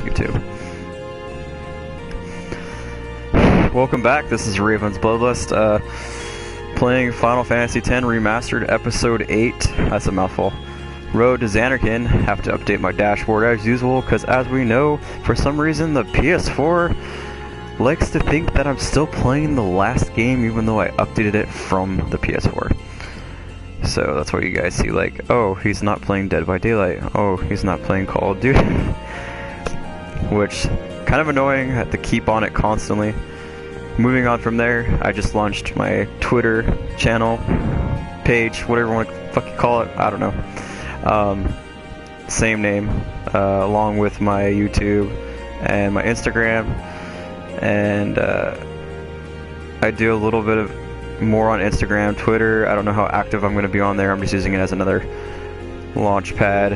YouTube. Welcome back, this is Raven's Bloodlust, playing Final Fantasy X Remastered Episode 8, that's a mouthful. Road to Zanarkand. Have to update my dashboard as usual, because as we know, for some reason the PS4 likes to think that I'm still playing the last game even though I updated it from the PS4. So that's why you guys see, like, oh, he's not playing Dead by Daylight, oh, he's not playing Call of Duty. Which, kind of annoying, I have to keep on it constantly. Moving on from there, I just launched my Twitter channel, page, whatever you want to fucking call it, I don't know. Same name, along with my YouTube and my Instagram, and I do a little bit of more on Instagram, Twitter. I don't know how active I'm going to be on there. I'm just using it as another launch pad,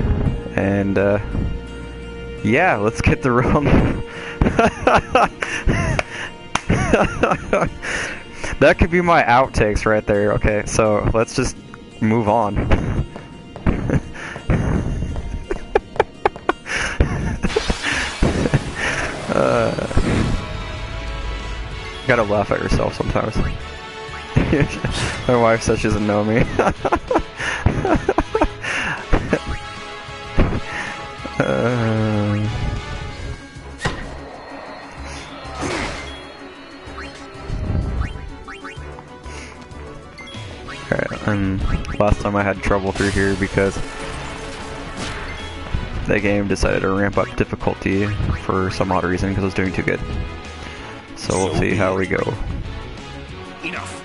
and yeah, let's get the room. That could be my outtakes right there. Okay, so let's just move on. Gotta laugh at yourself sometimes. My wife says she doesn't know me. Alright, and last time I had trouble through here because the game decided to ramp up difficulty for some odd reason because I was doing too good. So we'll see how we go. Enough.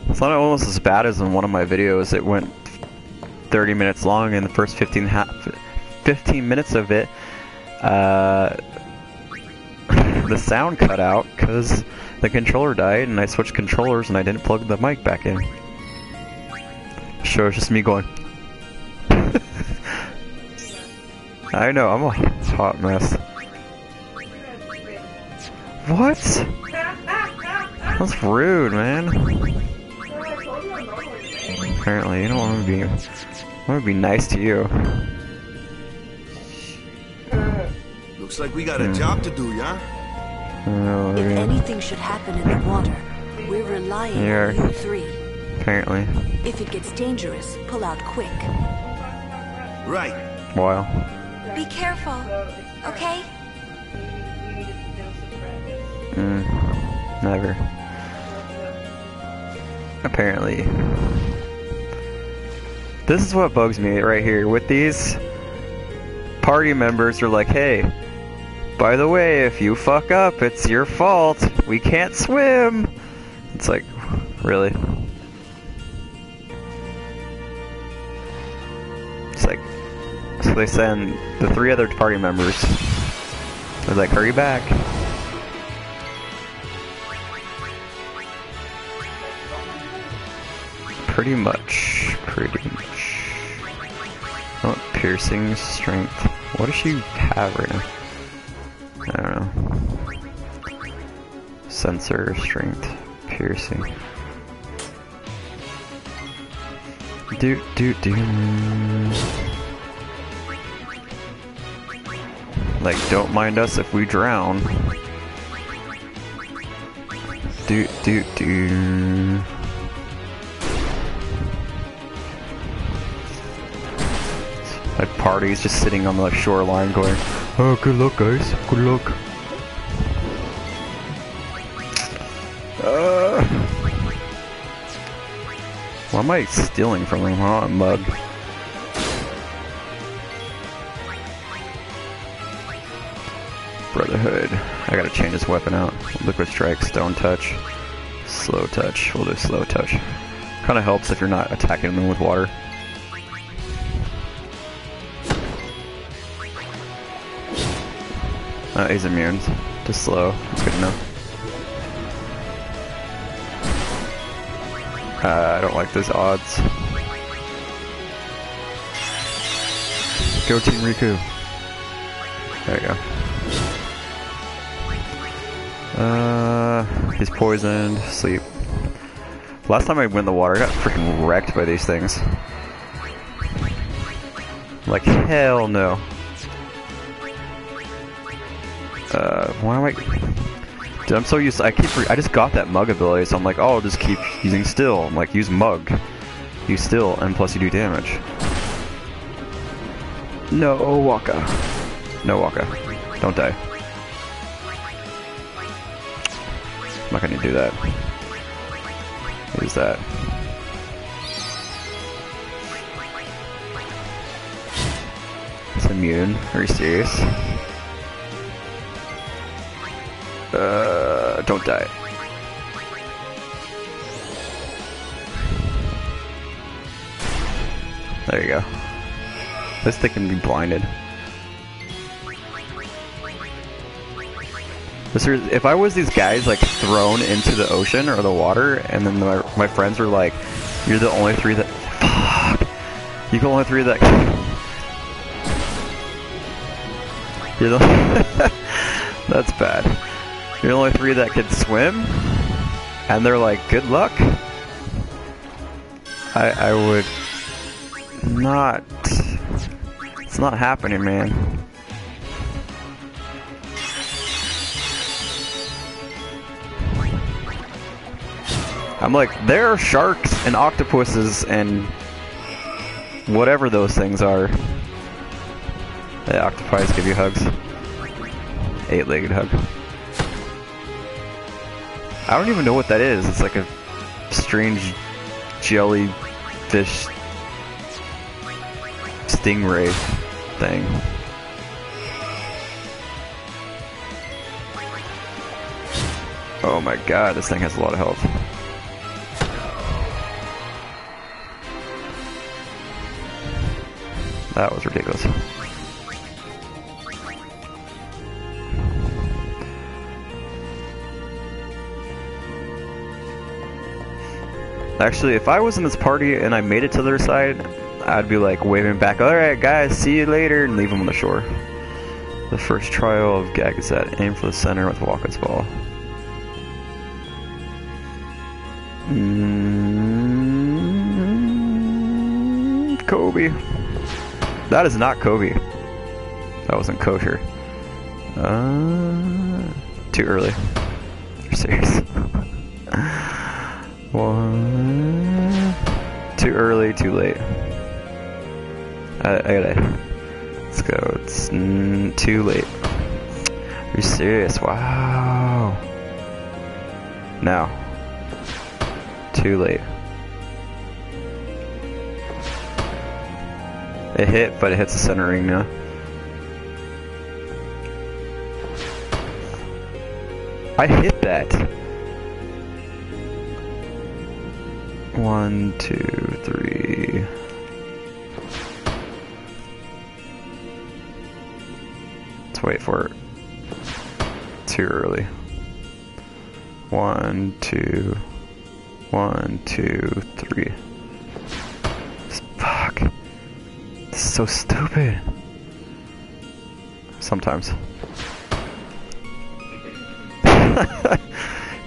It's not almost as bad as in one of my videos. It went 30 minutes long, and the first 15 minutes of it, the sound cut out because the controller died, and I switched controllers and I didn't plug the mic back in. Sure, it's just me going. I know, I'm a hot mess. What? That's rude, man. Apparently, you don't want me to be. I want to be nice to you. Looks like we got a job to do, yeah? If anything should happen in the water, we're relying on you three. Apparently. If it gets dangerous, pull out quick. Right. Wow. Be careful, okay? Never. Apparently. This is what bugs me right here. With these party members are like, hey, by the way, if you fuck up, it's your fault. We can't swim. It's like, really? It's like, so they send the 3 other party members. They're like, hurry back. Pretty much. Oh, piercing strength. What does she have right now? I don't know. Sensor, strength, piercing. Do. Like, don't mind us if we drown. Do. My party's just sitting on the shoreline going, oh, good luck, guys. Good luck. Why am I stealing from him? Huh, mug? Brotherhood. I gotta change this weapon out. Liquid strike, stone touch, slow touch. We'll do slow touch. Kinda helps if you're not attacking them with water. He's immune to slow. That's good enough. I don't like those odds. Go Team Riku. There you go. He's poisoned. Sleep. Last time I went in the water, I got freaking wrecked by these things. Like, hell no. Why am I... Dude, I'm so used to... I just got that mug ability, so I'm like, oh, I'll just keep using still. I'm like, use mug. Use still, and plus you do damage. No, Waka. No, Waka. Don't die. I'm not gonna do that. What is that? It's immune. Are you serious? Don't die. There you go. This thing can be blinded. If I was these guys like thrown into the ocean or the water, and then my friends were like, "You're the only three that." Fuck. You can only three that. You're the. That's bad. You're the only three that can swim, and they're like, "Good luck." I would not. It's not happening, man. I'm like, there are sharks and octopuses and whatever those things are. The octopi give you hugs. 8-legged hug. I don't even know what that is. It's like a strange jellyfish stingray thing. Oh my god, this thing has a lot of health. That was ridiculous. Actually, if I was in this party and I made it to their side, I'd be like waving back, "Alright guys, see you later," and leave them on the shore. The first trial of gag is that aim for the center with Walker's ball. Kobe. That is not Kobe. That wasn't kosher. Too early. You're serious. One. Too early, too late. I gotta. Let's go. It's too late. You're serious? Wow. Now. Too late. It hit, but it hits the center ring now. I hit that. 1, 2, 3. Let's wait for it. Too early. 1, 2. 1, 2, 3. Fuck. This is so stupid. Sometimes.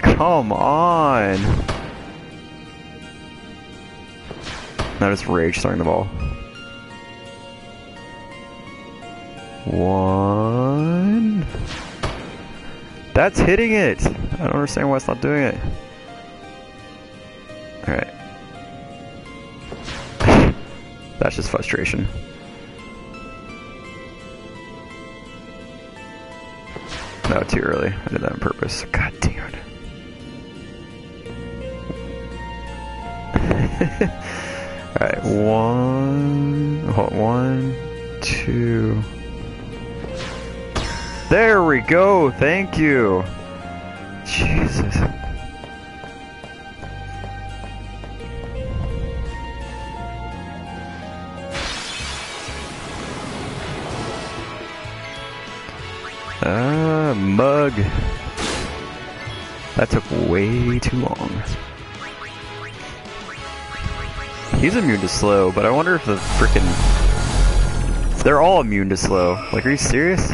Come on. Now just rage throwing the ball. 1. That's hitting it. I don't understand why it's not doing it. Alright. That's just frustration. No, too early. I did that on purpose. God damn it. Alright, 1, 2. There we go. Thank you. Jesus. Mug. That took way too long. He's immune to slow, but I wonder if the frickin'... They're all immune to slow. Like, are you serious?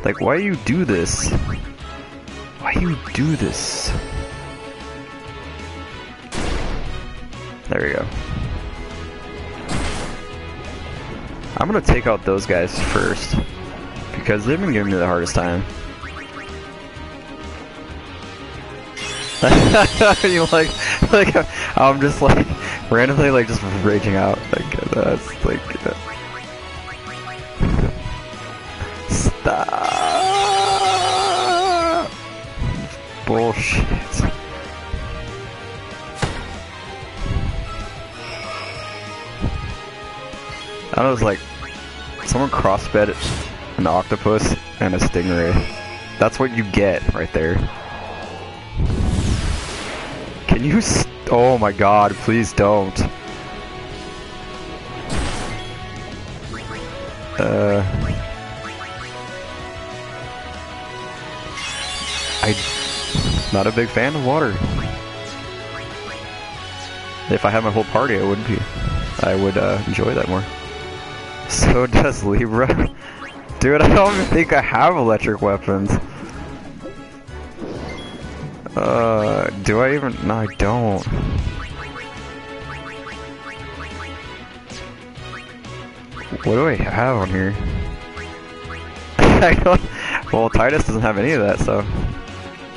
Like, why you do this? Why you do this? There we go. I'm gonna take out those guys first, because they've been giving me the hardest time. You like I'm just like randomly like just raging out. Like that's like stop bullshit. I was like, someone crossfed an octopus and a stingray. That's what you get right there. Can you oh my god, please don't. I'm not a big fan of water. If I had my whole party, I wouldn't be. I would enjoy that more. So does Libra. Dude, I don't even think I have electric weapons. Do I even? No, I don't. What do I have on here? I don't. Well, Titus doesn't have any of that, so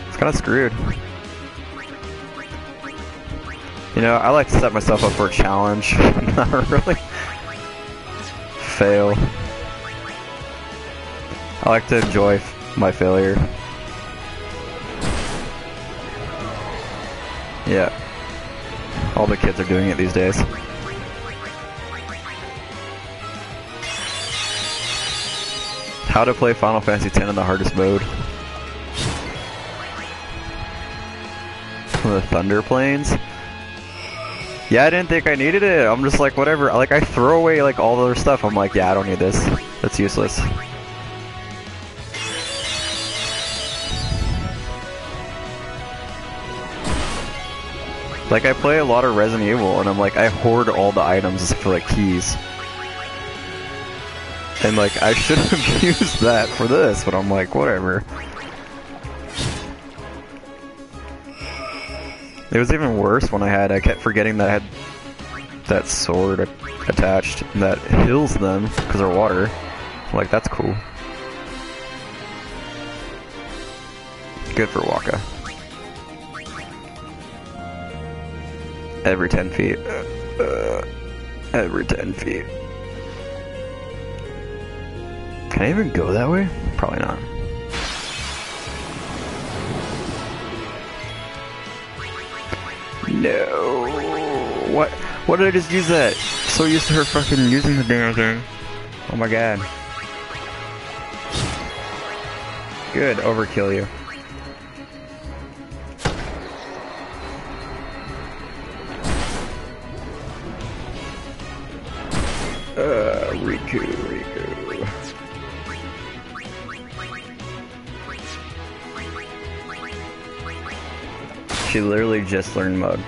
it's kind of screwed. You know, I like to set myself up for a challenge. Not really. Fail. I like to enjoy my failure. Yeah. All the kids are doing it these days. How to play Final Fantasy X in the hardest mode. The Thunder Plains. Yeah, I didn't think I needed it. I'm just like, whatever. Like, I throw away like all the other stuff. I'm like, yeah, I don't need this. That's useless. Like, I play a lot of Resident Evil, and I'm like, I hoard all the items for like keys. And like, I should have used that for this, but I'm like, whatever. It was even worse when I kept forgetting that I had that sword attached that heals them because they're water. I'm like, that's cool. Good for Waka. Every 10 feet. Every 10 feet. Can I even go that way? Probably not. No. What did I just use that? So used to her fucking using the damn thing. Oh my god. Good, overkill you. Riku. She literally just learned Mug.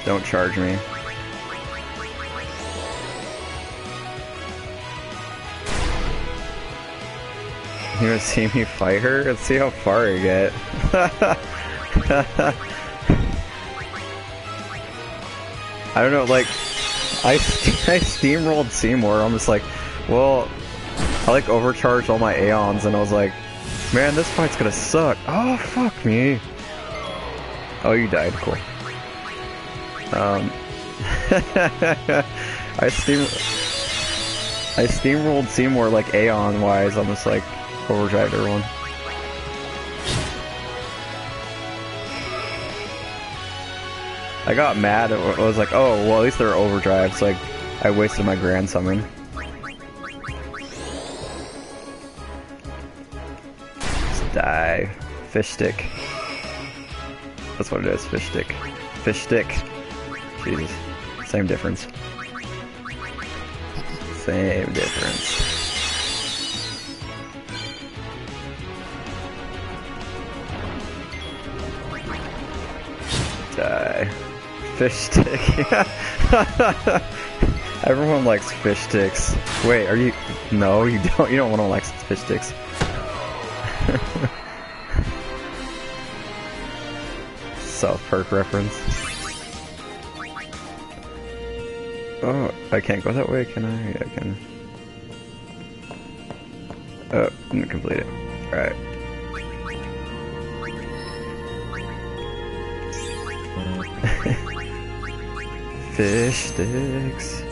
Don't charge me. You wanna see me fight her? Let's see how far I get. I don't know, like, I steamrolled Seymour. I'm just like, well, I like overcharged all my Aeons, and I was like, man, this fight's gonna suck. Oh, fuck me. Oh, you died. Cool. I steamrolled Seymour like Aeon wise. I'm just like overdrive everyone. I got mad. I was like, oh, well, at least they're overdrive. So like, I wasted my grand summon. Just die. Fish stick. That's what it is. Fish stick. Fish stick. Jesus. Same difference. Same difference. Die. Fish stick. Everyone likes fish sticks. Wait, are you? No, you don't. You don't want to like fish sticks. South Park reference. Oh, I can't go that way, can I? Yeah, I can. Oh, I'm gonna complete it. Alright. Fish sticks.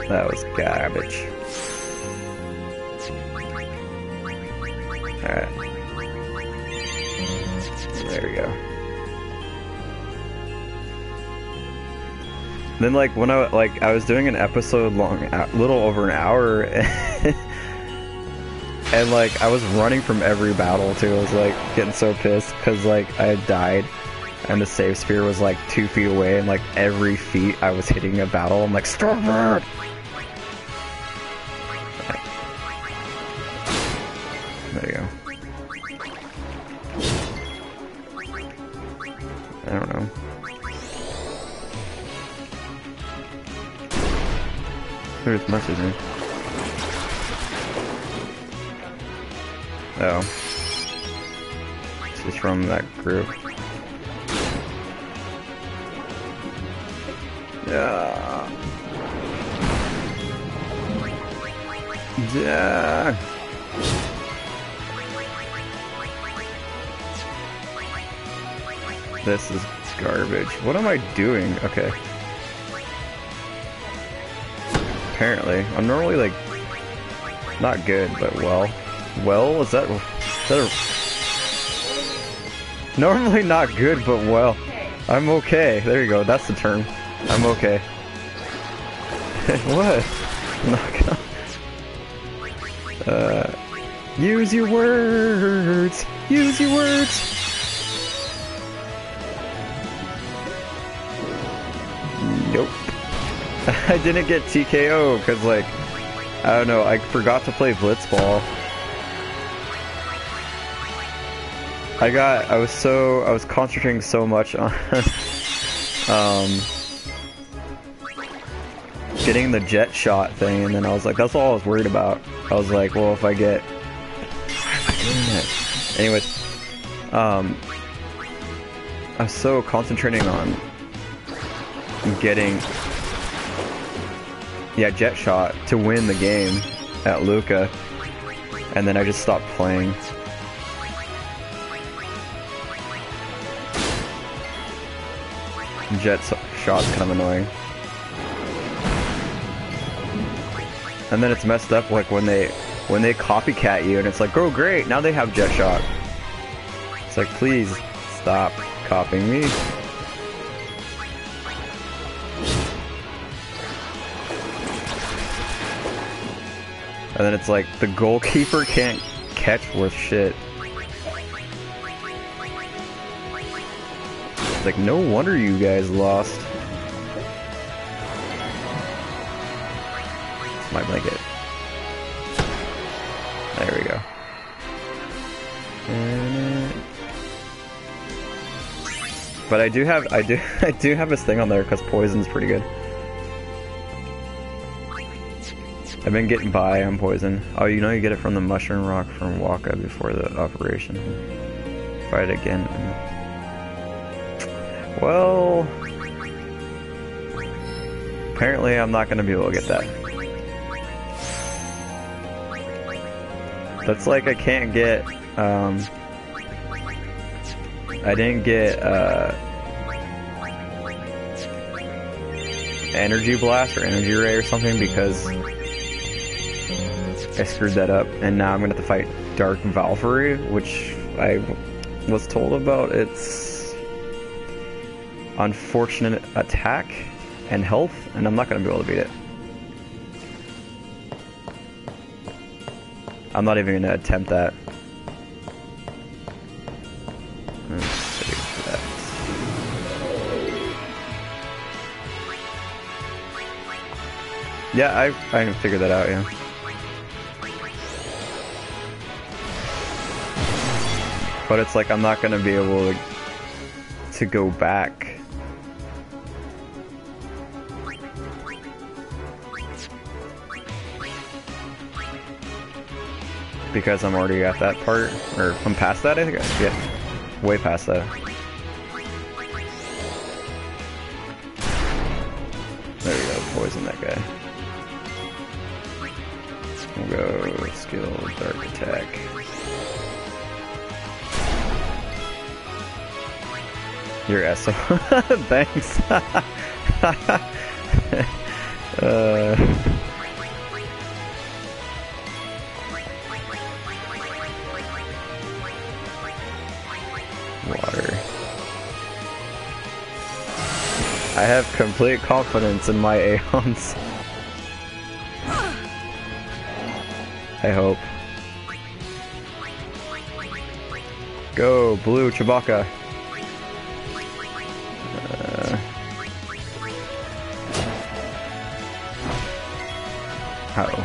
That was garbage. Alright. There we go. Then like when I was doing an episode long, a little over an hour, and like I was running from every battle too. I was like getting so pissed because like I had died, and the save sphere was like 2 feet away, and like every feet I was hitting a battle. I'm like, stop it! There you go. I don't know. Who's messaging? Oh. This is from that group. Yeah. Yeah. This is garbage. What am I doing? Okay. Apparently. I'm normally like not good, but well. Well, is that a normally not good, but well. I'm okay. There you go. That's the term. I'm okay. What? I'm not gonna. Use your words. Use your words. Nope. I didn't get TKO because, like, I don't know, I forgot to play Blitzball. I was concentrating so much on getting the jet shot thing, and then I was like, that's all I was worried about. I was like, well, if I get... Why am I doing it? Anyways, I was so concentrating on getting... yeah, jet shot to win the game at Luca, and then I just stopped playing. Jet shot's kind of annoying. And then it's messed up like when they copycat you and it's like, oh great, now they have jet shot. It's like, please stop copying me. And then it's like, the goalkeeper can't catch worth shit. It's like, no wonder you guys lost. It's my blanket. There we go. But I do have this thing on there because poison's pretty good. I've been getting by on poison. Oh, you know you get it from the mushroom rock from Waka before the operation. Fight again. Well, apparently I'm not gonna be able to get that. That's like I can't get, I didn't get, Energy Blast or Energy Ray or something because I screwed that up, and now I'm gonna have to fight Dark Valkyrie, which I was told about its unfortunate attack and health, and I'm not gonna be able to beat it. I'm not even gonna attempt that. Yeah, I can figure that out, yeah. But it's like I'm not gonna be able to go back. Because I'm already at that part, or I'm past that, I think. Yeah, way past that. There you go, poison that guy. We'll go skill, dark attack. Your SO. Thanks. Water. I have complete confidence in my Aeons. I hope. Go, blue Chewbacca. Uh-oh.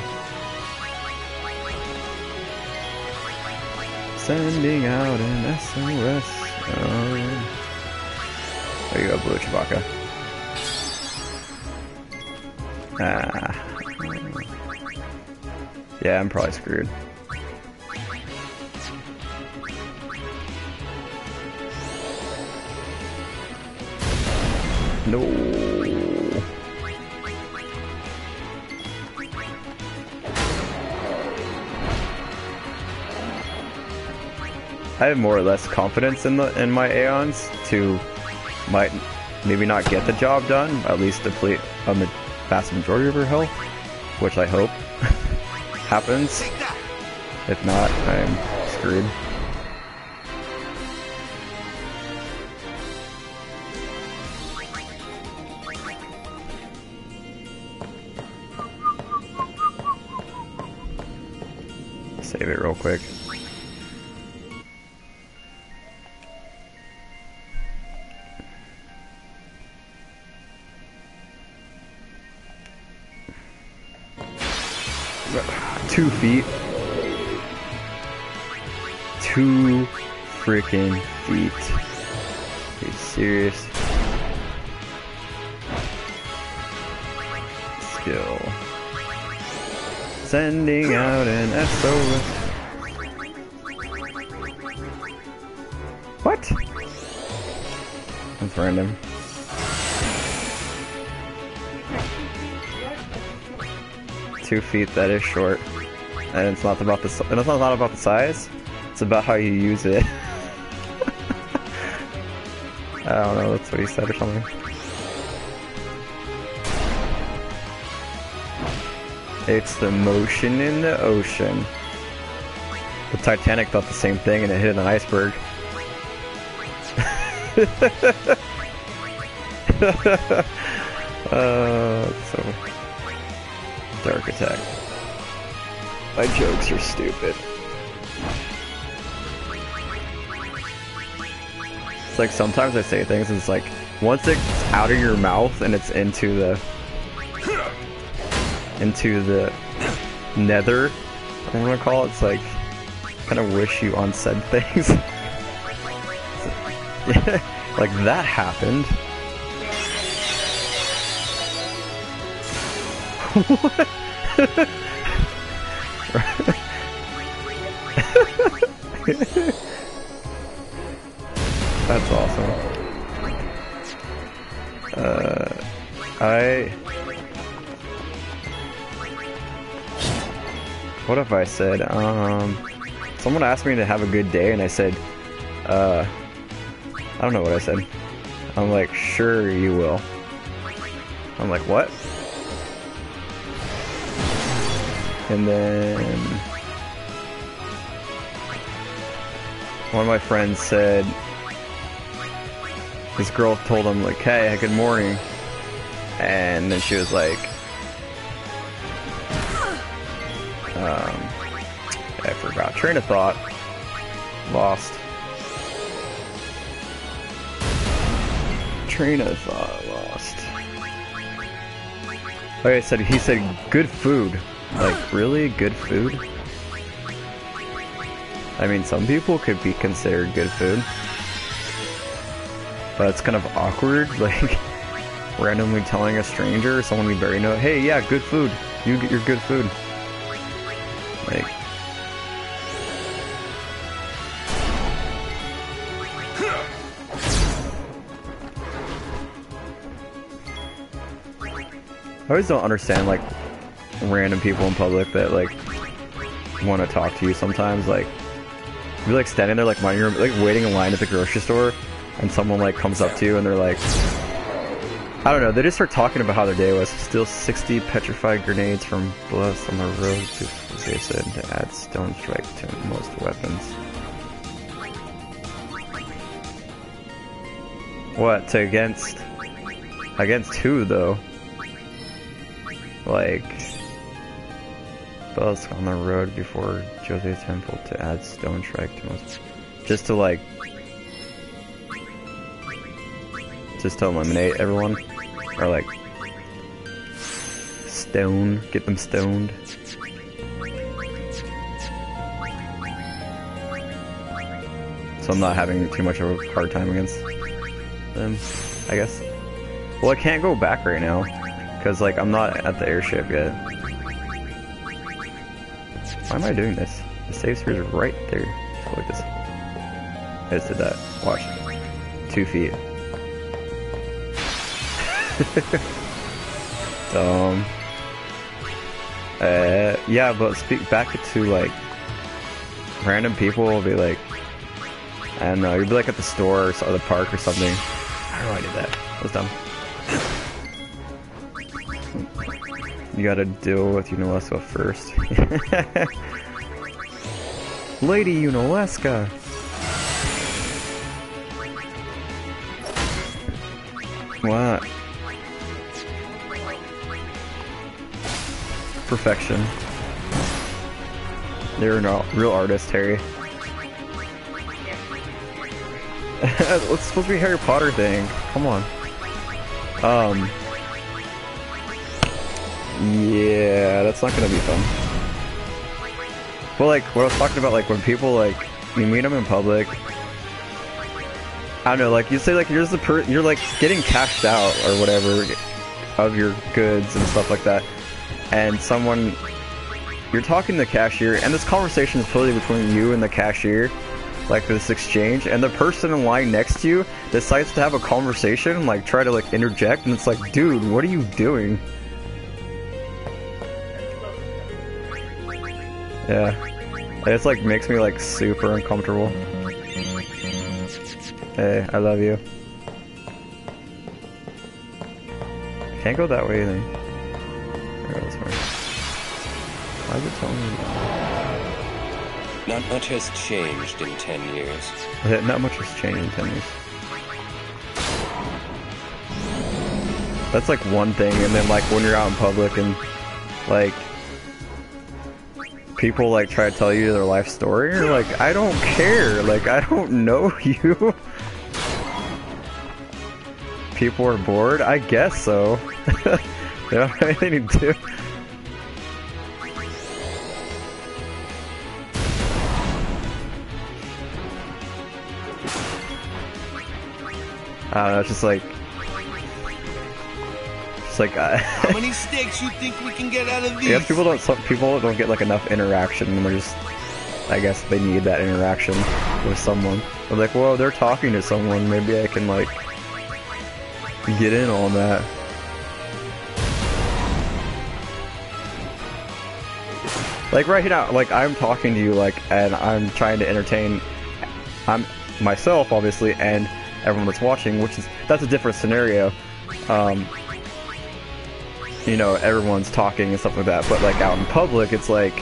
Sending out an SOS. There you go, blue Chewbacca. Yeah, I'm probably screwed. No. I have more or less confidence in my Aeons to maybe not get the job done, at least deplete a vast majority of her health, which I hope happens. If not, I'm screwed. Save it real quick. Two feet. 2 freaking feet. Are you serious? Skill. Sending out an SOS. What? That's random. Two feet, that is short. And it's not about the size, it's about how you use it. I don't know, that's what he said or something. It's the motion in the ocean. The Titanic thought the same thing and it hit an iceberg. So dark attack. My jokes are stupid. It's like sometimes I say things and it's like once it's out of your mouth and it's into the nether, I want to call it, it's like kind of wish you unsaid things. Like that happened. That's awesome. What if I said, someone asked me to have a good day and I said, I don't know what I said. I'm like, sure you will. I'm like, what? And then one of my friends said, this girl told him like, hey, good morning. And then she was like, I forgot. Train of thought. Lost. Train of thought lost. Okay, so he said good food. Like, really? Good food? I mean, some people could be considered good food. But it's kind of awkward, like, randomly telling a stranger, someone we barely know, hey, yeah, good food. You get your good food. Like... I always don't understand, like, random people in public that, like, want to talk to you sometimes, like, you're, like, standing there, like, minding your, like, waiting in line at the grocery store, and someone, like, comes up to you, and they're like, I don't know, they just start talking about how their day was. Still 60 petrified grenades from bullets on the road to, as they said, to add stone strike to most weapons. What, to against who, though? Like, bullets on the road before Jose Temple to add stone strike to most, just to, like, just to eliminate everyone, or like get them stoned. So I'm not having too much of a hard time against them, I guess. Well, I can't go back right now because, like, I'm not at the airship yet. Why am I doing this? The save sphere is right there. Let's go like this. I just did that. Watch. 2 feet. Yeah, but speak back to, like, random people will be like, I don't know, you'll be like at the store or the park or something. I don't know why I did that. That was dumb. You gotta deal with Unalesca first. Lady Unalesca! What? Perfection. You're a real artist, Harry. It's supposed to be a Harry Potter thing. Come on. Yeah, that's not gonna be fun. Well, like, what I was talking about, like, when people, like, you meet them in public, I don't know, like, you say, like, you're like, getting cashed out, or whatever, of your goods and stuff like that, and you're talking to the cashier, and this conversation is totally between you and the cashier, like, this exchange, and the person in line next to you decides to have a conversation, like, try to, like, interject, and it's like, dude, what are you doing? Yeah. It's, like, makes me, like, super uncomfortable. Hey, I love you. Can't go that way, then. Go this way. Why is it telling me? Not much has changed in 10 years. Not much has changed in 10 years. That's like one thing, and then like when you're out in public and like people like try to tell you their life story, you're like, I don't care, like I don't know you. People are bored? I guess so. They don't have anything to do. I don't know, it's just like... How many steaks you think we can get out of these? Yeah, some people don't get like enough interaction, and they're just... I guess they need that interaction with someone. They're like, well, they're talking to someone, maybe I can like... get in on that. Like right now, like I'm talking to you, like, and I'm trying to entertain myself, obviously, and everyone that's watching, that's a different scenario. You know, everyone's talking and stuff like that, but like out in public, it's like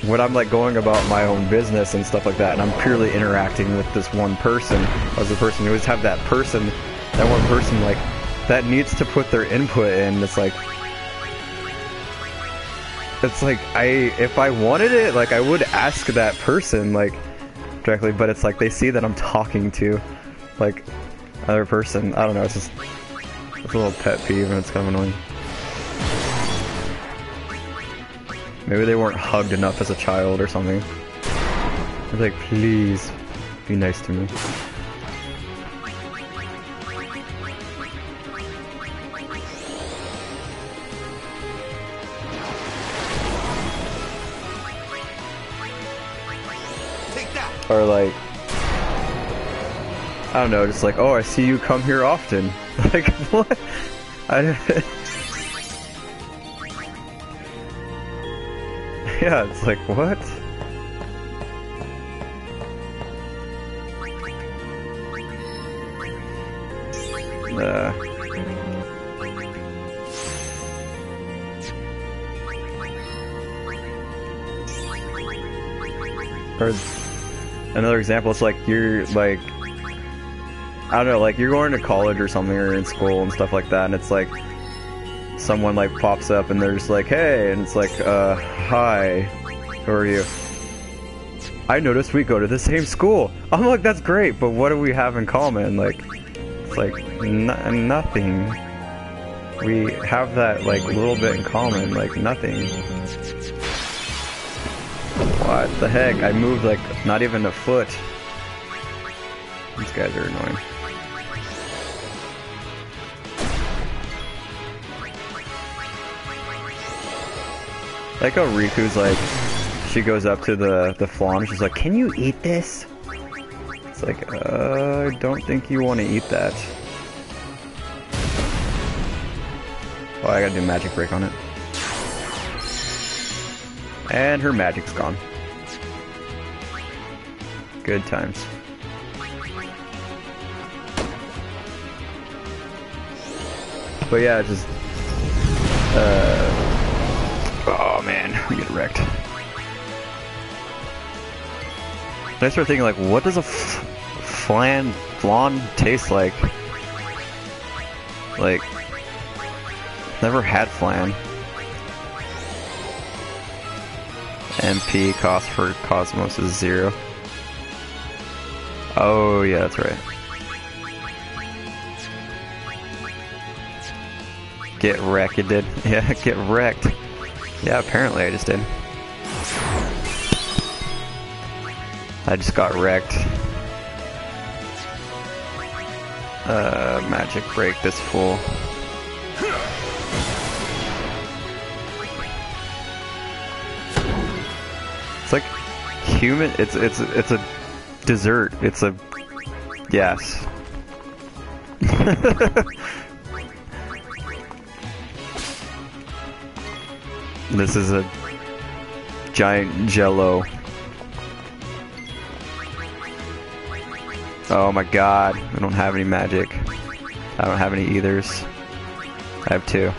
when I'm like going about my own business and stuff like that, and I'm purely interacting with this one person, as a person, you always have that one person like that needs to put their input in. It's like if I wanted it, like I would ask that person like directly, but it's like they see that I'm talking to like other person. I don't know, it's a little pet peeve, and it's kind of annoying. Maybe they weren't hugged enough as a child or something. I was like, please, be nice to me. Take that. Or like, I don't know, just like, oh, I see you come here often. Like, what? Yeah, it's like, what? Or another example, it's like you're like, I don't know, like you're going to college or something or in school and stuff like that, and it's like someone like pops up and they're just like, hey, and it's like, hi, who are you? I noticed we go to the same school. I'm like, that's great, but what do we have in common? Like, it's like nothing. We have that like little bit in common, like nothing. What the heck? I moved like not even a foot. These guys are annoying. Like how Riku's like, she goes up to the flan, she's like, can you eat this? It's like, I don't think you want to eat that. Oh, I gotta do magic break on it. And her magic's gone. Good times. But yeah, just oh man, we get wrecked. I start thinking like, what does a flan taste like? Like, never had flan. MP cost for Cosmos is 0. Oh yeah, that's right. Get wrecked, it did. Yeah, get wrecked. Yeah, apparently I just did. I just got wrecked. Magic break this fool. It's like human. It's a dessert. It's a yes. This is a giant jello. Oh my god, I don't have any magic. I don't have any ethers. I have 2.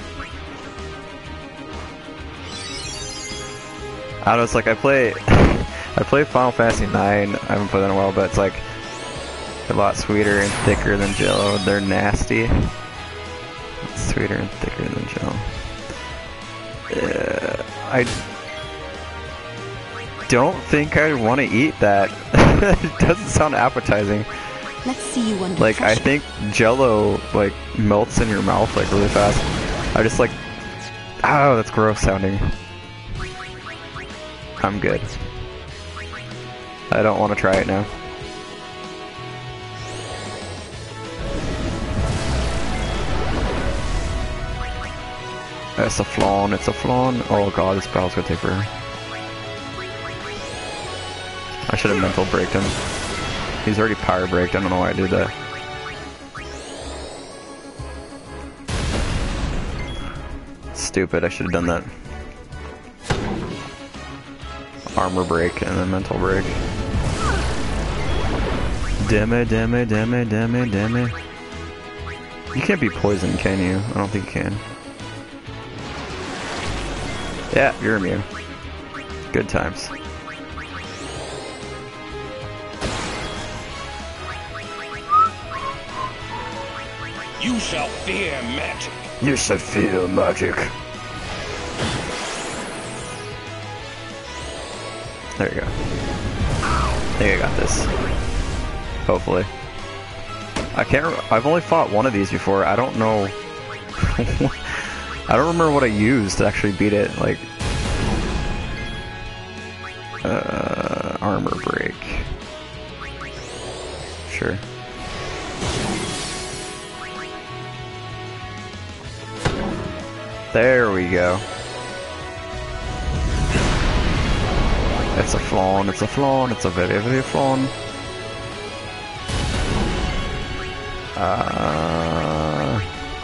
I don't know, it's like I play Final Fantasy 9, I haven't played that in a while, but it's like a lot sweeter and thicker than jello. They're nasty. It's sweeter and thicker than jello. I don't think I want to eat that. It doesn't sound appetizing. Let's see you under like pressure. I think jello like melts in your mouth like really fast. I just like, oh, that's gross sounding. I'm good. I don't want to try it now. It's a flan, it's a flan. Oh god, this battle's gonna take forever. I should have mental braked him. He's already power braked, I don't know why I did that. Stupid, I should have done that. Armor break and then mental break. Damn it, damn it, damn it, damn it, damn it. You can't be poisoned, can you? I don't think you can. Yeah, you're immune. Good times. You shall fear magic. You should feel magic. There you go. I think I got this. Hopefully. I can't. I've only fought one of these before. I don't know. I don't remember what I used to actually beat it. Like, armor break. sure. There we go. It's a flawn, it's a flawn, it's a very, very flawn.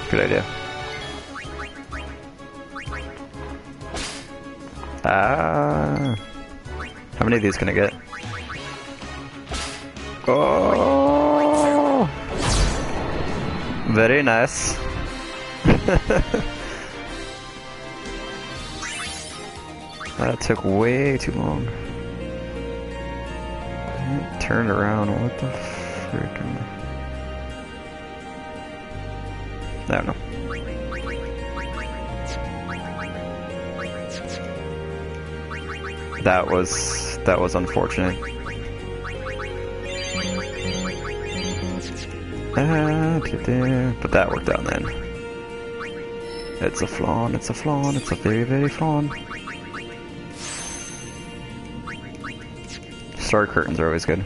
Good idea. How many of these can I get? Oh! Very nice. That took way too long. It turned around, what the freaking... I don't know. That was unfortunate. But that worked out then. It's a flawn, it's a flawn, it's a very, very flawn. Star curtains are always good.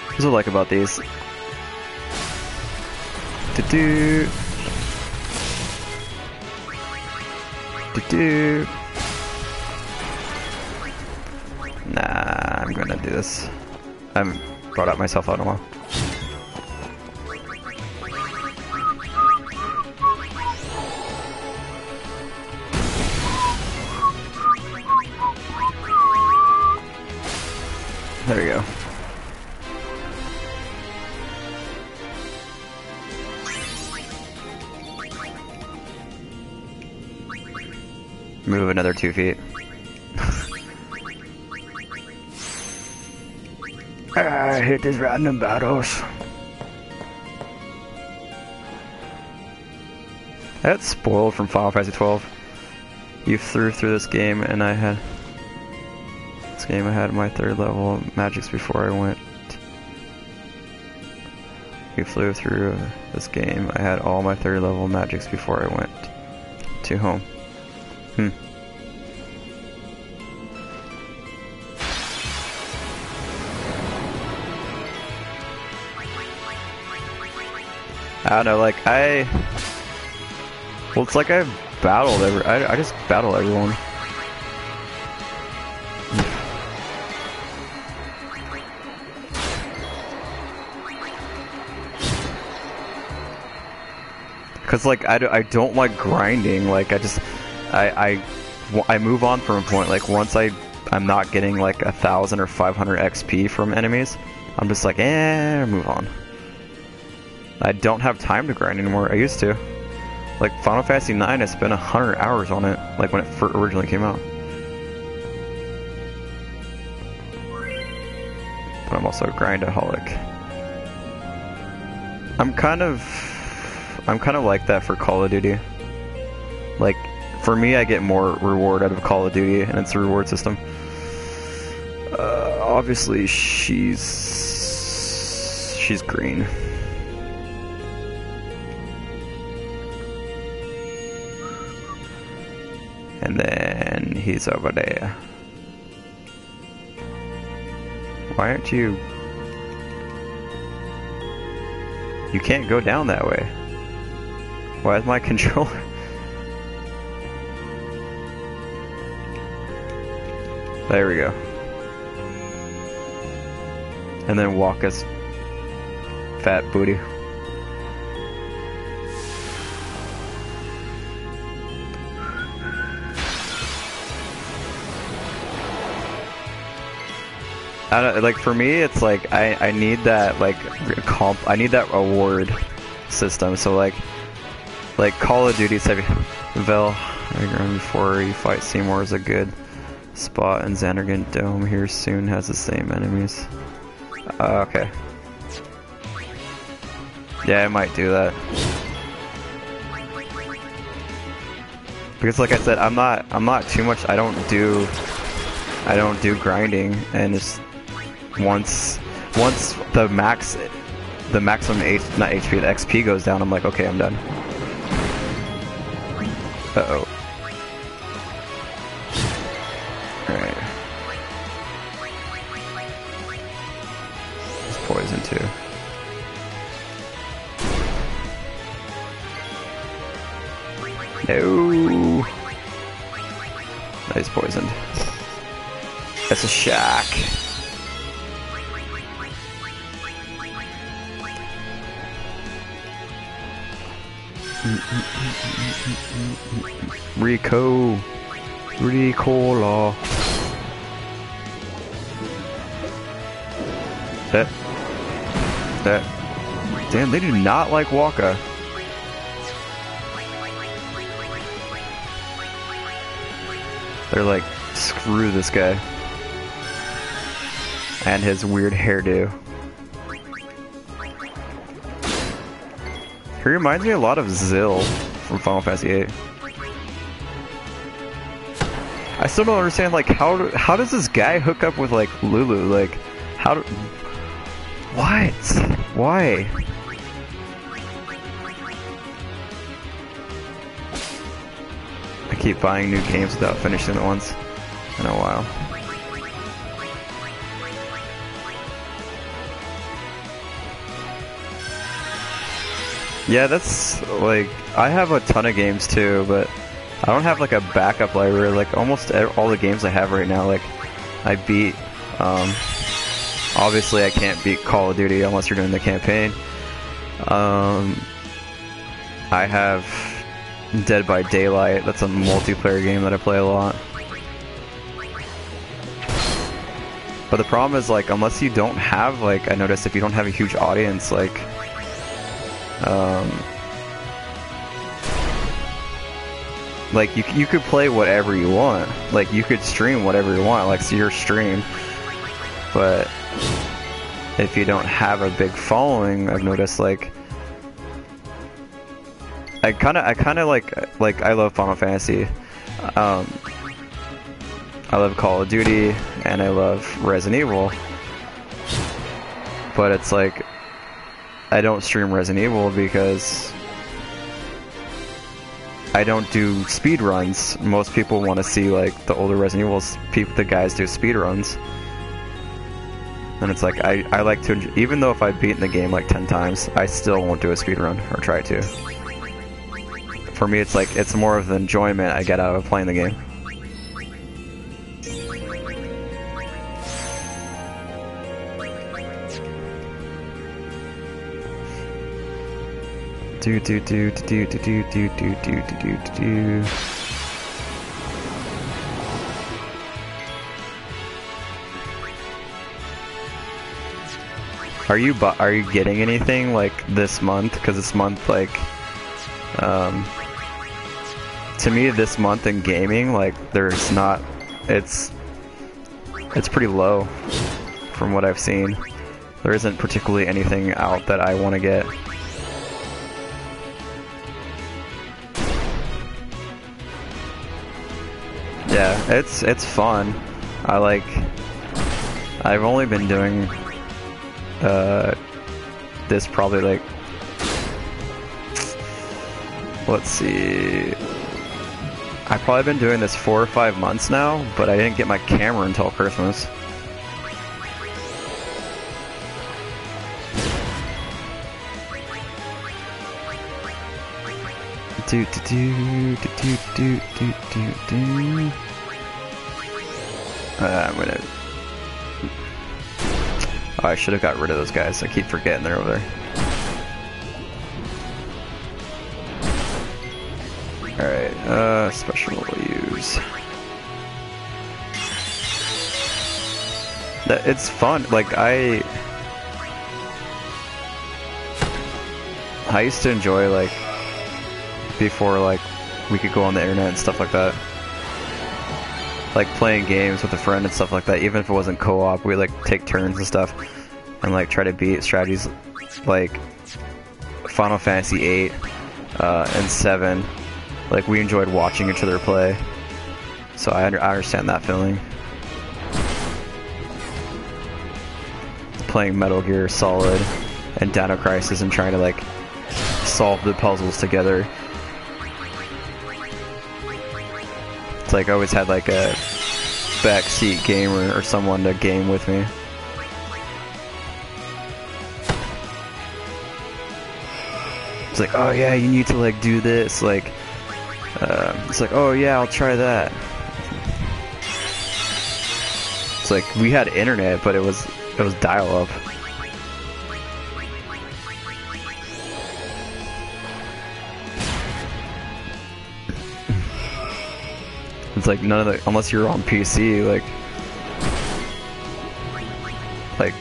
What do I like about these? Do-do. Do-do. Nah, I'm gonna do this. I haven't brought out myself out in a while. There we go. Move another 2 feet. I hate these random battles. I got spoiled from Final Fantasy 12. You threw through this game and I had my 3rd level magics before I went. You flew through this game. I had all my 3rd level magics before I went to home. I don't know, like, well, it's like I've battled I just battle everyone. Cause, like, I don't like grinding, like, I move on from a point, like, once I'm not getting, like, 1,000 or 500 XP from enemies, I'm just like, move on. I don't have time to grind anymore. I used to. Like, Final Fantasy 9, I spent 100 hours on it, like, when it originally came out. But I'm also a grindaholic. I'm kind of like that for Call of Duty. Like, for me, I get more reward out of Call of Duty and its reward system. Obviously, she's green. And then he's over there. Why aren't you? You can't go down that way. Why is my controller? There we go. And then walk us, fat booty. I don't, like, for me, it's like I need that, like, I need that reward system. So like Call of Duty said, Vel, before you fight Seymour is a good spot, and Zanarkand Dome here soon has the same enemies. Okay. Yeah, I might do that. Because, like I said, I'm not too much. I don't do grinding, and it's once the maximum not HP, the XP goes down, I'm like, okay, I'm done. Uh-oh. Alright. It's poison too. No. Nice poisoned. That's a shack. Ricola. That. Damn, they do not like Waka. They're like, screw this guy. And his weird hairdo. He reminds me a lot of Zill from Final Fantasy VIII. I still don't understand, like, how does this guy hook up with, like, Lulu? Like, how do... What? Why? I keep buying new games without finishing the ones in a while. Yeah, that's, like, I have a ton of games too, but I don't have, like, a backup library. Like, almost all the games I have right now, like, I beat, obviously I can't beat Call of Duty unless you're doing the campaign. I have Dead by Daylight, that's a multiplayer game that I play a lot. But the problem is, like, unless you don't have, like, I noticed if you don't have a huge audience, like, like you could play whatever you want, like you could stream whatever you want, like, it's your stream, but if you don't have a big following, I've noticed, like, I kind of like I love Final Fantasy, I love Call of Duty, and I love Resident Evil, but it's like I don't stream Resident Evil because I don't do speed runs. Most people want to see, like, the older Resident Evils. The guys do speed runs, and it's like I like to, even though if I've beaten the game like 10 times, I still won't do a speed run or try to. For me, it's like it's more of the enjoyment I get out of playing the game. Are you getting anything, like, this month? Because this month, like, to me, this month in gaming, like, there's not, it's pretty low from what I've seen. There isn't particularly anything out that I want to get. Yeah, it's fun. I've only been doing this probably, like, let's see, I've probably been doing this 4 or 5 months now, but I didn't get my camera until Christmas. I'm gonna... Oh, I should have got rid of those guys. I keep forgetting they're over there. Alright, special use. It's fun. Like, I used to enjoy, like, before, like, we could go on the internet and stuff like that. Like, playing games with a friend and stuff like that, even if it wasn't co-op, we'd, like, take turns and stuff, and, like, try to beat strategies like Final Fantasy VIII and 7. Like, we enjoyed watching each other play, so I understand that feeling. Playing Metal Gear Solid and Dino Crisis and trying to, like, solve the puzzles together. It's like I always had like a backseat gamer or someone to game with me. It's like, oh yeah, you need to like do this, like, it's like, oh yeah, I'll try that. It's like, we had internet, but it was dial-up. It's like none of the, unless you're on PC, like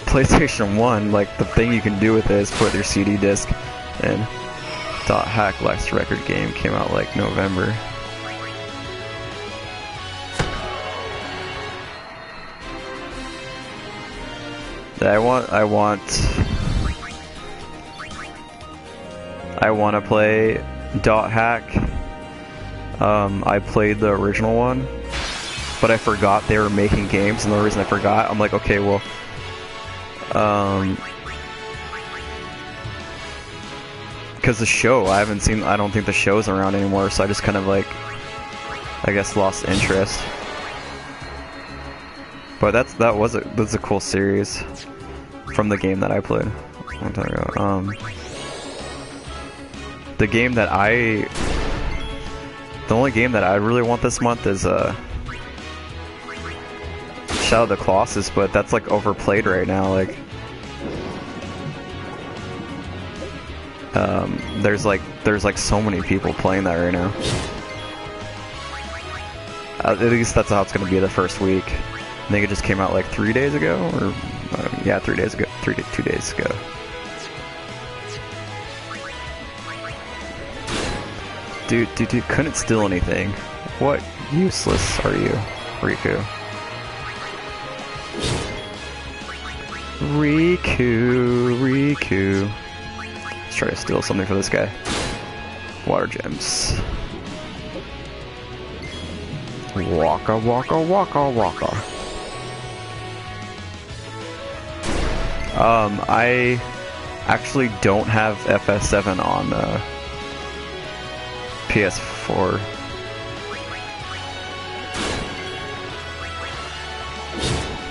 PlayStation 1, like the thing you can do with it is put your CD disc in. .hack last record game came out like November. I want to play .hack. I played the original one, but I forgot they were making games, and the reason I forgot, I'm like, okay, well, because the show, I don't think the show's around anymore, so I just kind of like, I guess, lost interest. But that's a cool series from the game that I played a long time ago. The only game that I really want this month is Shadow of the Colossus, but that's like overplayed right now. Like, there's like so many people playing that right now. At least that's how it's gonna be the first week. I think it just came out like 3 days ago, or yeah, 3 days ago, 2 days ago. Dude, couldn't steal anything. What useless are you, Riku? Riku. Let's try to steal something for this guy. Water gems. Waka waka waka waka. I actually don't have FS7 on PS4.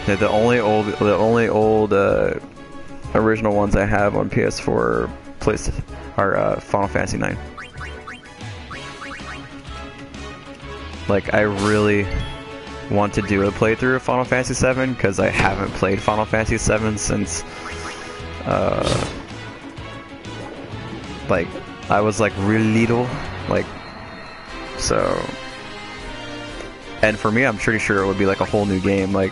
Yeah, the only old original ones I have on PS4 are Final Fantasy 9. Like, I really want to do a playthrough of Final Fantasy 7 because I haven't played Final Fantasy 7 since like I was like really little, like, so. And for me, I'm pretty sure it would be like a whole new game. Like,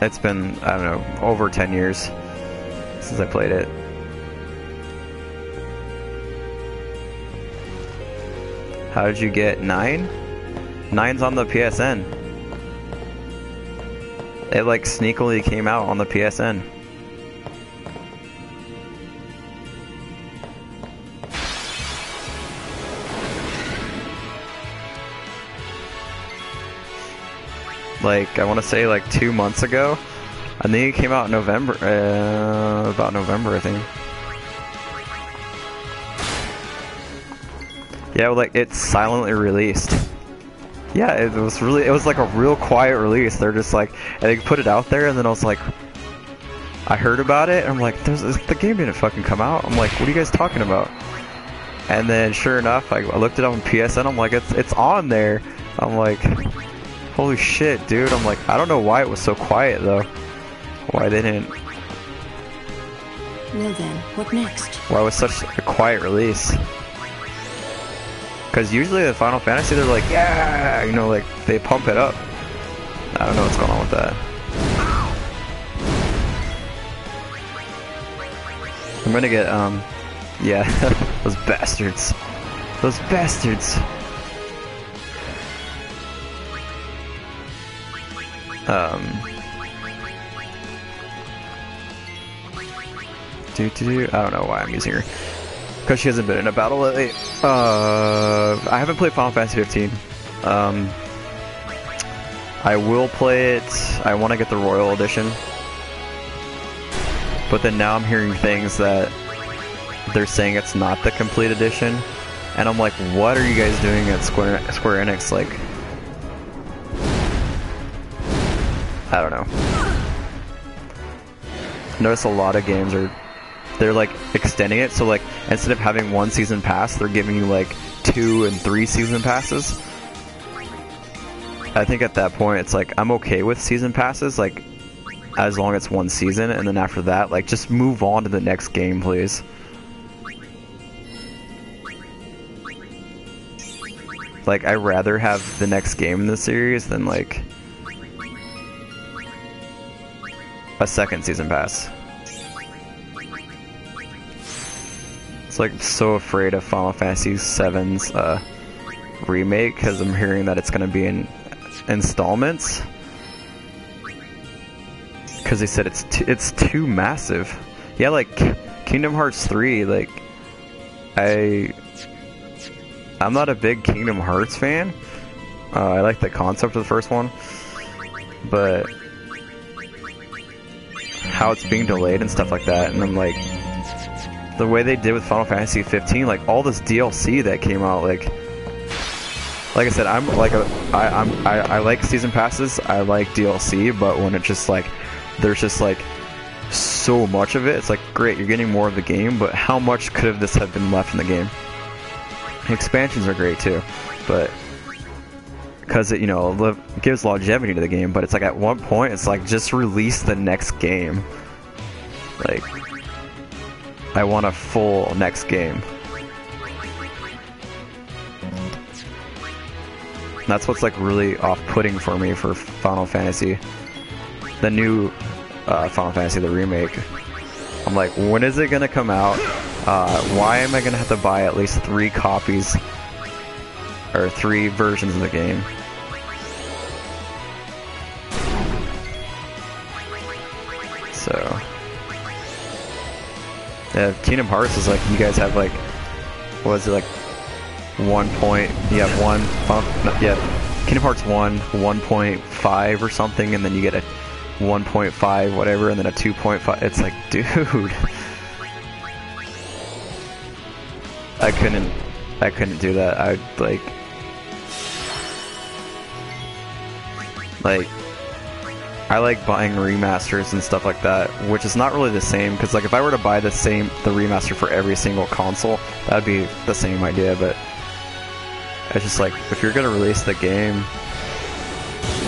it's been, I don't know, over 10 years since I played it. How did you get 9? 9's on the PSN. It like sneakily came out on the PSN. Like, I want to say like 2 months ago. I think it came out in November, about November, I think. Yeah, like, it's silently released. Yeah, it was like a real quiet release. They're just like, and they put it out there, and then I was like, I heard about it, and I'm like, the game didn't fucking come out. I'm like, what are you guys talking about? And then sure enough, I looked it up on PSN, I'm like, it's on there. I'm like, holy shit, dude. I'm like, I don't know why it was so quiet, though. Why they didn't... Well then, what next? Why was such a quiet release? Because usually the Final Fantasy, they're like, yeah, you know, like, they pump it up. I don't know what's going on with that. I'm gonna get, yeah, those bastards. Those bastards. I don't know why I'm using her. Because she hasn't been in a battle lately. I haven't played Final Fantasy 15. I will play it. I want to get the Royal Edition. But then now I'm hearing things that they're saying it's not the complete edition. And I'm like, what are you guys doing at Square Enix? Like, I don't know. I notice a lot of games they're like extending it, so like instead of having 1 season pass, they're giving you like 2 and 3 season passes. I think at that point it's like I'm okay with season passes, like as long as it's 1 season, and then after that, like just move on to the next game, please. Like I'd rather have the next game in the series than like a 2nd season pass. It's like so afraid of Final Fantasy VII's remake because I'm hearing that it's gonna be in installments. Because they said it's too massive. Yeah, like Kingdom Hearts 3. Like I'm not a big Kingdom Hearts fan. I like the concept of the first one, but how it's being delayed and stuff like that, and I'm like, the way they did with Final Fantasy 15, like all this DLC that came out, like I said, I'm like I like season passes, I like DLC, but when it's just like there's just like so much of it, it's like great, you're getting more of the game, but how much could have this have been left in the game? Expansions are great too, but because it, you know, gives longevity to the game, but it's like at one point it's like just release the next game. Like I want a full next game. That's what's like really off-putting for me for Final Fantasy. The new Final Fantasy, the remake. I'm like, when is it gonna come out? Why am I gonna have to buy at least 3 copies or 3 versions of the game? So yeah, Kingdom Hearts is like, you guys have like, what is it, like 1 point, you have one, yeah, Kingdom Hearts 1, 1.5 or something, and then you get a 1.5 whatever, and then a 2.5. It's like, dude, I couldn't do that. I'd like I like buying remasters and stuff like that, which is not really the same, because like if I were to buy the remaster for every single console, that'd be the same idea, but it's just like, if you're gonna release the game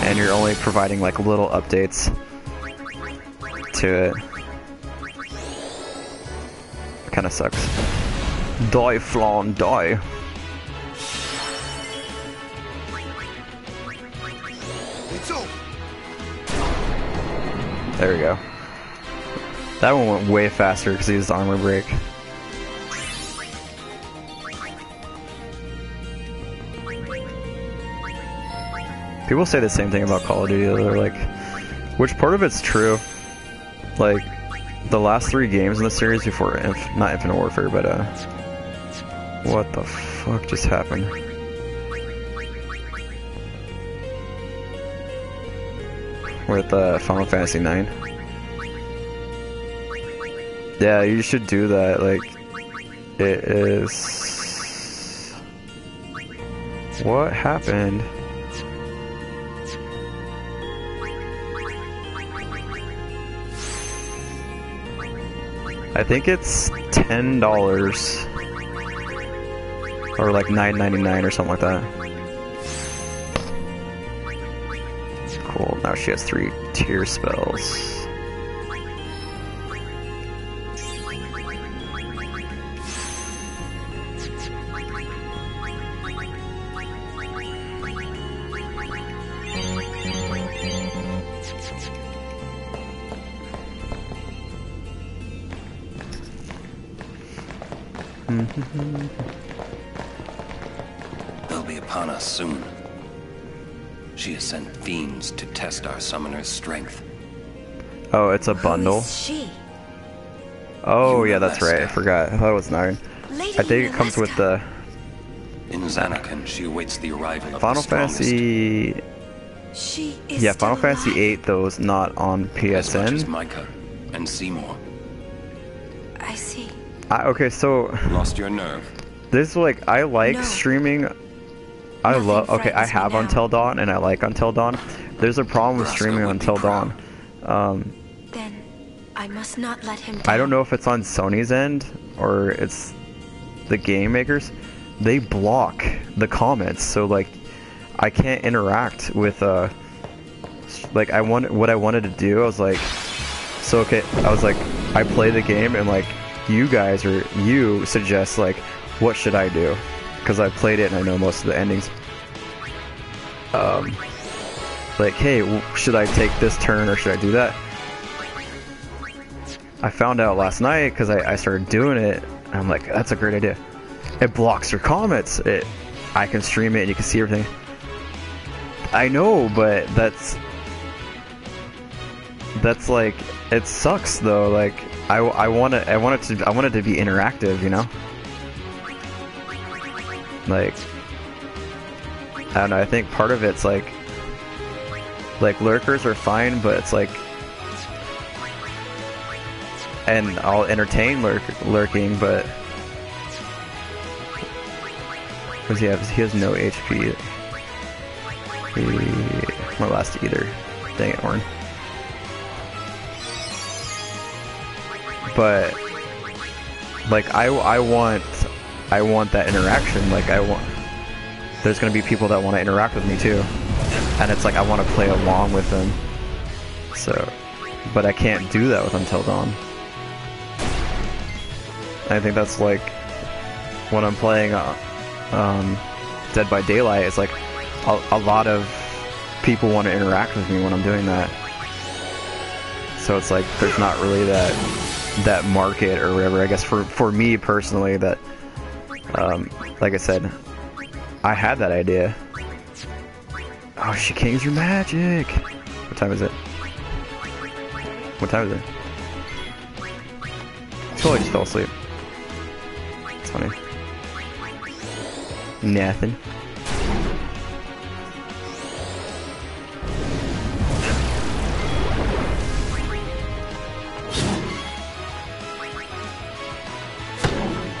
and you're only providing like little updates to it, kinda sucks. Die, Flan, die. There we go. That one went way faster because he used armor break. People say the same thing about Call of Duty. They're like, which part of it's true? Like, the last 3 games in the series before, not Infinite Warfare, but what the fuck just happened? With Final Fantasy 9. Yeah, you should do that. Like, it is. What happened? I think it's $10 or like $9.99 or something like that. Cool, now she has 3 tier spells. They'll be upon us soon. She has sent fiends to test our summoner's strength. Oh, it's a bundle. Who is she? Oh, yeah, that's right. I forgot. I thought it was 9. Lady I think it comes with the In Zanarkand, she awaits the arrival of Final the strongest. She is Yeah, still Final Fantasy alive? 8, though, is not on As much as PSN. Micah and Seymour. I see. Okay, so Lost your nerve. this is like, I like No. streaming. I Nothing love. Okay, I frightens me have now. Until Dawn, and I like Until Dawn, there's a problem with streaming Until Dawn. Then I must not let him down. I don't know if it's on Sony's end or it's the game makers. They block the comments, so like I can't interact with like what I wanted to do. I was like, so okay, I was like, I play the game and like you guys or you suggest like what should I do, because I played it and I know most of the endings. Like, hey, should I take this turn or should I do that? I found out last night because I started doing it and I'm like, that's a great idea. It blocks your comments. I can stream it and you can see everything. I know, but that's like, it sucks though. Like I want it to be interactive, you know? Like, I don't know, I think part of it's like lurkers are fine, but it's like, and I'll entertain lurking, but because he has no HP. He won't last either. Dang it, Orin. But like I want that interaction. Like there's gonna be people that want to interact with me too, and it's like I want to play along with them. So, but I can't do that with Until Dawn. I think that's like when I'm playing Dead by Daylight. It's like a lot of people want to interact with me when I'm doing that. So it's like there's not really that market or whatever. I guess for me personally, that like I said, I had that idea. Oh, she kings your magic. What time is it? What time is it? I totally just fell asleep. It's funny. Nothing.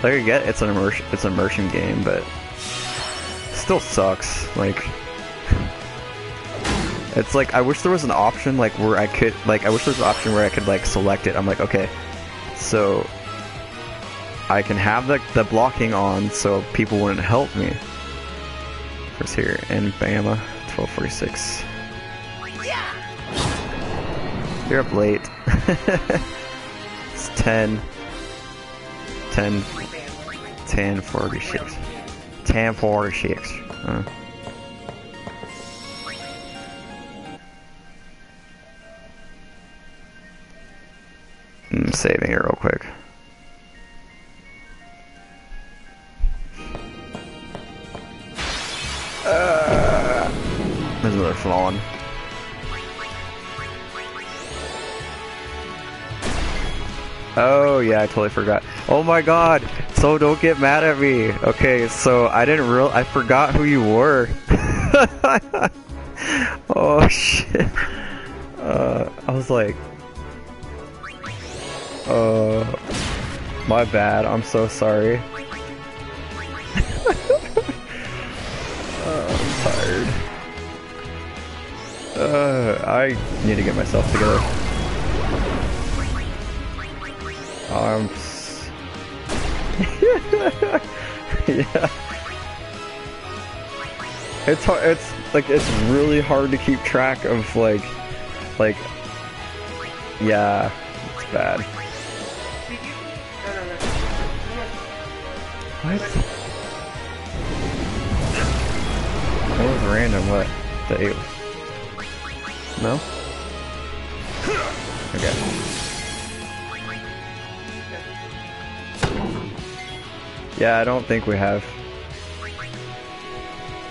Like I get it's an immersion game, but it still sucks. Like, it's like I wish there was an option like where I could like select it. I'm like, okay, so I can have the blocking on so people wouldn't help me. First here in Bama, 12:46. You're up late. It's 10:46. 10:46. I'm saving it real quick. There's another fallen. Oh yeah, I totally forgot. Oh my god! So don't get mad at me. Okay, so I forgot who you were. Oh shit. I was like, my bad. I'm so sorry. I'm tired. I need to get myself together. Yeah. It's hard. It's really hard to keep track of like, yeah, it's bad. What? That was random. What? The 8. No? Okay. Yeah, I don't think we have.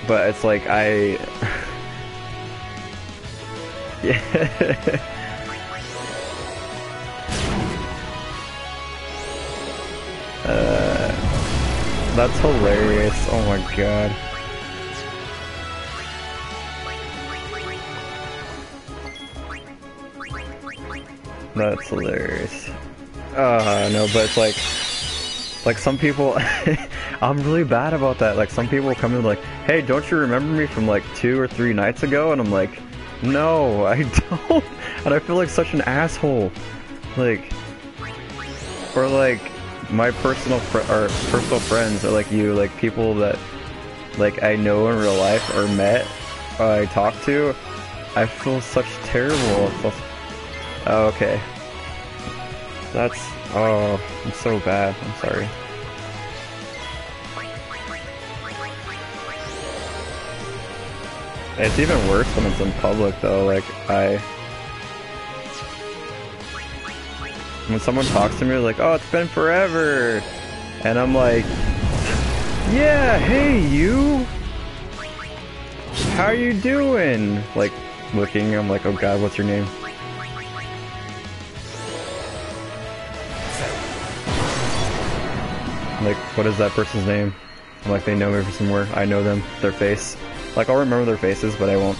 But it's like yeah. That's hilarious. Oh my god. That's hilarious. No, but it's like some people, I'm really bad about that. Like some people come in like, hey, don't you remember me from like 2 or 3 nights ago? And I'm like, No, I don't. And I feel like such an asshole. Like, or like my personal friends are like you, like people that like I know in real life or met or I talk to. I feel such terrible. Oh, okay. That's, oh, I'm so bad. I'm sorry. It's even worse when it's in public though, like when someone talks to me like, oh, it's been forever, and I'm like, yeah, hey you, how you doing? Like, looking, I'm like, oh god, what's your name? Like, what is that person's name? I'm like, they know me from somewhere, I know them, their face. Like, I'll remember their faces, but I won't.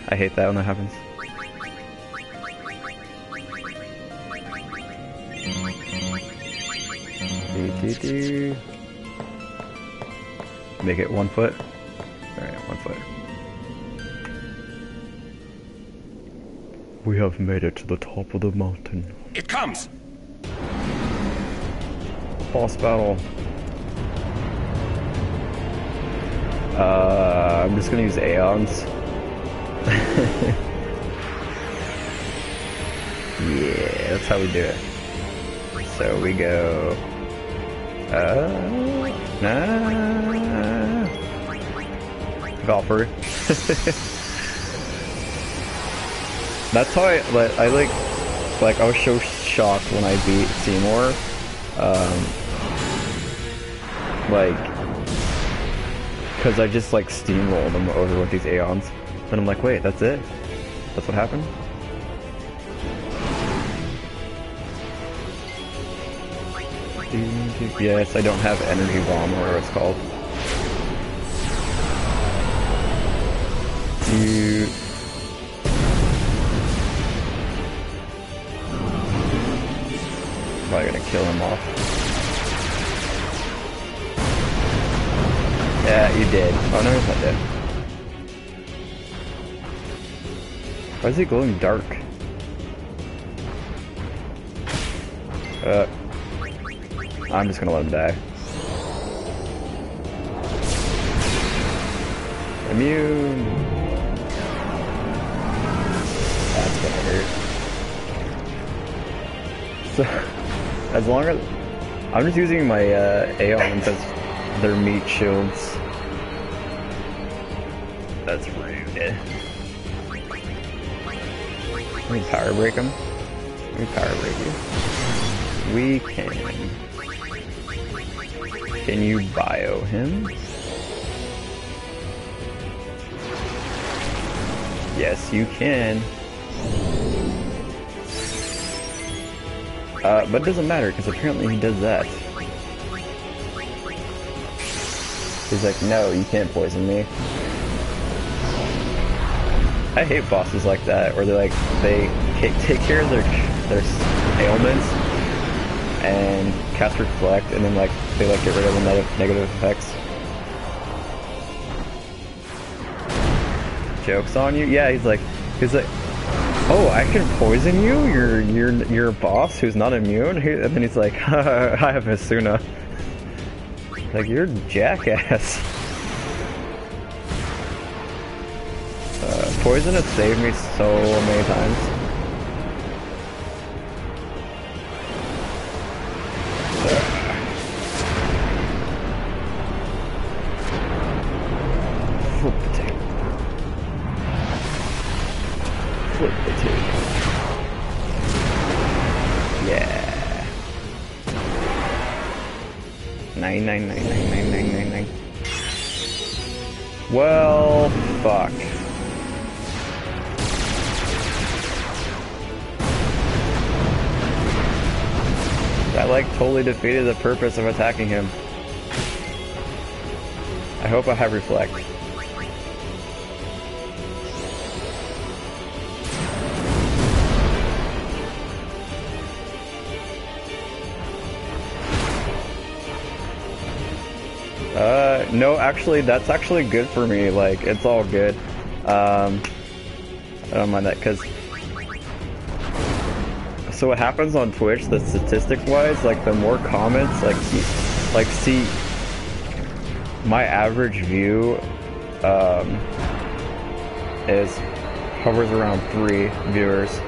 I hate that when that happens. Make it 1 foot. Alright, 1 foot. We have made it to the top of the mountain. It comes! Boss battle. I'm just gonna use Aeons. Yeah, that's how we do it. So we go... Valkyrie. That's how I was so shocked when I beat Seymour. Because I just like steamrolled them over with these Aeons. And I'm like, wait, that's it? That's what happened? Yes, I don't have energy bomb or whatever it's called. Probably gonna kill him off. Yeah, you did. Oh no, he's not dead. Why is he glowing dark? I'm just gonna let him die. Immune! That's gonna hurt. So, as long as... I'm just using my Aeons as their meat shields. That's rude. Let me power break him. Let me power break you. We can. Can you bio him? Yes, you can. But it doesn't matter, because apparently he does that. He's like, no, you can't poison me. I hate bosses like that, where they take care of their ailments and cast reflect, and then they get rid of the negative effects. Jokes on you? Yeah, he's like, oh, I can poison you? You're a boss who's not immune? And then he's like, I have Hasuna. Like, you're a jackass. Poison has saved me so many times. Flip the tape. Flip the tape. Yeah. 9999999. Well, fuck. That totally defeated the purpose of attacking him. I hope I have reflect. No, actually, that's actually good for me. Like, it's all good. I don't mind that, because... So what happens on Twitch, the statistics-wise, like, the more comments, like, see... My average view, hovers around 3 viewers.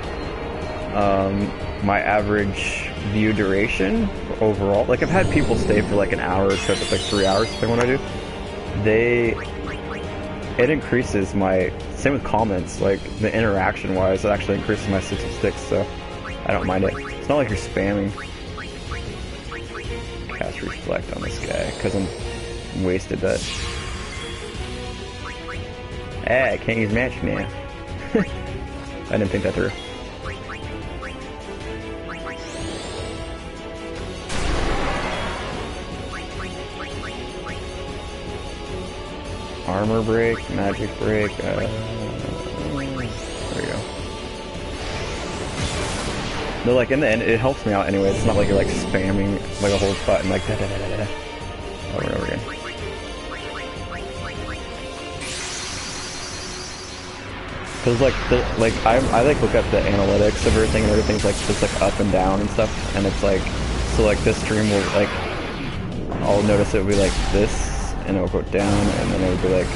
My average view duration overall, like I've had people stay for like an hour, so it's like 3 hours depending on what I do. It increases my, same with comments, like the interaction wise, it actually increases my statistics, so I don't mind it. It's not like you're spamming. Cast reflect on this guy, because I'm wasted that. Ah, I can't use match now. I didn't think that through. Armor break, magic break, there we go. No, like in the end, it helps me out anyway. It's not like you're like spamming like a whole button like da da da da da over and over again. Cause like I like look up the analytics of everything, and everything's like just like up and down and stuff, and it's like, so like this stream will like, I'll notice it will be like this, and it'll go down, and then it'll be like,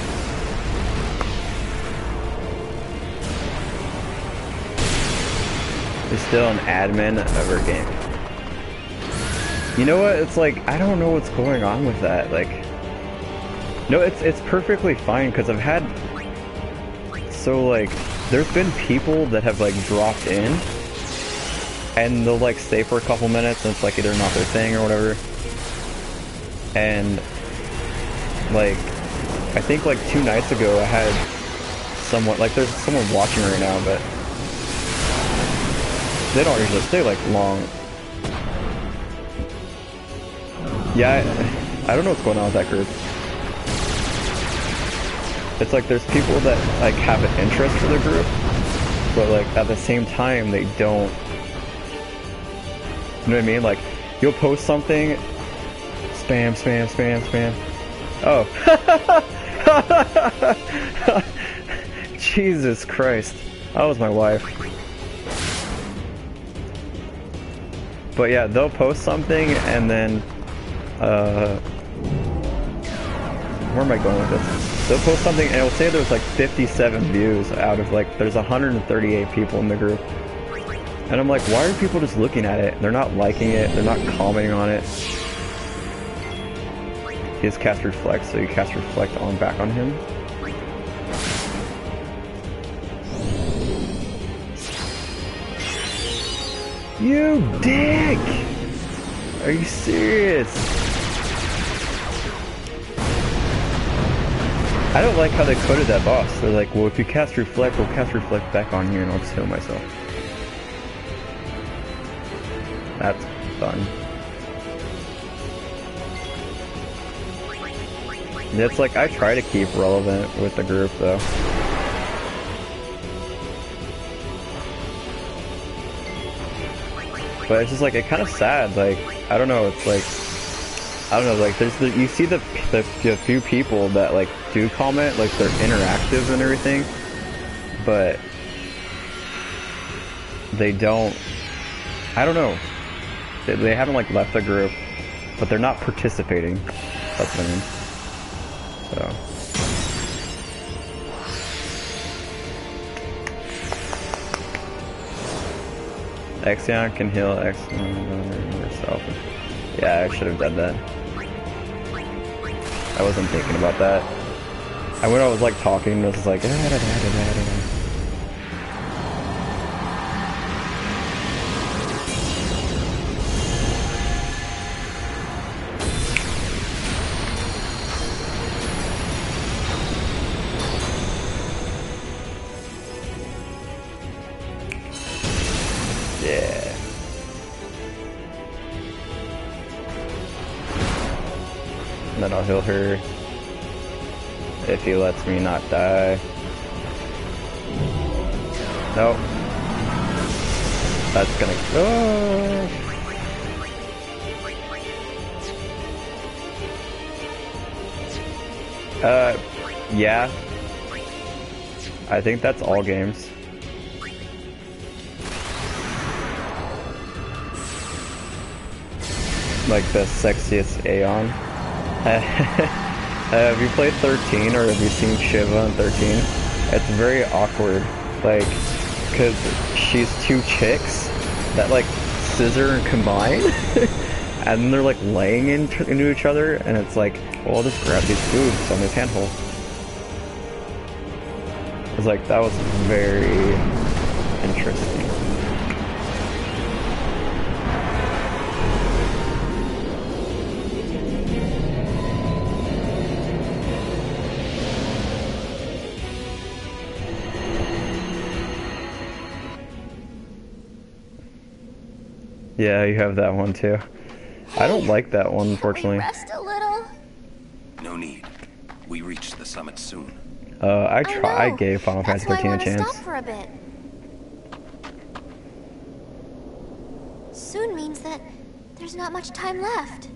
there's still an admin of our game. You know what? It's like, I don't know what's going on with that. Like, no, it's perfectly fine, because I've had, so like, there's been people that have like dropped in, and they'll like stay for a couple minutes, and it's like either not their thing or whatever. And like, I think like 2 nights ago I had someone, like there's someone watching right now, but they don't usually stay like long. Yeah, I don't know what's going on with that group. It's like there's people that like have an interest for the group, but like at the same time they don't. You know what I mean? Like, you'll post something, spam, spam, spam, spam. Oh. Jesus Christ. That was my wife. But yeah, they'll post something and then, where am I going with this? They'll post something and it'll say there's like 57 views out of like, there's 138 people in the group. And I'm like, why are people just looking at it? They're not liking it, they're not commenting on it. He has cast reflect, so you cast reflect on back on him. You dick! Are you serious? I don't like how they coded that boss. They're like, well, if you cast reflect, we'll cast reflect back on you and I'll just heal myself. That's fun. It's like, I try to keep relevant with the group though. But it's just like, it's kind of sad, like, I don't know, it's like, I don't know, like, there's the, you see the few people that like do comment, like they're interactive and everything, but they don't, I don't know, they haven't like left the group, but they're not participating, that's what I mean, so. Exion can heal Exion herself. Yeah, I should have done that. I wasn't thinking about that. When I was like talking, I was like, yeah. And then I'll heal her if he lets me not die. Nope. That's gonna go. Yeah. I think that's all games. Like the sexiest Aeon. Have you played 13 or have you seen Shiva on 13? It's very awkward, like, cause she's two chicks that like scissor and combine, and then they're like laying into each other, and it's like, well, I'll just grab these boobs on this handhole. It's like, that was very interesting. Yeah, you have that one too. I don't like that one, unfortunately. Rest a little. No need. We reach the summit soon. I gave Final Fantasy 13 a chance. Stop for a bit. Soon means that there's not much time left.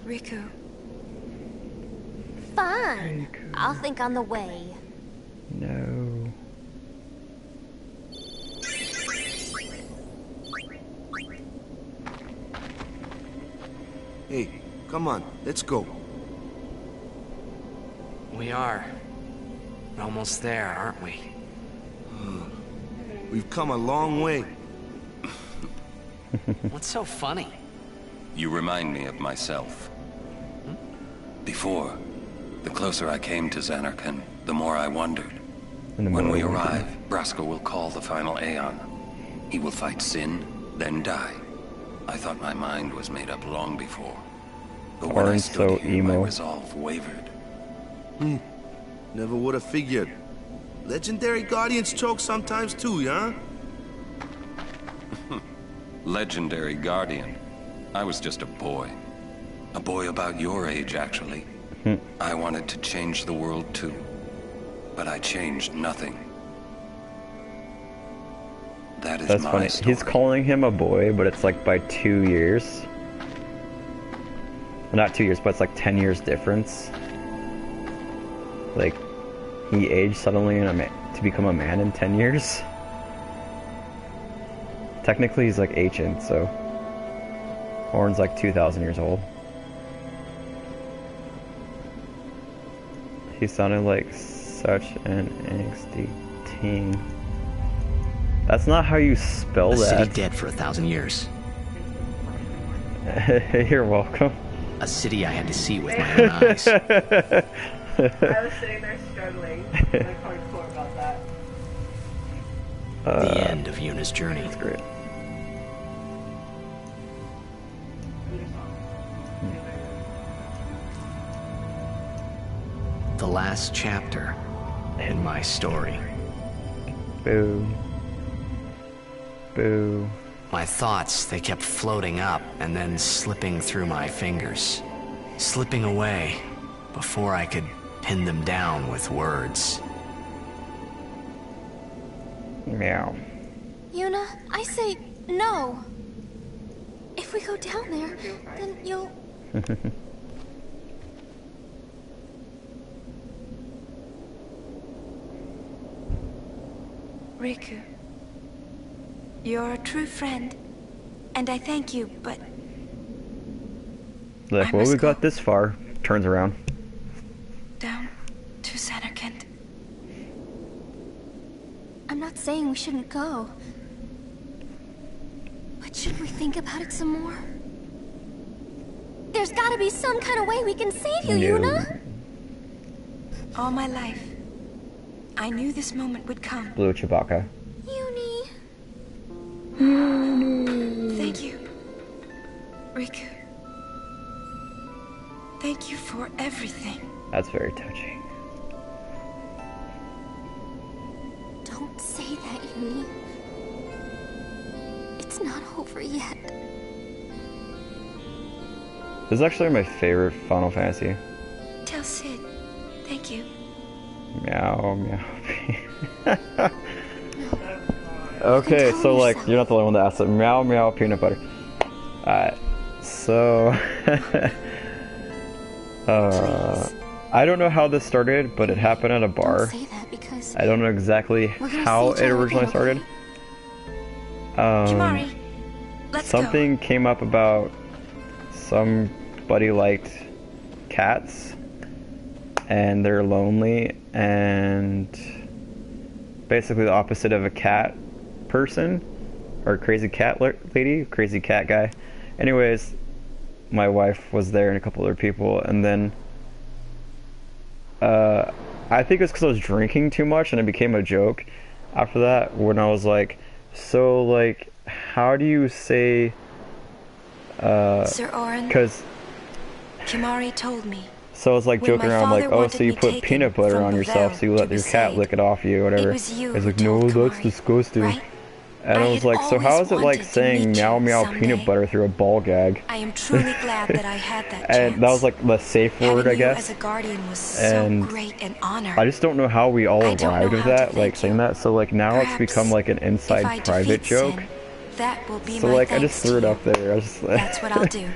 Riku. Fine. I'll think on the way. No. Hey, come on, let's go. We are. We're almost there, aren't we? We've come a long way. What's so funny? You remind me of myself. Before, the closer I came to Zanarkand, the more I wondered. When we arrive, Braska will call the final Aeon. He will fight Sin, then die. I thought my mind was made up long before. But when I stood here, my resolve wavered. Never would have figured. Legendary Guardians choke sometimes too, yeah? Legendary Guardian? I was just a boy. A boy about your age, actually. I wanted to change the world too. But I changed nothing. That is That's my funny. story. He's calling him a boy, but it's like by 2 years. Well, not 2 years, but it's like 10 years difference. Like, he aged suddenly to become a man in 10 years. Technically, he's like ancient, so Horn's like 2,000 years old. He sounded like such an angsty teen. That's not how you spell that. A city dead for 1,000 years. You're welcome. A city I had to see with my own eyes. I was sitting there struggling, like hardcore about that. The end of Yuna's journey. That's great. The last chapter in my story. Boo. Boo. My thoughts, they kept floating up and then slipping through my fingers. Slipping away before I could pin them down with words. Meow. Yuna, I say no. If we go down there, then you'll... Riku. You're a true friend, and I thank you, but... Like, well, we got this far. Turns around. Down to Zanarkand. I'm not saying we shouldn't go. But should we think about it some more? There's gotta be some kind of way we can save you, Yuna! All my life, I knew this moment would come. Blue Chewbacca. Uni. Thank you, Riku. Thank you for everything. That's very touching. Don't say that, Uni. It's not over yet. This is actually my favorite Final Fantasy. Tell Sid, thank you. Meow, meow. Okay, so like, you're not the only one that asked it. Meow, meow, peanut butter. Alright, so... I don't know how this started, but it happened at a bar. Don't say that because I don't know exactly we're gonna how see each it other originally again, started. Kimari, let's Something came up about somebody liked cats and they're lonely and basically the opposite of a cat person or crazy cat lady, crazy cat guy. Anyways, my wife was there and a couple other people, and then I think it's because I was drinking too much and it became a joke after that when I was like, so like how do you say Sir Oren, because Kimari told me. so I was like When joking my around like, father oh, wanted so you me put taken peanut butter from on the yourself Vel so you let to your cat Besaid. lick it off you or whatever. It was you I was who like, no, told that's Kimari, disgusting. right? And I was had like, so how always is it like wanted to saying meet meow you meow someday. peanut butter through a ball gag? I am truly glad that I had that chance. And that was like the safe word, I Having you guess. as a guardian was so And great an honor. I just don't know how we all I don't arrived know with how to that, like thank saying you. that. So like now it's Perhaps become like an if I inside private defeat joke. Sin, that will be So my like I just thanks threw it to up you. there. I just That's what I'll do.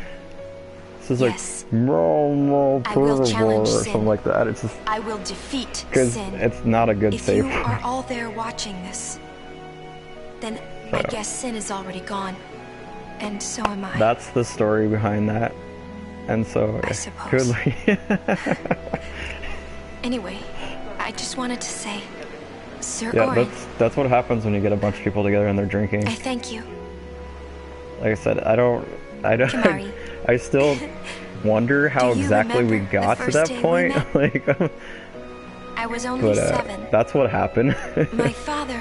This is Yes. like meow I will or challenge something Sin. like that. It's just I will defeat because Sin. it's not a good If safe you word. are all there watching this, then I So. guess Sin is already gone. And so am I. That's the story behind that. And so I yeah, suppose. good. Anyway, I just wanted to say, Sir Yeah, Oren, that's what happens when you get a bunch of people together and they're drinking. I thank you. Like I said, I don't Kimari. I still wonder how Do you exactly we remember the got to first that day we point. met? Like I was only but 7. that's what happened. My father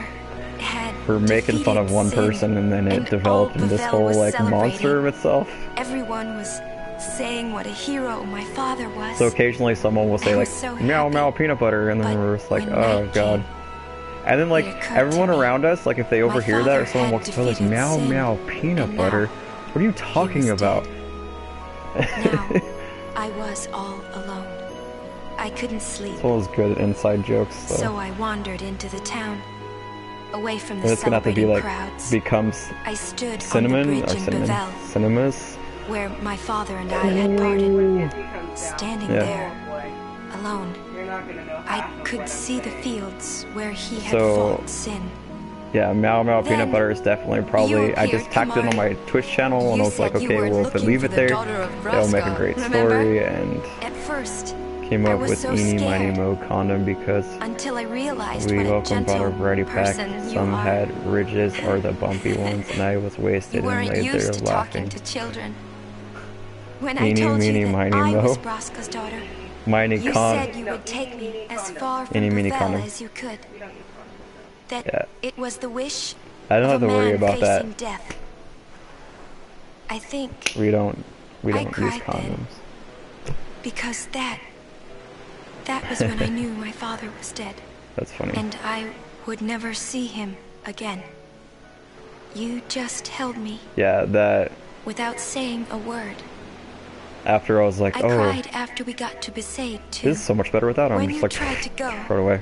had We're making fun of defeated one Sin, person and then it and developed all into this Bevel whole was like monster celebrating. of itself. Everyone was saying what a hero my father was. So occasionally someone will say I like was so meow happy. meow peanut butter and then But we're just like, when oh night god. came, And then like it occurred everyone to me, around us, like if they my overhear that or father someone had walks by like defeated meow Sin, meow peanut and butter. now What are you he talking was about? Now I was all alone. I couldn't sleep. It's one of those good inside jokes. So I wandered into the town, away from the And it's gonna have to be celebrating like crowds. becomes I stood cinnamon on the or bridge in cinnamon Bevel, cinemas. where my father and I had parted, standing Yeah. there, alone. You're not gonna know I half of could what see the fields where he had So- fought Sin. Yeah, meow meow Then peanut butter is definitely probably. I just appeared, tacked it on my Kimari. Twitch channel and You I was like, said you okay, were well if I looking leave for it the there, daughter of that'll make a Brasco, great remember? story. And At first, came I up was with so Eeny Miny scared. Mo condom because until I realized we what a welcomed out gentle a variety pack. person you Some are. had ridges or the bumpy ones, and I was You wasted and weren't laid there used to talking laughing. to children. When I Eeny, told meeny, you that miny, I mo. was Brasco's daughter, Miny you con. said you would take me as far from Eeny, meeny, Bevel condom. as you could. That Yeah. it was the wish I don't of have a to worry man about that. facing death. I think We don't I use cried condoms. then. Because that was when I knew my father was dead, That's funny. and I would never see him again. You just held me Yeah, that without saying a word. after I was like, I oh, cried after we got to Besaid too. this is so much better without him. When I'm just you like, tried to go, throw it away.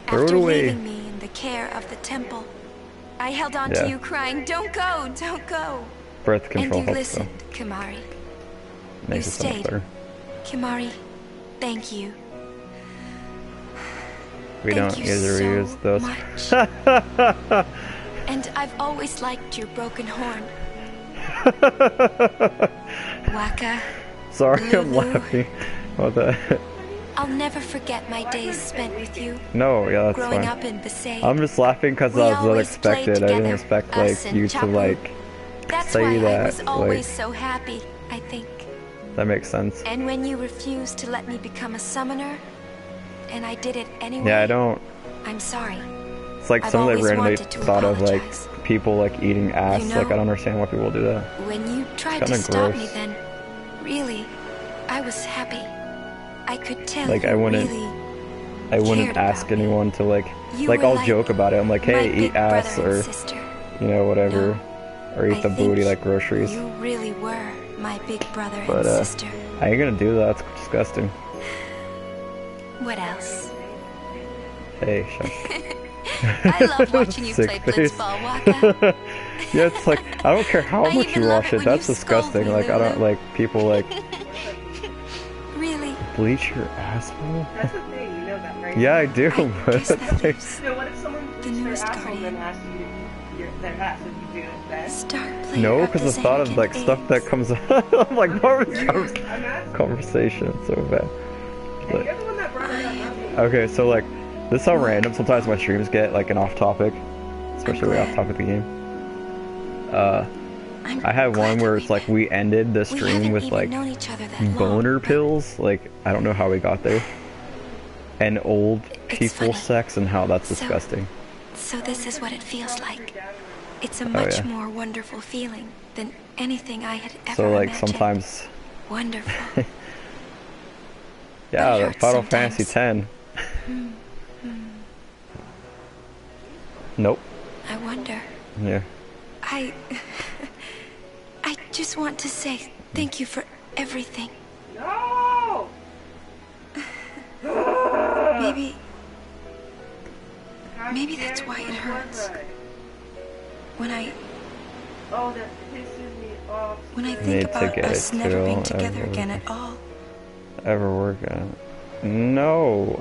Throw it after away. leaving me in the care of the temple, I held on Yeah. to you crying, "Don't go, don't go." Birth control And you helps though. listened, Kimari. Makes you it so much stayed. better. Kimari, thank you. We Thank don't you either so use those. much. And I've always liked your broken horn. Waka, Sorry, I'm Lulu. laughing about that. I'll never forget my days spent with you, No, yeah, that's growing fine. up in Besaid. I'm just laughing because We that was always played unexpected. I didn't together, expect us like and you to Chapu. like That's say why that. I was always Like so happy, I think. that makes sense. And when you refused to let me become a summoner, and I did it anyway, Yeah, I don't. I'm sorry. It's like I've something I always randomly wanted to thought of, like apologize. people like eating ass. You Like I know, don't understand why people do that. When you tried It's to kinda stop me gross. then, really, I was happy. I could tell Like, you I wouldn't- really I wouldn't cared ask about me. anyone to like You like were I'll like joke about it. I'm like, my hey, big eat ass brother and or sister. you know whatever, No, or eat I the booty think like groceries. You really were my big brother But and sister. I ain't gonna do that. It's disgusting. What else? Hey, shut. I love watching you Sick play face. blitzball, Waka. Yeah, it's like I don't care how I much even you love watch it it. when That's you scold disgusting. me, Like I don't Lulu. like people like Really, Bleach your asshole? That's the thing, you know that, right? Yeah, I do, but guess that like, So what if someone bleached their newest asshole and guardian. then asked you their ass, would you do it then? Star player no, of because the the thought of like Zanarkand stuff that Apes. comes up, I'm like, what was I'm asking. conversation? So bad. And But, you're the one that brought it up, not me. okay, so like, this is how random sometimes my streams get, like an off topic, especially way off topic the game. I had one where it's like we ended the stream with like boner pills. Like I don't know how we got there. And old people sex and how that's disgusting. So this is what it feels like. It's a much more wonderful feeling than anything I had ever So like imagined. sometimes. Wonderful. Yeah, the Final Fantasy X. Nope. I wonder. Yeah. I just want to say thank you for everything. No! Maybe that's why it hurts. When I think about us never being together again at all. Ever work on it? No,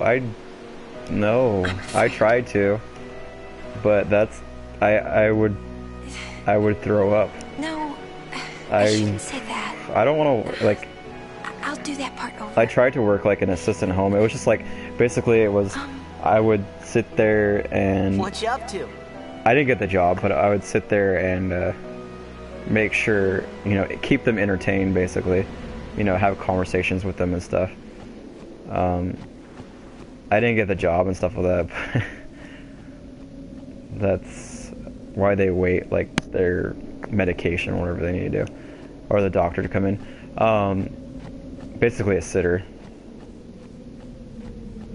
I tried to, but that's I would throw up. No, I shouldn't say that. I don't want to like. I'll do that part over. I tried to work like an assistant home. It was just like basically it was I would sit there and. What you up to? I didn't get the job, but I would sit there and make sure, you know, keep them entertained, basically. You know, have conversations with them and stuff. I didn't get the job and stuff like that. But that's why they wait, like, their medication or whatever they need to do. Or the doctor to come in. Basically a sitter.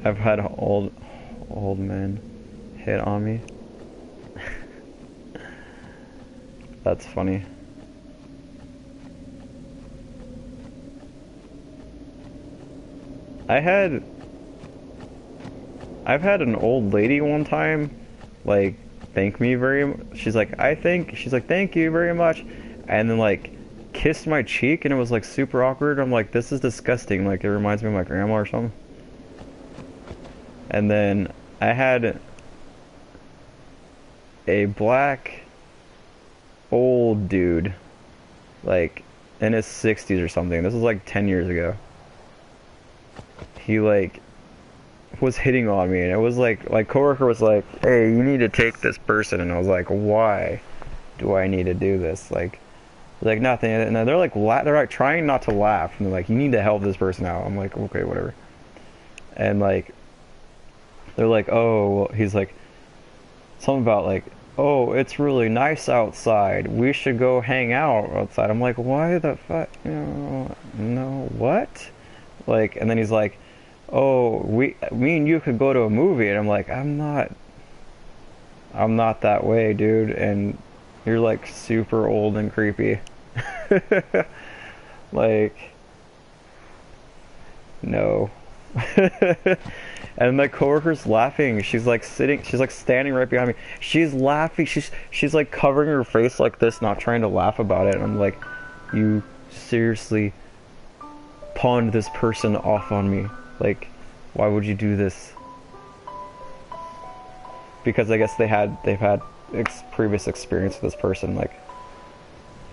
I've had old men hit on me. That's funny. I've had an old lady one time, like, thank me she's like, thank you very much, and then, like, kissed my cheek, and it was, like, super awkward. I'm like, this is disgusting, like, it reminds me of my grandma or something. And then I had a black old dude, like, in his 60s or something. This was, like, 10 years ago. He, like, was hitting on me, and it was like coworker was like, hey, you need to take this person, and I was like, why do I need to do this? Like nothing. And then they're like trying not to laugh, and they're like, you need to help this person out. I'm like, okay, whatever. And like they're like, oh, he's like something about like, oh, it's really nice outside, we should go hang out outside. I'm like, why the fuck? No, what? Like, and then he's like, oh, me and you could go to a movie, and I'm like, I'm not that way, dude, and you're like super old and creepy. Like, no. And my coworker's laughing. She's like standing right behind me. She's laughing. She's like covering her face like this, not trying to laugh about it. And I'm like, you seriously pawned this person off on me. Like, why would you do this? Because I guess they've had previous experience with this person, like,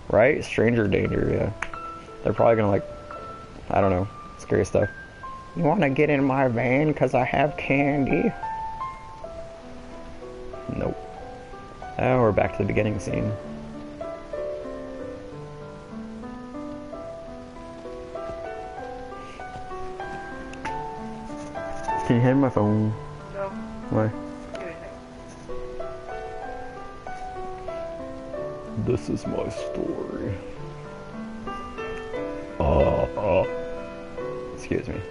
right? Stranger danger, yeah. They're probably gonna, like, I don't know, scary stuff. You wanna get in my van because I have candy? Nope. Oh, we're back to the beginning scene. Can you hand my phone? No. Why? This is my story. Excuse me.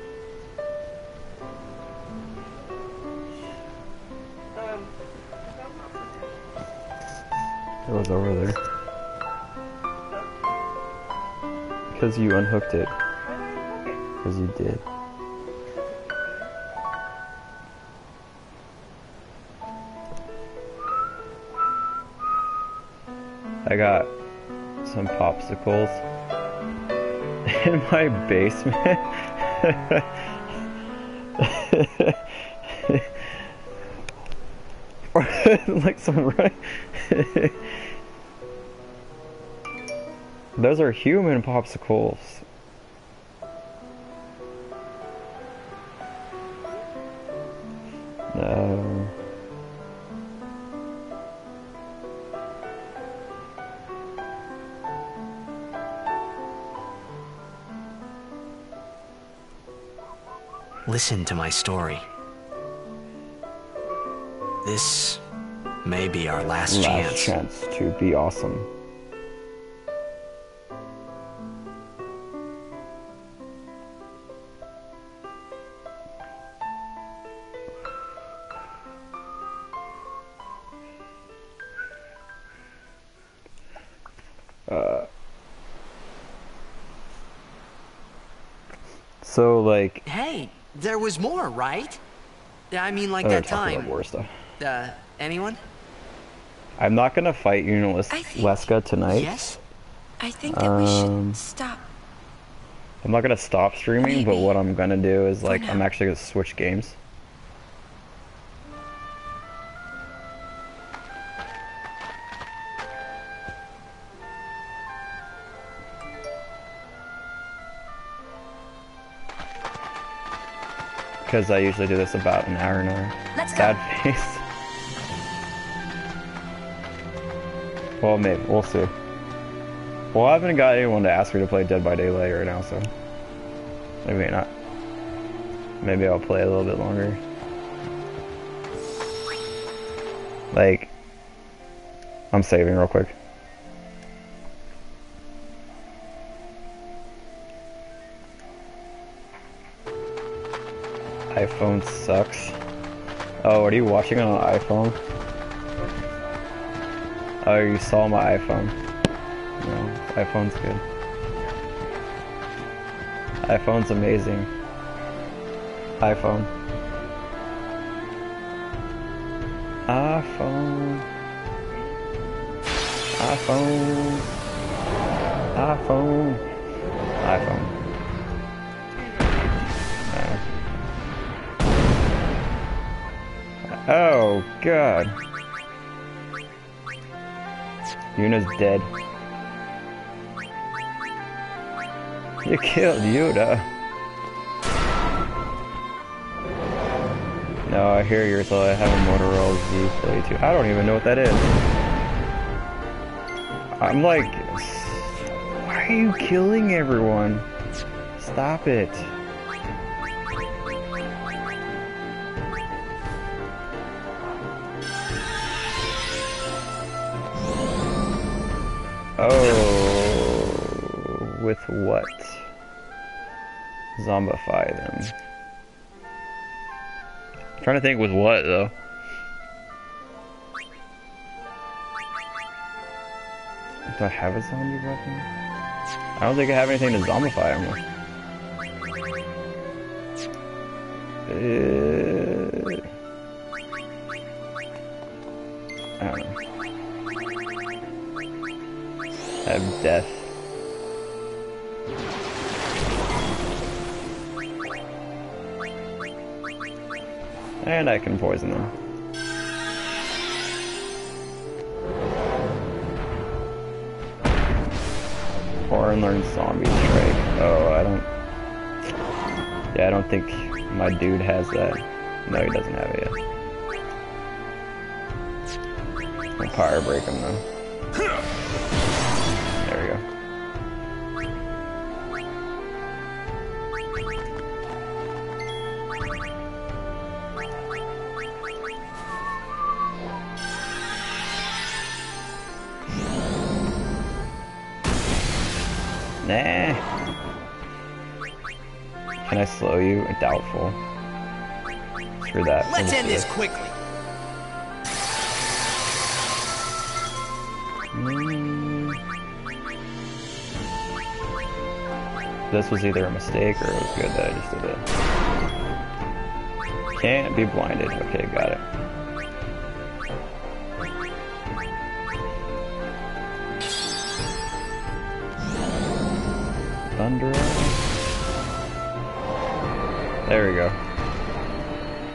It was over there. Because you unhooked it. Because you did. I got some popsicles in my basement. Like some right. Those are human popsicles. No. Listen to my story. This may be our last chance. Last chance to be awesome. So like. Hey, there was more, right? I mean, like Oh, that talking time. about war stuff. Anyone? I'm not gonna fight Leska tonight. Yes. I think that we should stop. I'm not gonna stop streaming, but what I'm gonna do is like now. I'm actually gonna switch games. Because I usually do this about an hour. Let's go. Sad face. Well, maybe. We'll see. Well, I haven't got anyone to ask me to play Dead by Daylight right now, so... maybe not. Maybe I'll play a little bit longer. Like... I'm saving real quick. iPhone sucks. Oh, are you watching on an iPhone? Oh, you saw my iPhone. No, iPhone's good. iPhone's amazing. iPhone. iPhone. iPhone. iPhone. iPhone. Oh, God. Yuna's dead. You killed Yuna. No, I hear yours, so I have a Motorola Z Play 2. I don't even know what that is. I'm like... why are you killing everyone? Stop it. Oh, with what? Zombify them. I'm trying to think with what though. Do I have a zombie weapon? I don't think I have anything to zombify them with. I don't know. I have death. And I can poison them. Or learn zombie strike. Oh, I don't... yeah, I don't think my dude has that. No, he doesn't have it yet. I'll power break him though. There we go. Nah. Can I slow you? Doubtful. Screw that. Let's end this quickly. This was either a mistake or it was good that I just did it. Can't be blinded. Okay, got it. Thunder. There we go.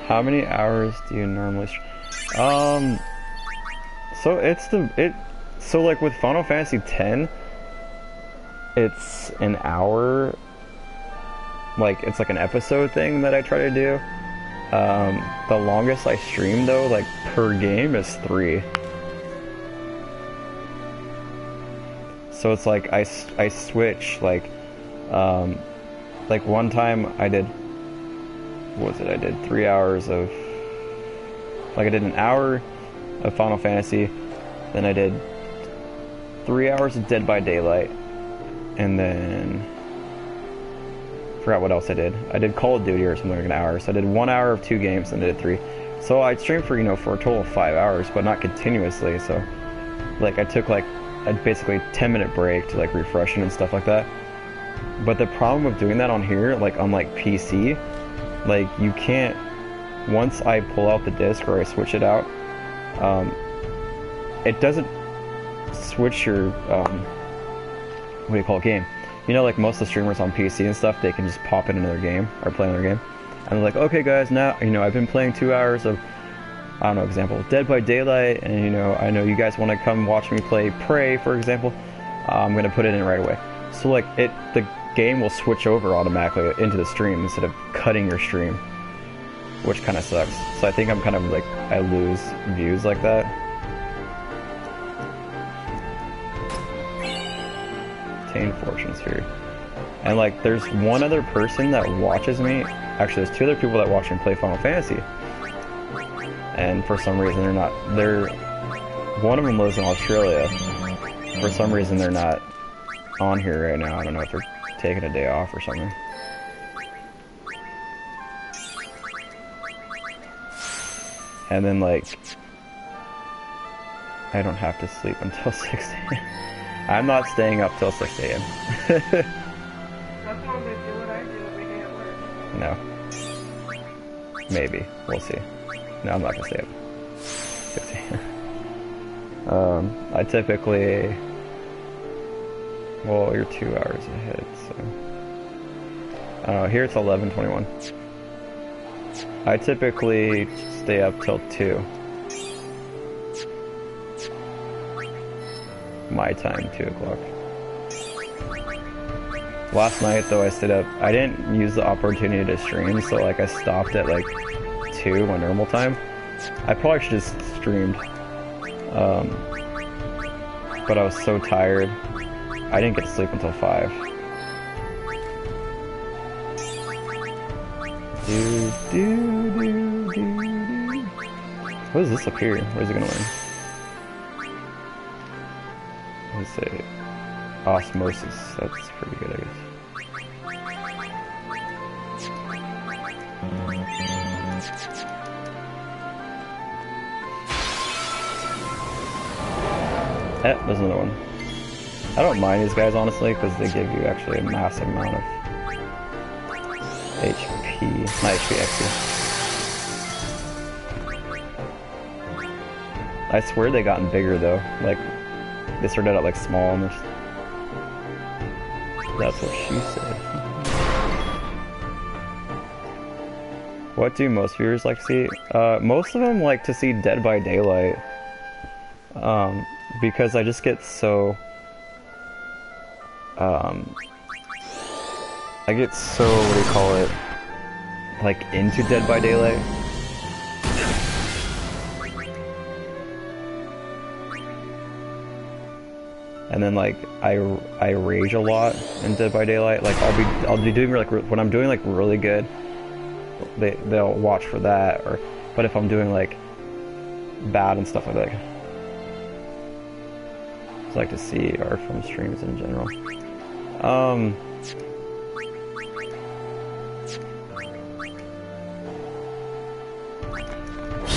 How many hours do you normally stream? So like with Final Fantasy X, it's an hour. Like it's like an episode thing that I try to do. The longest I stream though, like per game, is 3. So it's like I switch like one time I did, what was it? I did 3 hours of, like I did an hour of Final Fantasy, then I did 3 hours of Dead by Daylight, and then forgot what else I did. I did Call of Duty or something like an hour. So I did 1 hour of 2 games and did 3. So I streamed for, you know, for a total of 5 hours, but not continuously. So like I took like a basically 10-minute break to like refreshing and stuff like that. But the problem with doing that on here, like on like PC, like you can't, once I pull out the disc or I switch it out, it doesn't switch your what do you call it, game. You know, like most of the streamers on PC and stuff, they can just pop in another game or play another game. And they're like, okay guys, now, you know, I've been playing 2 hours of, I don't know, example, Dead by Daylight, and you know, I know you guys want to come watch me play Prey, for example. I'm going to put it in right away. So like, the game will switch over automatically into the stream instead of cutting your stream, which kind of sucks. So I think I'm kind of like, I lose views like that. Obtain Fortune Sphere. And like, there's one other person that watches me. Actually, there's 2 other people that watch me play Final Fantasy. And for some reason one of them lives in Australia. For some reason they're not on here right now. I don't know if they're taking a day off or something. And then like, I don't have to sleep until 6 a.m. I'm not staying up till 6 a.m. That's why they do what I do every day at work. No. Maybe. We'll see. No, I'm not gonna stay up. 6 a.m. I typically, well, you're 2 hours ahead, so I don't know, here it's 11:21. I typically stay up till 2. My time, 2 o'clock. Last night though, I stayed up, I didn't use the opportunity to stream, so like I stopped at like 2 my normal time. I probably should have just streamed, but I was so tired. I didn't get to sleep until 5. What is this up here? Where's it gonna land? Let's say osmosis. That's pretty good, I guess. There's another one. I don't mind these guys honestly because they give you actually a massive amount of HP, not HP, XP. I swear they gotten bigger though. Like they started out like small and that's what she said. What do most viewers like to see? Most of them like to see Dead by Daylight. Because I just get so I get so, what do you call it, like into Dead by Daylight. And then like I rage a lot in Dead by Daylight. Like I'll be doing like when I'm doing like really good, they'll watch for that. Or but if I'm doing like bad and stuff like that, I just like to see our from streams in general.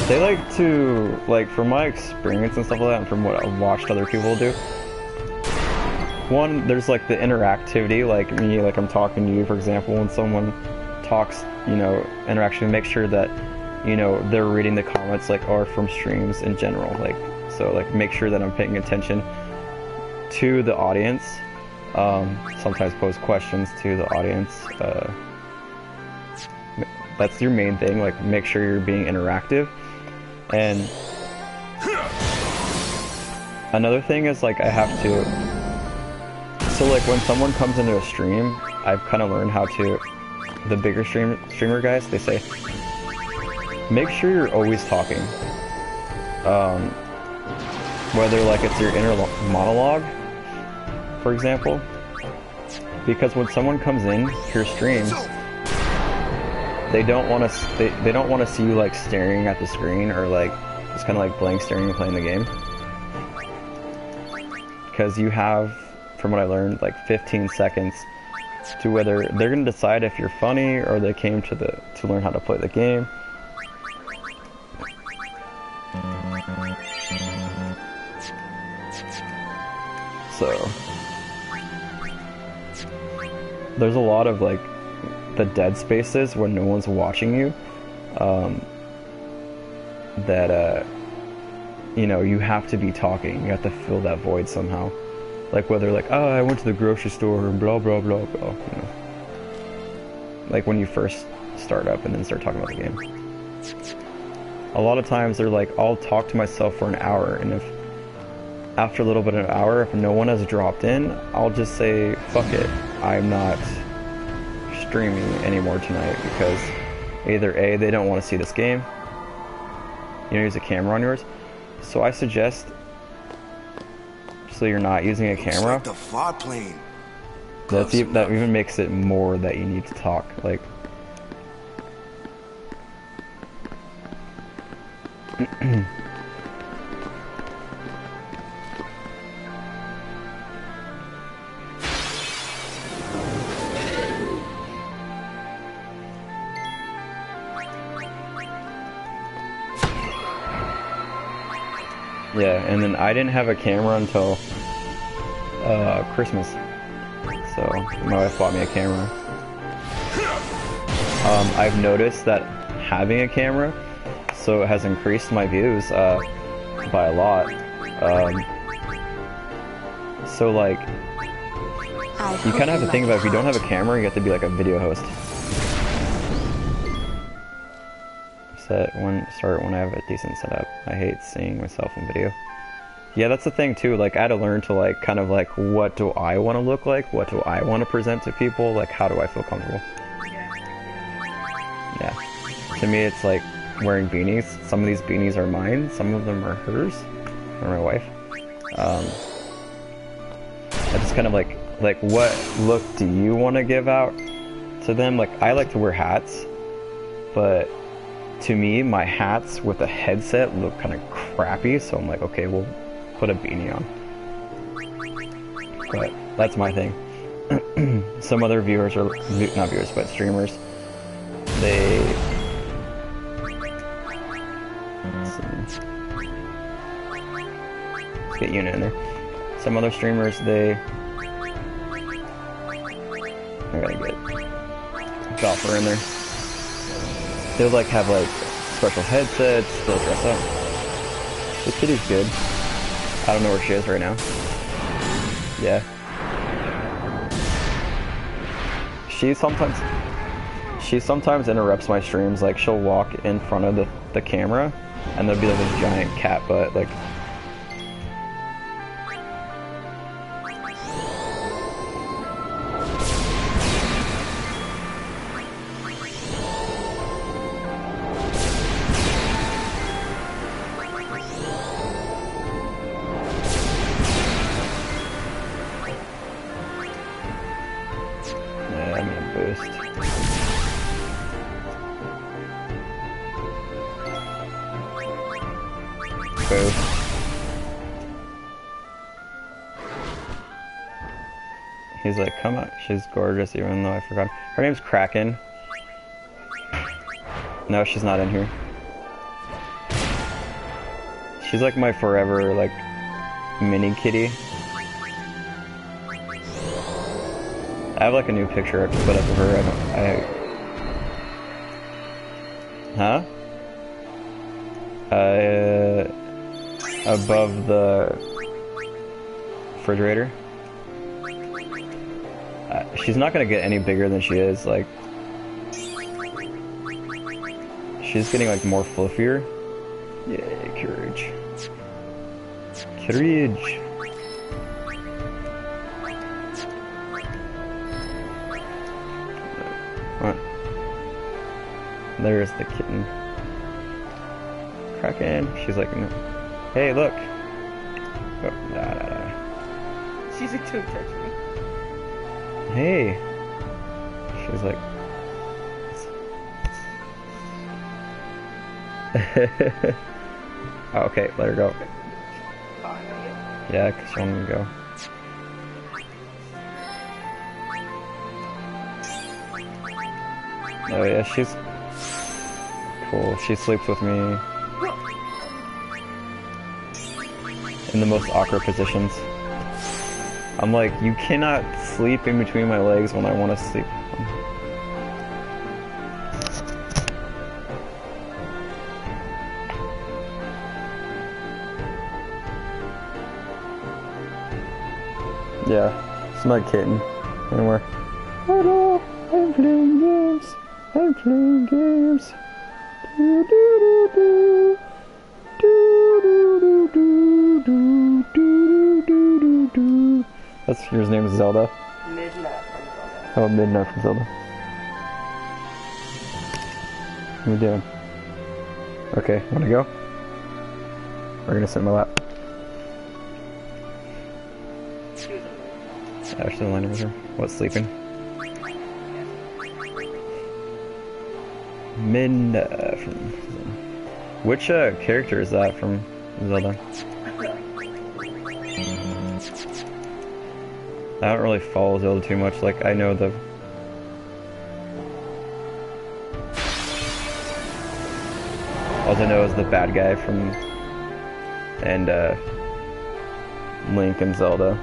They like to, like, from my experience and stuff like that, and from what I've watched other people do, one, there's like the interactivity, like me, like I'm talking to you, for example, when someone talks, you know, interaction, make sure that, you know, they're reading the comments, like, or from streams in general, like, so, like, make sure that I'm paying attention to the audience, sometimes pose questions to the audience, that's your main thing. Like, make sure you're being interactive. And another thing is, like, I have to... So, like, when someone comes into a stream, I've kind of learned how to... The bigger streamer guys, they say, make sure you're always talking. Whether, like, it's your inner monologue, for example. Because when someone comes in to your stream, they don't want to they don't want to see you like staring at the screen or like just kind of like blank staring and playing the game. Because you have, from what I learned, like 15 seconds to whether they're gonna decide if you're funny or they came to learn how to play the game. So there's a lot of like the dead spaces when no one's watching you, that you know, you have to be talking. You have to fill that void somehow. Like whether like, oh, I went to the grocery store and blah blah blah blah, you know. Like when you first start up and then start talking about the game. A lot of times they're like, I'll talk to myself for an hour, and if after a little bit of an hour, if no one has dropped in, I'll just say, fuck it, I'm not streaming anymore tonight, because either A, they don't want to see this game, you know, use a camera on yours. So I suggest, so you're not using a camera, like the far plane. that even makes it more that you need to talk. Like, yeah, and then I didn't have a camera until Christmas, so my wife bought me a camera. I've noticed that having a camera, so it has increased my views by a lot. So like, you kind of have to think about, if you don't have a camera, you have to be like a video host. Start when I have a decent setup. I hate seeing myself in video. Yeah, that's the thing too. Like, I had to learn to like kind of like, what do I want to look like? What do I want to present to people? Like, how do I feel comfortable? Yeah. To me, it's like wearing beanies. Some of these beanies are mine. Some of them are hers, or my wife. I just kind of like what look do you want to give out to them? Like, I like to wear hats, but to me, my hats with a headset look kind of crappy, so I'm like, okay, we'll put a beanie on. But that's my thing. Some other viewers, or not viewers, but streamers, they... Let's get unit in there. Some other streamers, I gotta get Chopper in there. They'll like have like special headsets, they'll dress up. This kitty's good. I don't know where she is right now. Yeah. She sometimes interrupts my streams. Like, she'll walk in front of the camera and there'll be like a giant cat butt, like, he's like, come on, she's gorgeous, even though I forgot. Her name's Kraken. No, she's not in here. She's like my forever, like, mini kitty. I have like a new picture I have to put up of her. Huh? Above the refrigerator. She's not gonna get any bigger than she is, like... she's getting like more fluffier. Yay, courage. Courage. What? There's the kitten. Kraken. She's like, hey, look. Oh, nah. She's like, don't touch me. Hey. She's like. Oh, okay, let her go. Yeah, because she wanted to go. Oh yeah, she's cool. She sleeps with me in the most awkward positions. I'm like, you cannot sleep in between my legs when I want to sleep. Yeah, it's not a kitten anymore. Hello, I'm playing games. I'm playing games. Do do do do do do do do do do do. That's your name is Zelda. Midnight from Zelda. Oh, Midnight from Zelda. What are you doing? Okay, wanna go? We're gonna sit in my lap. Actually, lying over here. What's sleeping? Midnight from Zelda. Which character is that from Zelda? I don't really follow Zelda too much. Like, I know the... All I know is the bad guy from... And, Link and Zelda.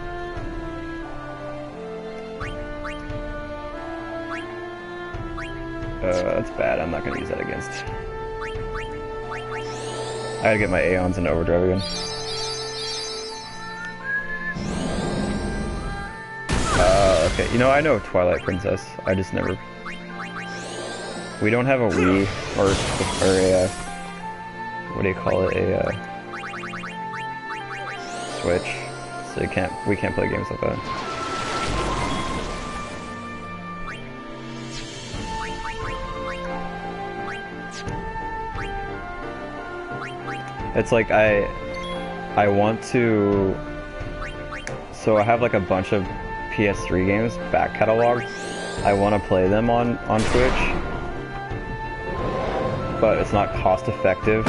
That's bad. I'm not gonna use that against... I gotta get my Aeons in overdrive again. Okay, you know, I know Twilight Princess. I just never... We don't have a Wii, or a, what do you call it, a, Switch. So we can't play games like that. It's like, I want to... So I have like a bunch of PS3 games back cataloged. I want to play them on Twitch, but it's not cost effective.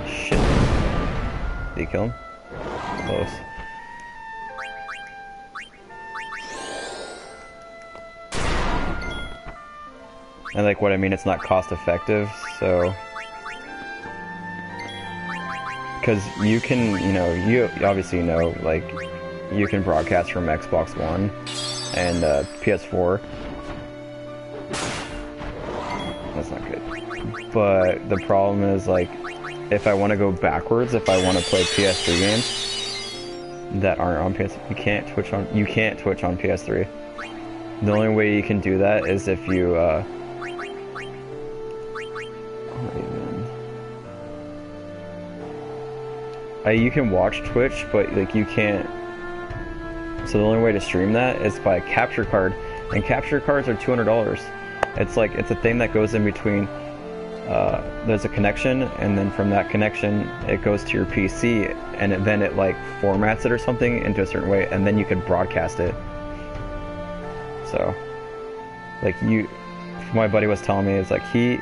Shit. Did you kill him? Close. And like what I mean, it's not cost effective, so... Because you can, you know, you obviously know, like, you can broadcast from Xbox One and PS4. That's not good. But the problem is, like, if I want to go backwards, if I want to play PS3 games that aren't on PS, you can't Twitch on PS3. The only way you can do that is if you you can watch Twitch, but like you can't. So the only way to stream that is by a capture card, and capture cards are $200. It's like, it's a thing that goes in between. There's a connection, and then from that connection, it goes to your PC, and then it like formats it or something into a certain way, and then you can broadcast it. So, like my buddy was telling me, it's like let's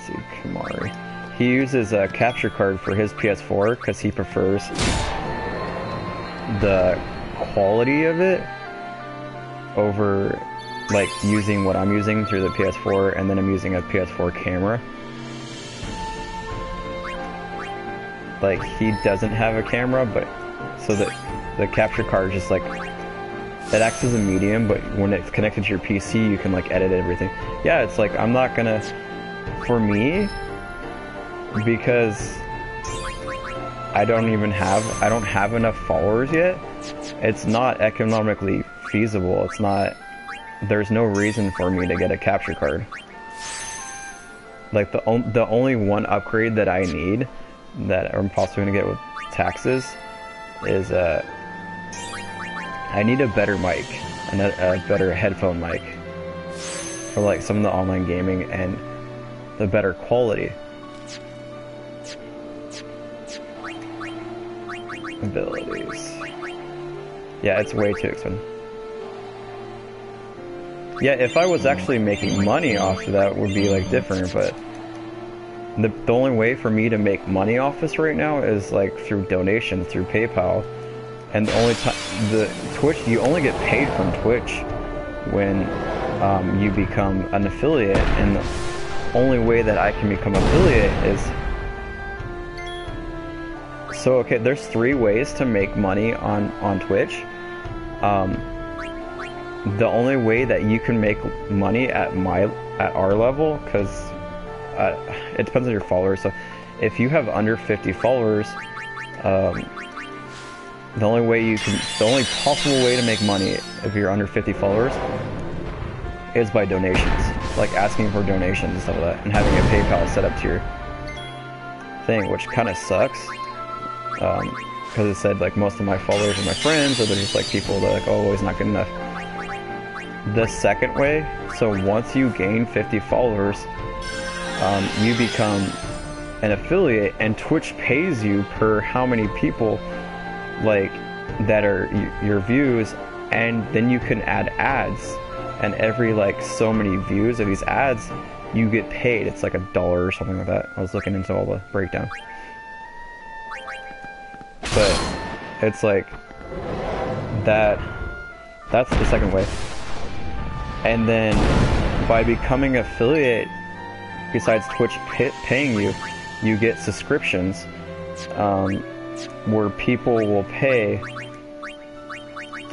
see, Kamari. He uses a capture card for his PS4 because he prefers the quality of it over like using what I'm using through the PS4, and then I'm using a PS4 camera. Like, he doesn't have a camera, but so that the capture card is just like, it acts as a medium, but when it's connected to your PC, you can like edit everything. Yeah, it's like, I'm not gonna, for me, because I don't have enough followers yet, it's not economically feasible. It's not, there's no reason for me to get a capture card. Like the only one upgrade that I need, that I'm possibly gonna get with taxes, is I need a better mic, and a better headphone mic for like some of the online gaming, and the better quality. Abilities. Yeah, it's way too expensive. Yeah, if I was actually making money off of that, would be like different, but the only way for me to make money off this right now is like through donation, through PayPal. And the only time, the Twitch, you only get paid from Twitch when you become an affiliate, and the only way that I can become affiliate is, so okay, there's 3 ways to make money on Twitch. The only way that you can make money at our level, because it depends on your followers. So if you have under 50 followers, the only possible way to make money if you're under 50 followers is by donations, like asking for donations and stuff like that, and having a PayPal set up to your thing, which kind of sucks, because it said like most of my followers are my friends, or they're just like people that are like, oh, it's not good enough. The second way, so once you gain 50 followers, you become an affiliate, and Twitch pays you per how many people like that are your views, and then you can add ads, and every like so many views of these ads you get paid. It's like $1 or something like that. I was looking into all the breakdown, but it's like that's the second way. And then by becoming affiliate, besides Twitch paying you, you get subscriptions, where people will pay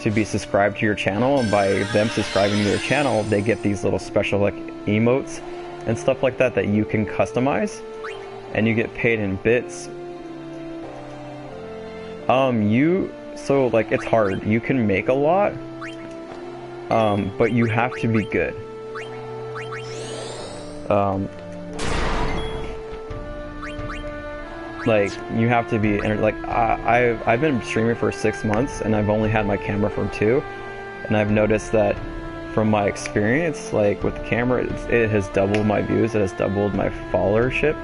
to be subscribed to your channel, and by them subscribing to your channel, they get these little special like emotes and stuff like that that you can customize, and you get paid in bits. So like it's hard. You can make a lot, but you have to be good. Like you have to be like I've been streaming for 6 months, and I've only had my camera for 2, and I've noticed that from my experience, like with the camera, it has doubled my views, it has doubled my followership.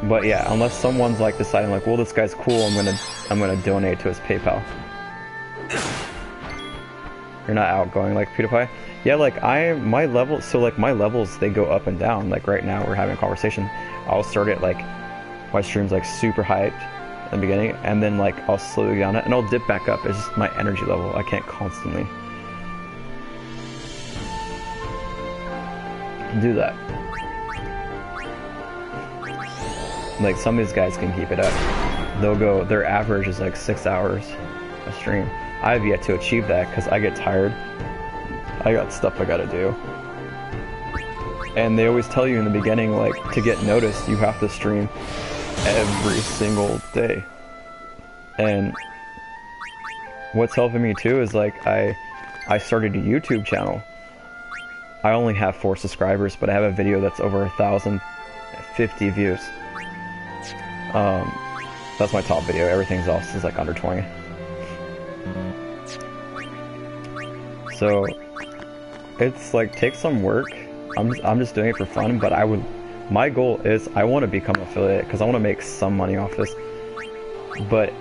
But yeah, unless someone's like deciding like, well, this guy's cool, I'm gonna donate to his PayPal. You're not outgoing like PewDiePie. Yeah, like my levels, they go up and down. Like right now we're having a conversation. I'll start it like, my stream's like super hyped in the beginning, and then like I'll slowly down it, and I'll dip back up. It's just my energy level. I can't constantly do that. Like some of these guys can keep it up. Their average is like 6 hours a stream. I've yet to achieve that because I get tired. I got stuff I gotta do. And they always tell you in the beginning, like, to get noticed, you have to stream every single day. And what's helping me too is like, I started a YouTube channel. I only have 4 subscribers, but I have a video that's over 1,050 views. That's my top video. Everything else is like under 20. So it's like, takes some work. I'm just doing it for fun, but my goal is I want to become affiliate because I want to make some money off this. But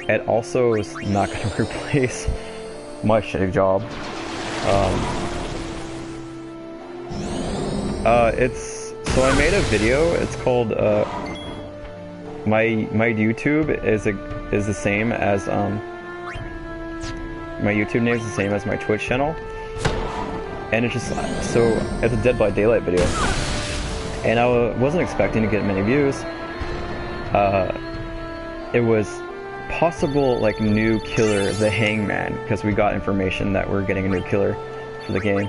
it also is not going to replace my shitty job. So I made a video. It's called my YouTube is the same as my YouTube name is the same as my Twitch channel, and it's just so it's a Dead by Daylight video, and I wasn't expecting to get many views. It was possible like new killer, the Hangman, because we got information that we're getting a new killer for the game,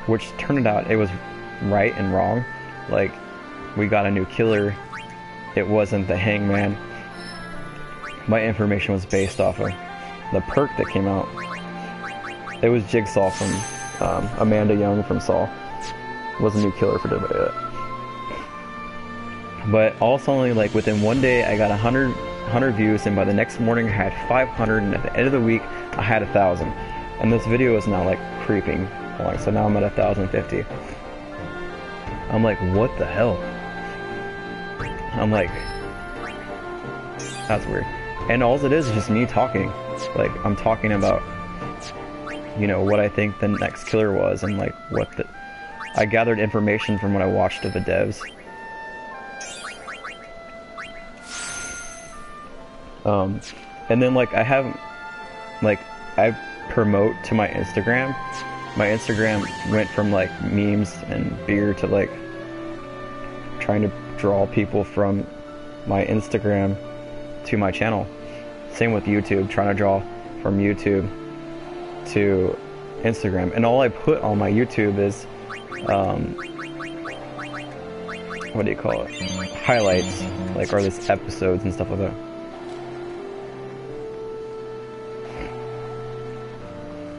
which turned out it was right and wrong. Like, we got a new killer, it wasn't the Hangman. My information was based off of the perk that came out. It was Jigsaw from Amanda Young from Saw. Was a new killer for Dead by Daylight. But all suddenly, like within one day, I got 100 views, and by the next morning, I had 500, and at the end of the week, I had 1,000. And this video is now like creeping along, so now I'm at 1,050. I'm like, what the hell? I'm like, that's weird. And all it is just me talking. Like, I'm talking about, you know, what I think the next killer was, and like what the... I gathered information from what I watched of the devs. And then like I promote to my Instagram. My Instagram went from like memes and beer to like trying to draw people from my Instagram to my channel. Same with YouTube, trying to draw from YouTube to Instagram. And all I put on my YouTube is, what do you call it? Highlights, like, or this episodes and stuff like that.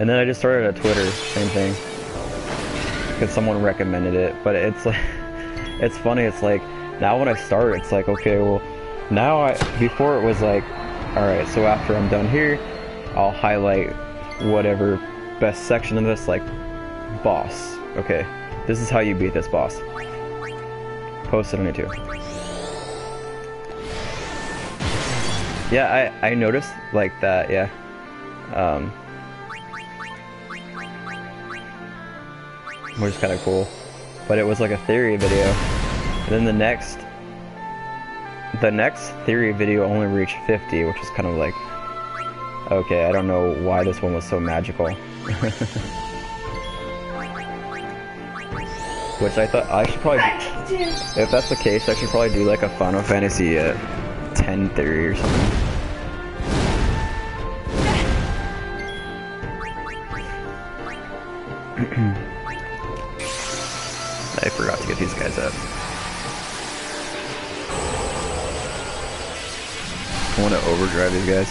And then I just started a Twitter, same thing, because someone recommended it. But it's like, it's funny. It's like now when I start, it's like, okay, well, now before it was like, all right, so after I'm done here, I'll highlight whatever best section of this, like boss. Okay, this is how you beat this boss. Post it on YouTube. Yeah, I noticed like that. Yeah. Which is kind of cool, but it was like a theory video, and then the next theory video only reached 50, which is kind of like, okay, I don't know why this one was so magical. Which I thought I should probably, if that's the case, I should probably do like a Final Fantasy 10 theory or something. I forgot to get these guys up. I want to overdrive these guys.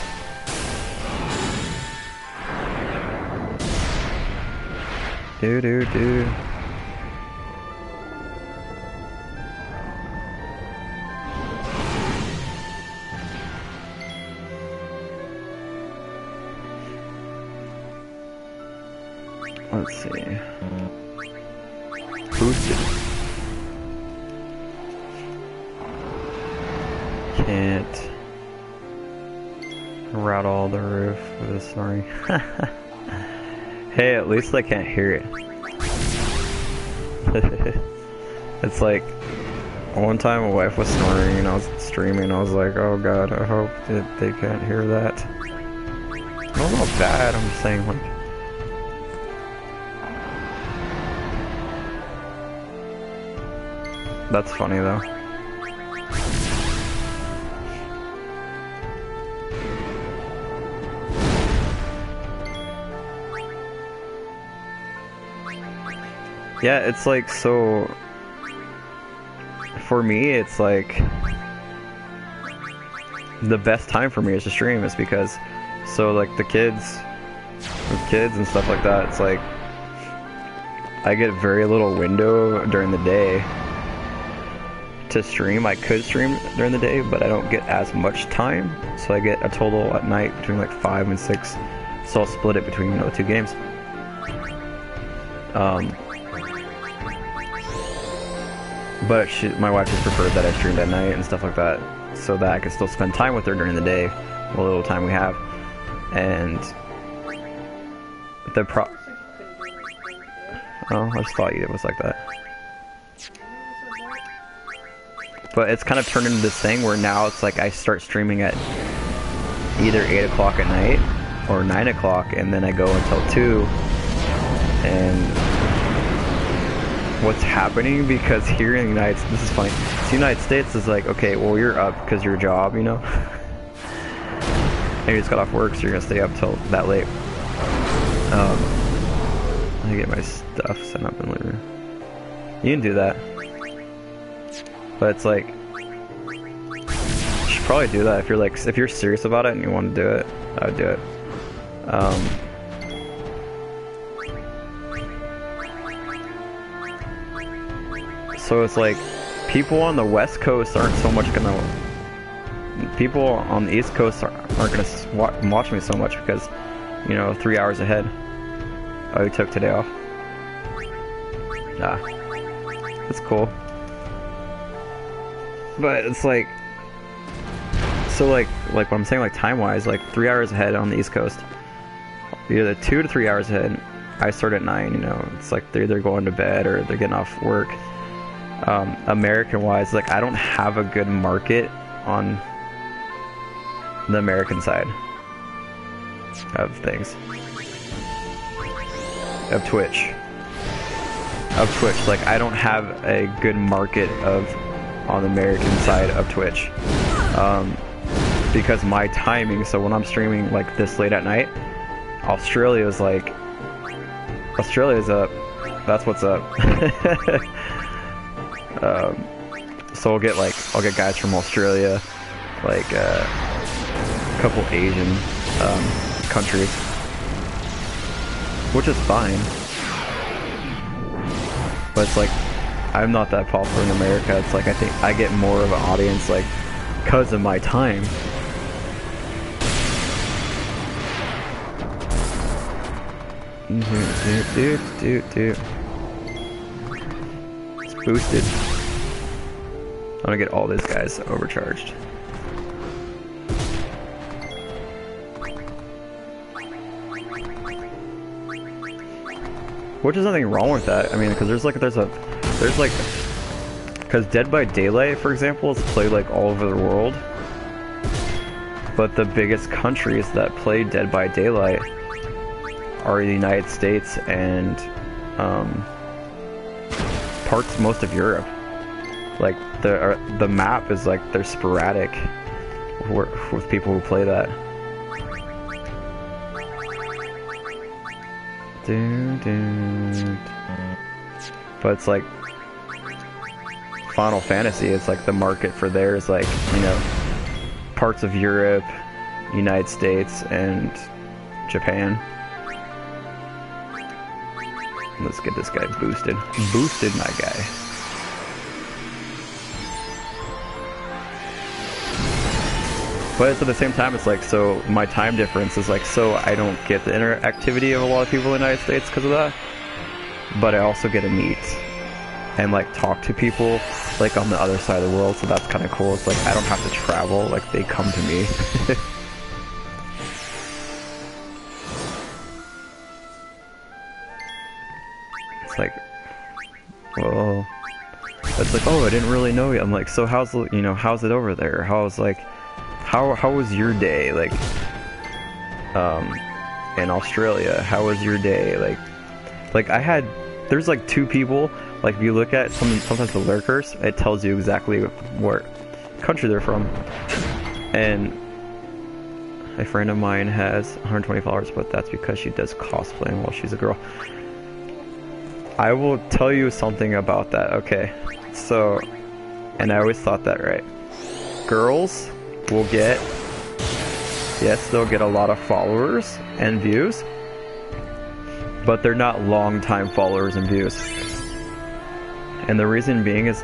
Do. Let's see. Boosted. Can't rattle the roof with a snoring. Hey, at least I can't hear it. It's like, one time my wife was snoring and I was streaming, I was like, oh god, I hope that they can't hear that. No, not bad, I'm just saying, like, that's funny though. Yeah, it's like, so for me, it's like the best time for me is to stream is because, so like the kids and stuff like that, it's like I get very little window during the day to stream. I could stream during the day, but I don't get as much time, so I get a total at night between like 5 and 6, so I'll split it between, you know, the two games. But my wife just preferred that I streamed at night and stuff like that, so that I could still spend time with her during the day, what little time we have. And the oh, I just thought it was like that. But it's kind of turned into this thing where now it's like I start streaming at either 8 o'clock at night or 9 o'clock, and then I go until 2. And what's happening, because here in the United States, this is funny, the United States is like, okay, well, you're up because your job, you know, and you just got off work, so you're gonna stay up till that late. Let me get my stuff set up in the living room. You can do that, but it's like, you should probably do that if you're like, if you're serious about it and you want to do it. I would do it. So it's like people on the West Coast aren't so much gonna. People on the East Coast aren't gonna watch me so much because, you know, 3 hours ahead. Oh, he took today off. Nah, that's cool. But it's like, so like what I'm saying, like time-wise, like 3 hours ahead on the East Coast. Either 2 to 3 hours ahead. I start at 9. You know, it's like they're either going to bed or they're getting off work. American-wise, like I don't have a good market on the American side of things. Of Twitch. Like I don't have a good market on the American side of Twitch. Because my timing, so when I'm streaming like this late at night, Australia's up. That's what's up. So I'll get guys from Australia, like a couple Asian countries, which is fine. But it's like I'm not that popular in America. It's like I think I get more of an audience like because of my time. It's boosted. I'm gonna get all these guys overcharged. Which is nothing wrong with that. I mean, because because Dead by Daylight, for example, is played like all over the world. But the biggest countries that play Dead by Daylight are the United States and most of Europe. Like the map is like they're sporadic with people who play that. But it's like Final Fantasy. It's like the market for there is like, you know, parts of Europe, United States, and Japan. Let's get this guy boosted. Boosted my guy. But at the same time, it's like, so my time difference is like, so I don't get the interactivity of a lot of people in the United States because of that. But I also get to meet and like talk to people like on the other side of the world, so that's kind of cool. It's like I don't have to travel, like they come to me. It's like, well, it's like, oh, I didn't really know you. I'm like, so how's it over there? How's like, how was your day? Like, in Australia, how was your day? Like there's like 2 people. Like if you look at sometimes the lurkers, it tells you exactly what country they're from. And a friend of mine has 120 followers, but that's because she does cosplaying while she's a girl. I will tell you something about that, okay? So, and I always thought that, right? Girls will get, yes, they'll get a lot of followers and views, but they're not long-time followers and views. And the reason being is,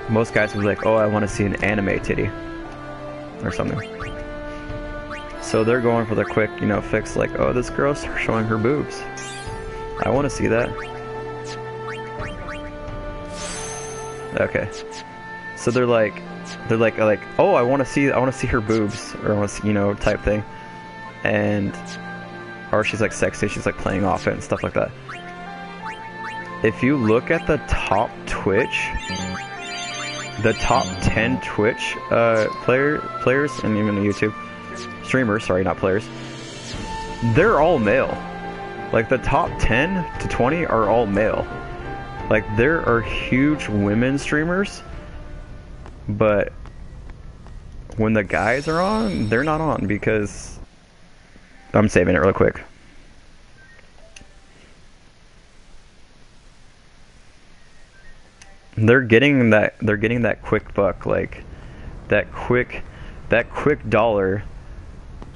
most guys will be like, oh, I want to see an anime titty, or something. So they're going for the quick, you know, fix, like, oh, this girl's showing her boobs. I want to see that. Okay. So they're like, oh, I want to see her boobs, or I want to see, you know, type thing. And, or she's like sexy, she's like playing off it and stuff like that. If you look at the top Twitch, the top 10 Twitch players, and even the YouTube streamers, sorry, not players, they're all male. Like the top 10 to 20 are all male. Like there are huge women streamers, but when the guys are on, they're not on because I'm saving it real quick. They're getting that quick buck, like that quick dollar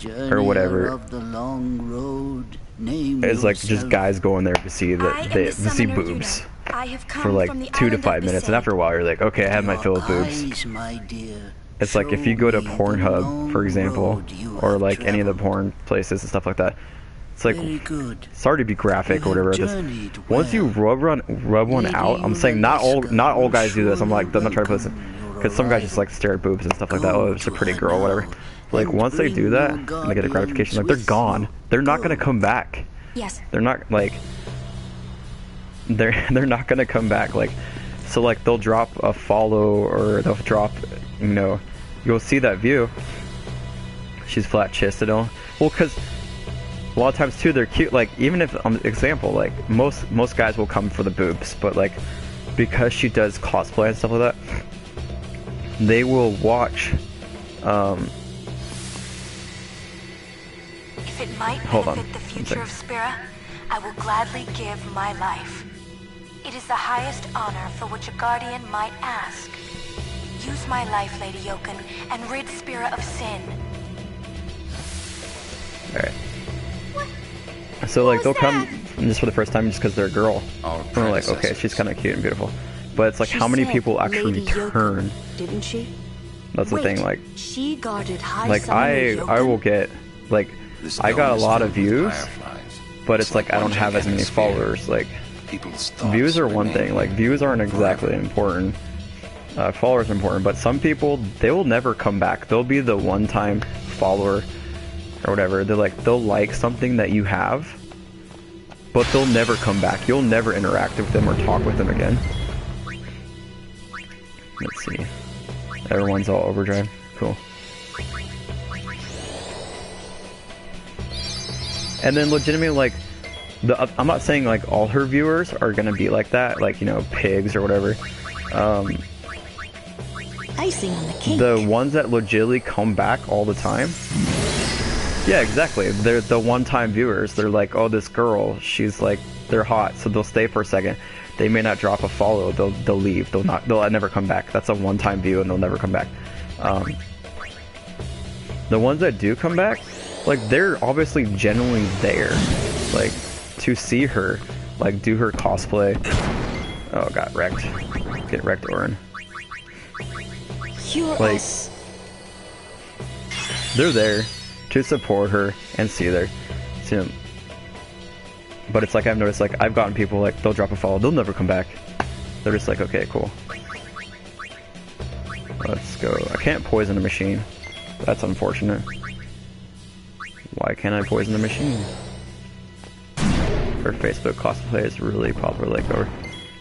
or whatever. Of the long road, name it's like yourself. just guys going there to see to see boobs for like 2 to 5 minutes, and after a while you're like, okay, I have my fill of boobs. It's like if you go to Pornhub, for example, or like any of the porn places and stuff like that. It's like, sorry to be graphic or whatever. Once you rub one out, I'm saying not all guys do this. I'm not trying to put this, because some guys just like stare at boobs and stuff like that. Oh, it's a pretty girl, whatever. Like once they do that, and they get a gratification, like they're gone. They're not gonna come back. Yes. They're not like. They're not gonna come back. Like, so like they'll drop a follow or they'll drop, you'll see that view. She's flat chested on. Well, because a lot of times too, they're cute. Like even if, example, like most guys will come for the boobs, but like because she does cosplay and stuff like that, they will watch. If it might benefit the future of Spira, I will gladly give my life. It is the highest honor for which a guardian might ask. Use my life, Lady Yoken, and rid Spira of sin. Alright. So like they'll come just for the first time just because they're a girl. And they're like, okay, she's kind of cute and beautiful. But it's like, how many people actually return? Didn't she? That's the thing. Like, she guarded high like I will get like I got a lot of views, but it's like I don't have as many followers. Like views are one thing. Like views aren't exactly important. Followers are important, but some people, they will never come back. They'll be the one-time follower or whatever. They'll like something that you have, but they'll never come back. You'll never interact with them or talk with them again. Let's see. Everyone's all overdrive. Cool. And then legitimately, like, I'm not saying like all her viewers are gonna be like that, like, pigs or whatever. Icing on the cake. The ones that legitimately come back all the time. Yeah, exactly. They're the one-time viewers. They're like, oh, this girl, she's like, they're hot, so they'll stay for a second. They may not drop a follow. They'll leave. They'll never come back. That's a one-time view, and they'll never come back. The ones that do come back, like, they're obviously genuinely there, like, to see her, like, do her cosplay. Oh, got wrecked. Get wrecked, Orin. Like, they're there to support her and see them. But it's like, I've noticed, like, I've gotten people, like, they'll drop a follow, they'll never come back. They're just like, okay, cool. Let's go. I can't poison the machine. That's unfortunate. Why can't I poison the machine? Her Facebook cosplay is really popular, like, or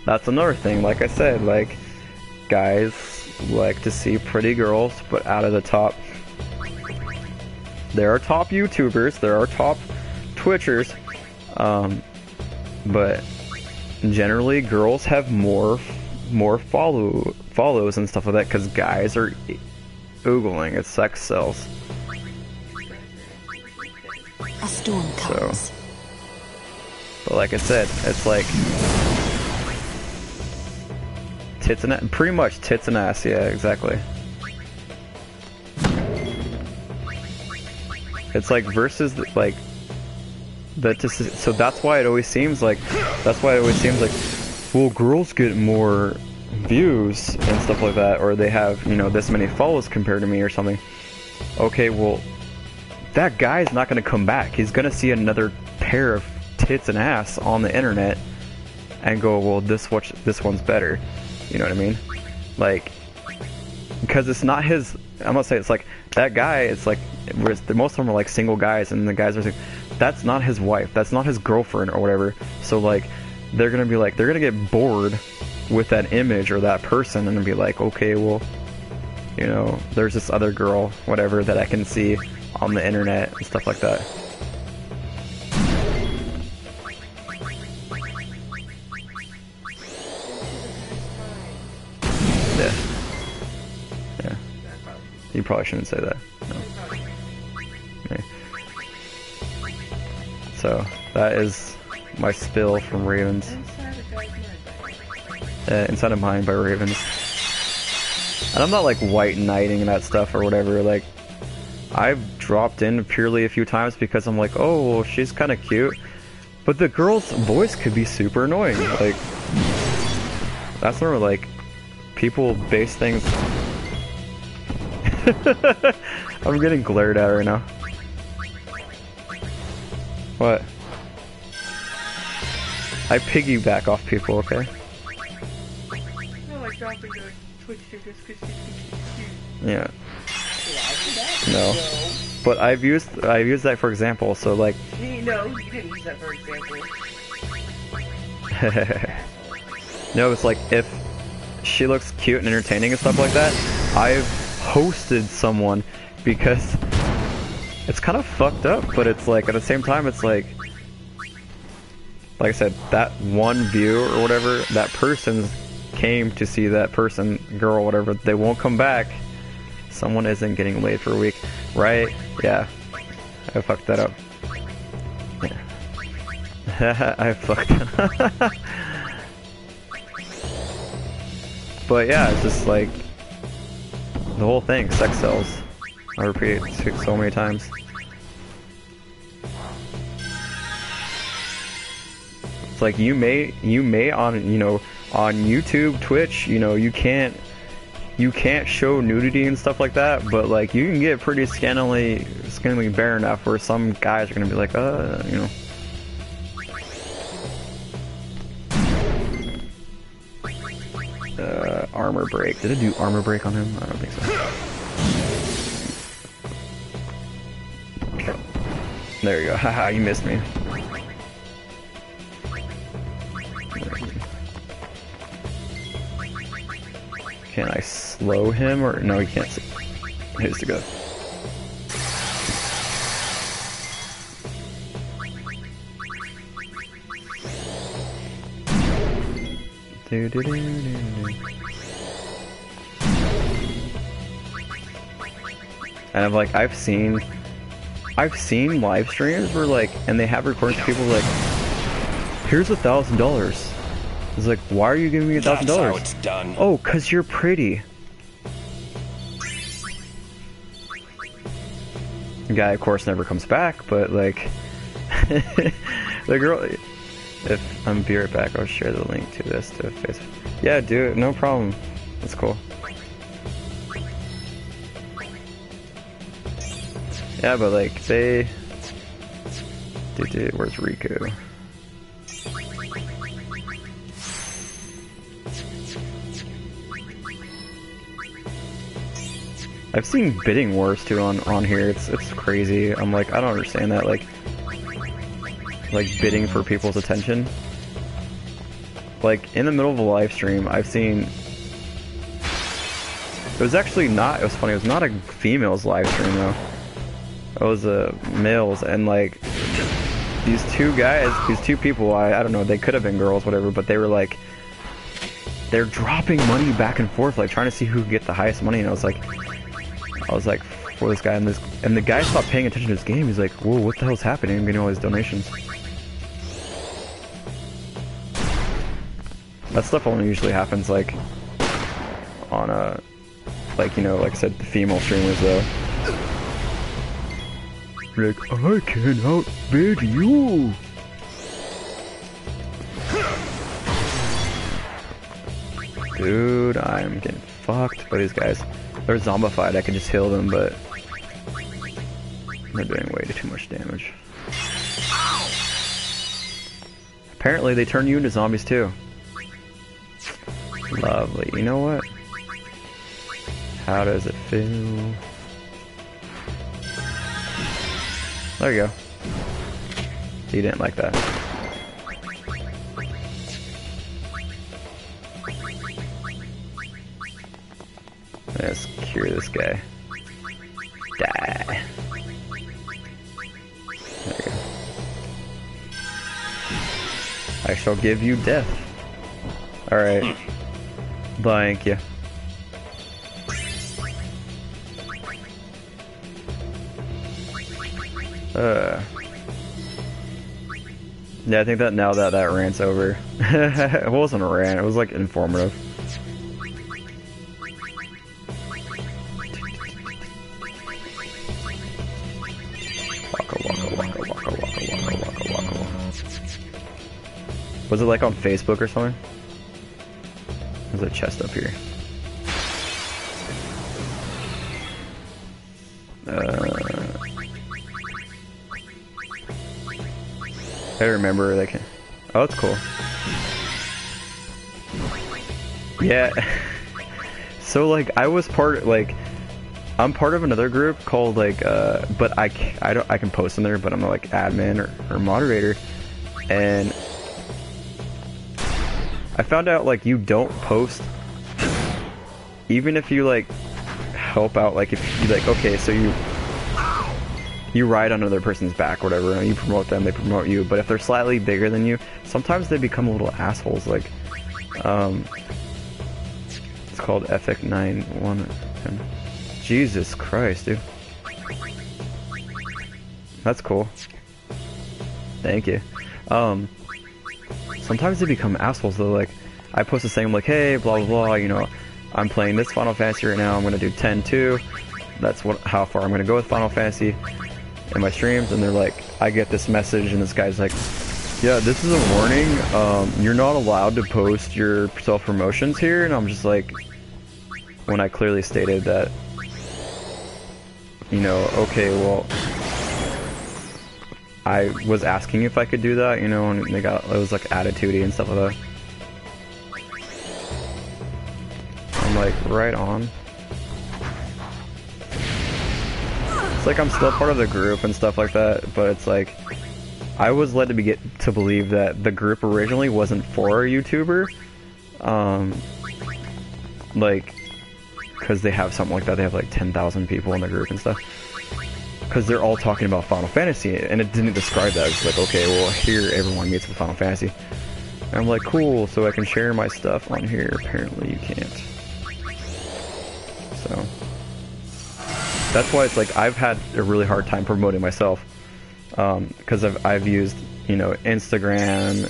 that's another thing, like I said, like, guys like to see pretty girls, but out of the top. There are top YouTubers, there are top Twitchers, but generally girls have more follows and stuff like that because guys are oogling. It's sex sells. A storm comes. So, but like I said, it's like tits and ass, pretty much tits and ass. Yeah, exactly. It's like versus like that. So that's why it always seems like well, girls get more views and stuff like that, or they have this many follows compared to me or something. Okay, well, that guy's not going to come back. He's going to see another pair of tits and ass on the internet and go, well, this one's better. You know what I mean? Like, because it's not his. I'm gonna say it's like that guy. It's like most of them are like single guys, and the guys are like, that's not his wife. That's not his girlfriend or whatever. So like, they're gonna get bored with that image or that person, and be like, okay, well, there's this other girl, whatever, that I can see on the internet and stuff like that. Yeah. You probably shouldn't say that. No. Okay. So, that is my spill from Ravens. Inside of Mine by Ravens. And I'm not like white knighting that stuff or whatever, like, I've dropped in purely a few times because I'm like, oh, well, she's kind of cute. But the girl's voice could be super annoying. Like, that's where, like, people base things... I'm getting glared at right now. What? I piggyback off people, okay? No, like dropping the Twitch stream just because she's cute. Yeah. No. But I've used that for example, so like... No, you didn't use that for example. No, it's like, if she looks cute and entertaining and stuff like that, I've hosted someone because it's kind of fucked up, but it's like, at the same time, it's like I said, that one view or whatever, that person came to see that person, girl, whatever, they won't come back. Someone isn't getting laid for a week, right? Yeah, I fucked that up. Yeah. I fucked that up. But yeah, it's just like, the whole thing, sex sells. I repeat it so many times. It's like, you may on, you know, on YouTube, Twitch, you know, you can't show nudity and stuff like that, but like, you can get pretty scantily bare enough where some guys are gonna be like, you know. Armor break. Did it do armor break on him? I don't think so. Okay. There you go. Haha, you missed me. Can I slow him or no? He can't. Here's to go. And I'm like, I've seen live streams where like, and they have recordings of people like, here's $1,000. It's like, why are you giving me $1,000? That's how it's done. Oh, 'cause you're pretty. The guy, of course, never comes back, but like, the girl. If I'm be right back, I'll share the link to this to Facebook. Yeah, do it. No problem. That's cool. Yeah, but like they. Dude, where's Rico? I've seen bidding wars too on here. It's crazy. I'm like, I don't understand that. Like bidding for people's attention. Like in the middle of a live stream, I've seen. It was actually not. It was funny. It was not a female's live stream though. It was a male's, and like these two guys, these two people. I don't know. They could have been girls, whatever. But they were like, they're dropping money back and forth, like trying to see who could get the highest money. And I was like for this guy, and the guy stopped paying attention to his game. He's like, whoa, what the hell's happening? I'm getting all these donations. That stuff only usually happens like on a, like, you know, like I said, the female streamers though. Like, I can outbid you. Dude, I'm getting fucked by these guys. They're zombified, I can just heal them, but they're doing way too much damage. Apparently they turn you into zombies too. Lovely. You know what? How does it feel? There you go. He didn't like that. Let's cure this guy. Die. There you go. I shall give you death. Alright. Thank you. Yeah, I think that now that rant's over. It wasn't a rant, it was like informative. Was it like on Facebook or something? There's a chest up here. I remember, like, oh, that's cool. Yeah. So, like, I was part, like, I'm part of another group called, like, but I can post in there, but I'm like admin or moderator, and I found out, like, you don't post, even if you, like, help out, like, if you, like, okay, so you ride on another person's back or whatever, and you promote them, they promote you, but if they're slightly bigger than you, sometimes they become little assholes, like, it's called Ethic 9-1. Jesus Christ, dude. That's cool. Thank you. Sometimes they become assholes though, like, I post a thing, I'm like, hey, blah blah blah, you know, I'm playing this Final Fantasy right now, I'm gonna do 10-2, that's how far I'm gonna go with Final Fantasy in my streams, and they're like, I get this message, and this guy's like, yeah, this is a warning, you're not allowed to post your self-promotions here, and I'm just like, when I clearly stated that, you know, okay, well, I was asking if I could do that, you know, and it was like attitudey and stuff like that. I'm like, right on. It's like I'm still part of the group and stuff like that, but it's like, I was led to get to believe that the group originally wasn't for a YouTuber, like, because they have something like that, they have like 10,000 people in the group and stuff. Because they're all talking about Final Fantasy, and it didn't describe that. It's like, okay, well, here everyone meets with Final Fantasy. And I'm like, cool, so I can share my stuff on here. Apparently you can't. So, that's why it's like, I've had a really hard time promoting myself. Because I've used, you know, Instagram,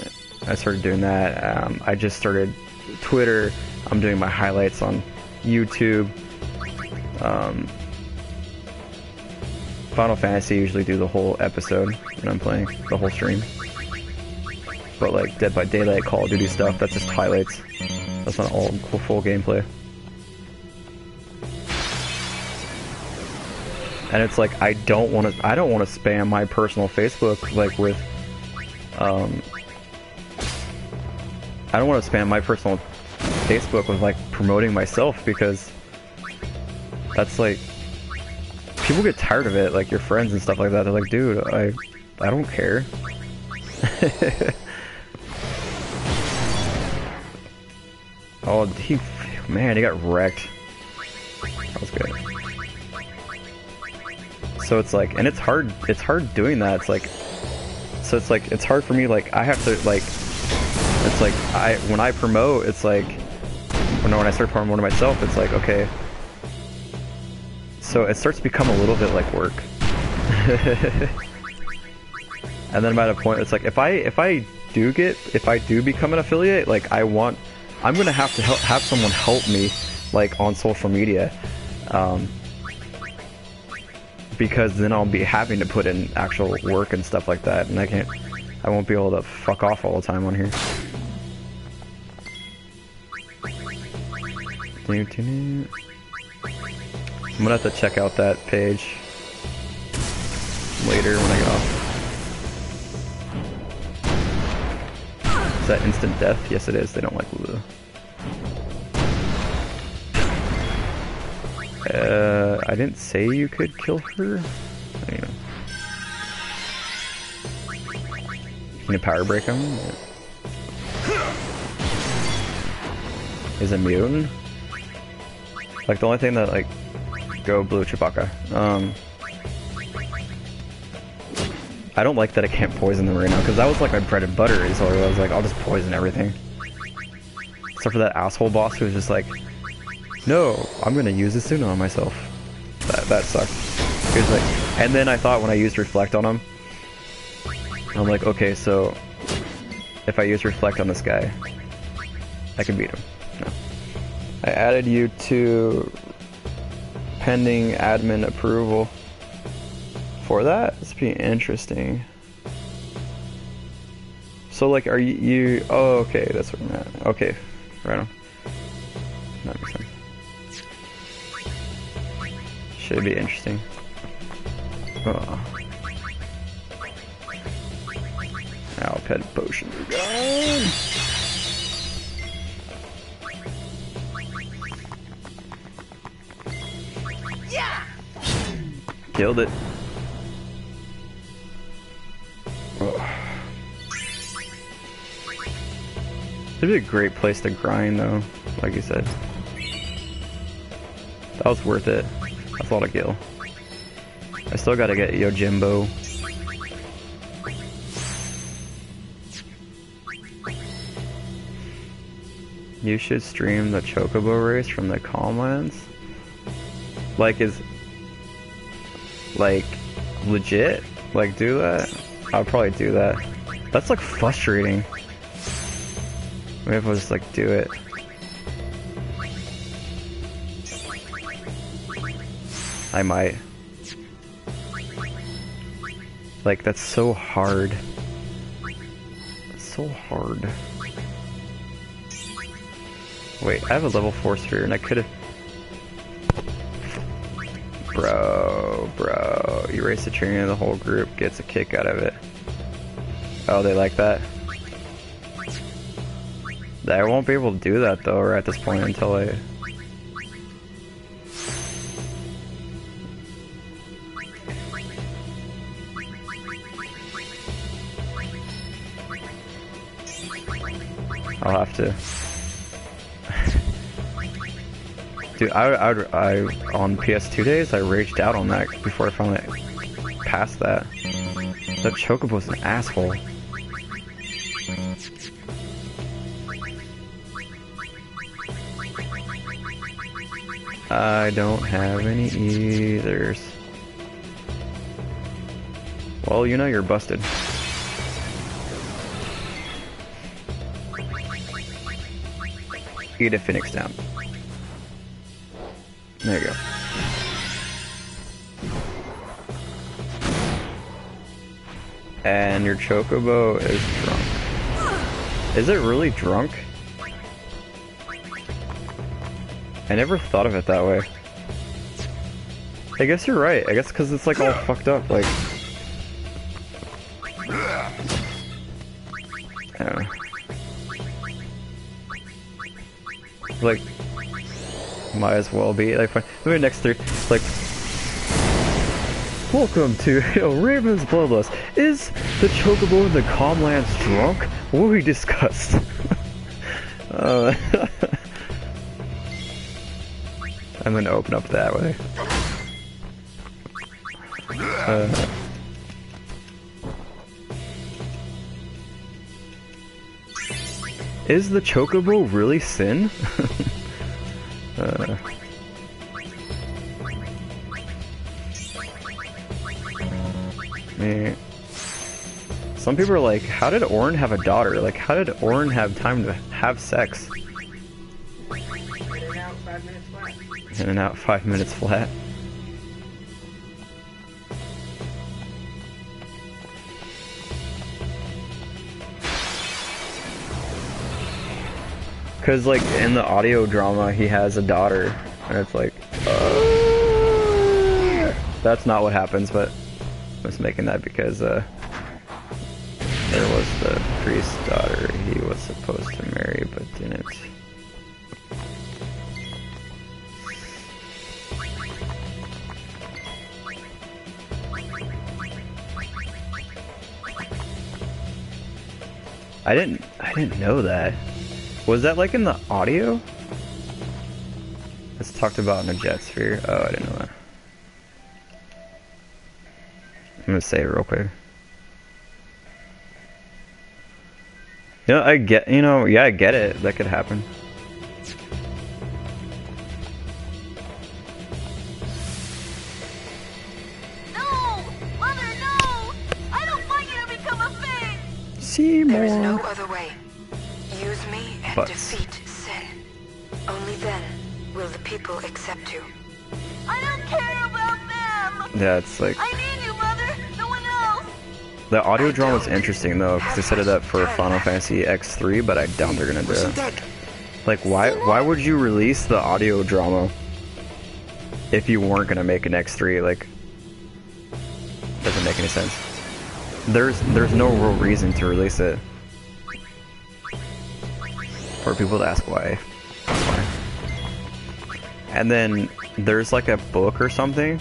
I started doing that. I just started Twitter, I'm doing my highlights on YouTube. Final Fantasy usually do the whole episode when I'm playing, the whole stream. But like Dead by Daylight, Call of Duty stuff, that's just highlights. That's not all full gameplay. And it's like, I don't want to spam my personal Facebook like with I don't want to spam my personal Facebook with like promoting myself, because that's like, people get tired of it, like your friends and stuff like that. They're like, dude, I don't care. Oh, man, he got wrecked. That was good. So it's like, and it's hard doing that. It's like, so it's like, it's hard for me, like, I have to, like, it's like, when I promote, it's like, when I start promoting myself, it's like, okay, so it starts to become a little bit like work. And then by the point, it's like, if I do become an affiliate, like, I'm gonna have to have someone help me, like, on social media, because then I'll be having to put in actual work and stuff like that, and I won't be able to fuck off all the time on here. I'm gonna have to check out that page later when I get off. Is that instant death? Yes, it is. They don't like Lulu. I didn't say you could kill her. Anyway. Can you power break him? Yeah. Is it immune? Like, the only thing that, like, go blue Chewbacca. I don't like that I can't poison them right now, because that was like my bread and butter, so I was like, I'll just poison everything. Except for that asshole boss who was just like, no, I'm gonna use this Suna on myself. That sucked. He was like, and then I thought when I used Reflect on him, I'm like, okay, so if I use Reflect on this guy, I can beat him. No. I added you to pending admin approval for that. This would be interesting. So like, are you? Oh, okay, that's what I'm at. Okay, right on. That makes sense. Should be interesting. Oh. Now pet potion. Yeah. Killed it. Oh. It'd be a great place to grind though, like you said. That was worth it. That's a lot of gil. I still gotta get Yojimbo. You should stream the Chocobo race from the Calmlands. Like, is... like, legit? Like, do that? I'll probably do that. That's, like, frustrating. Maybe if I just, like, do it. I might. Like, that's so hard. That's so hard. Wait, I have a level 4 sphere and I could've... Bro, you race the train and the whole group gets a kick out of it. Oh, they like that? I won't be able to do that though, or at this point until I... I'll have to... Dude, I on PS2 days, I raged out on that before I finally passed that. That Chocobo's an asshole. I don't have any ethers. Well, you know you're busted. Eat a Phoenix down. There you go. And your Chocobo is drunk. Is it really drunk? I never thought of it that way. I guess you're right. I guess because it's like all fucked up. Like, I don't know. Like, might as well be like maybe next 3 like, welcome to Raven's Bloodlust. Is the Chocobo in the Calmlands drunk? What we discussed. I'm gonna open up that way. Is the Chocobo really sin? Man. Some people are like, how did Orin have a daughter? Like, how did Orin have time to have sex? In and out 5 minutes flat. Cause like in the audio drama he has a daughter and it's like that's not what happens, but I was making that because there was the priest's daughter he was supposed to marry but didn't. I didn't know that. Was that like in the audio? It's talked about in the jet sphere. Oh, I didn't know that. I'm gonna say it real quick. You know, I get, you know, yeah, I get it. That could happen. No! Mother, no! I don't want you to become a thing! Seymour. There is no other way. Use me and But defeat sin. Only then will the people accept you. I don't care about them! yeah, it's like I need you, Mother! No one else! The audio drama was interesting though, because they set it up for Final Fantasy X3, but I doubt they're gonna do it. Like, why would you release the audio drama if you weren't gonna make an X3? Like, doesn't make any sense. There's no real reason to release it. For people to ask why. And then there's like a book or something,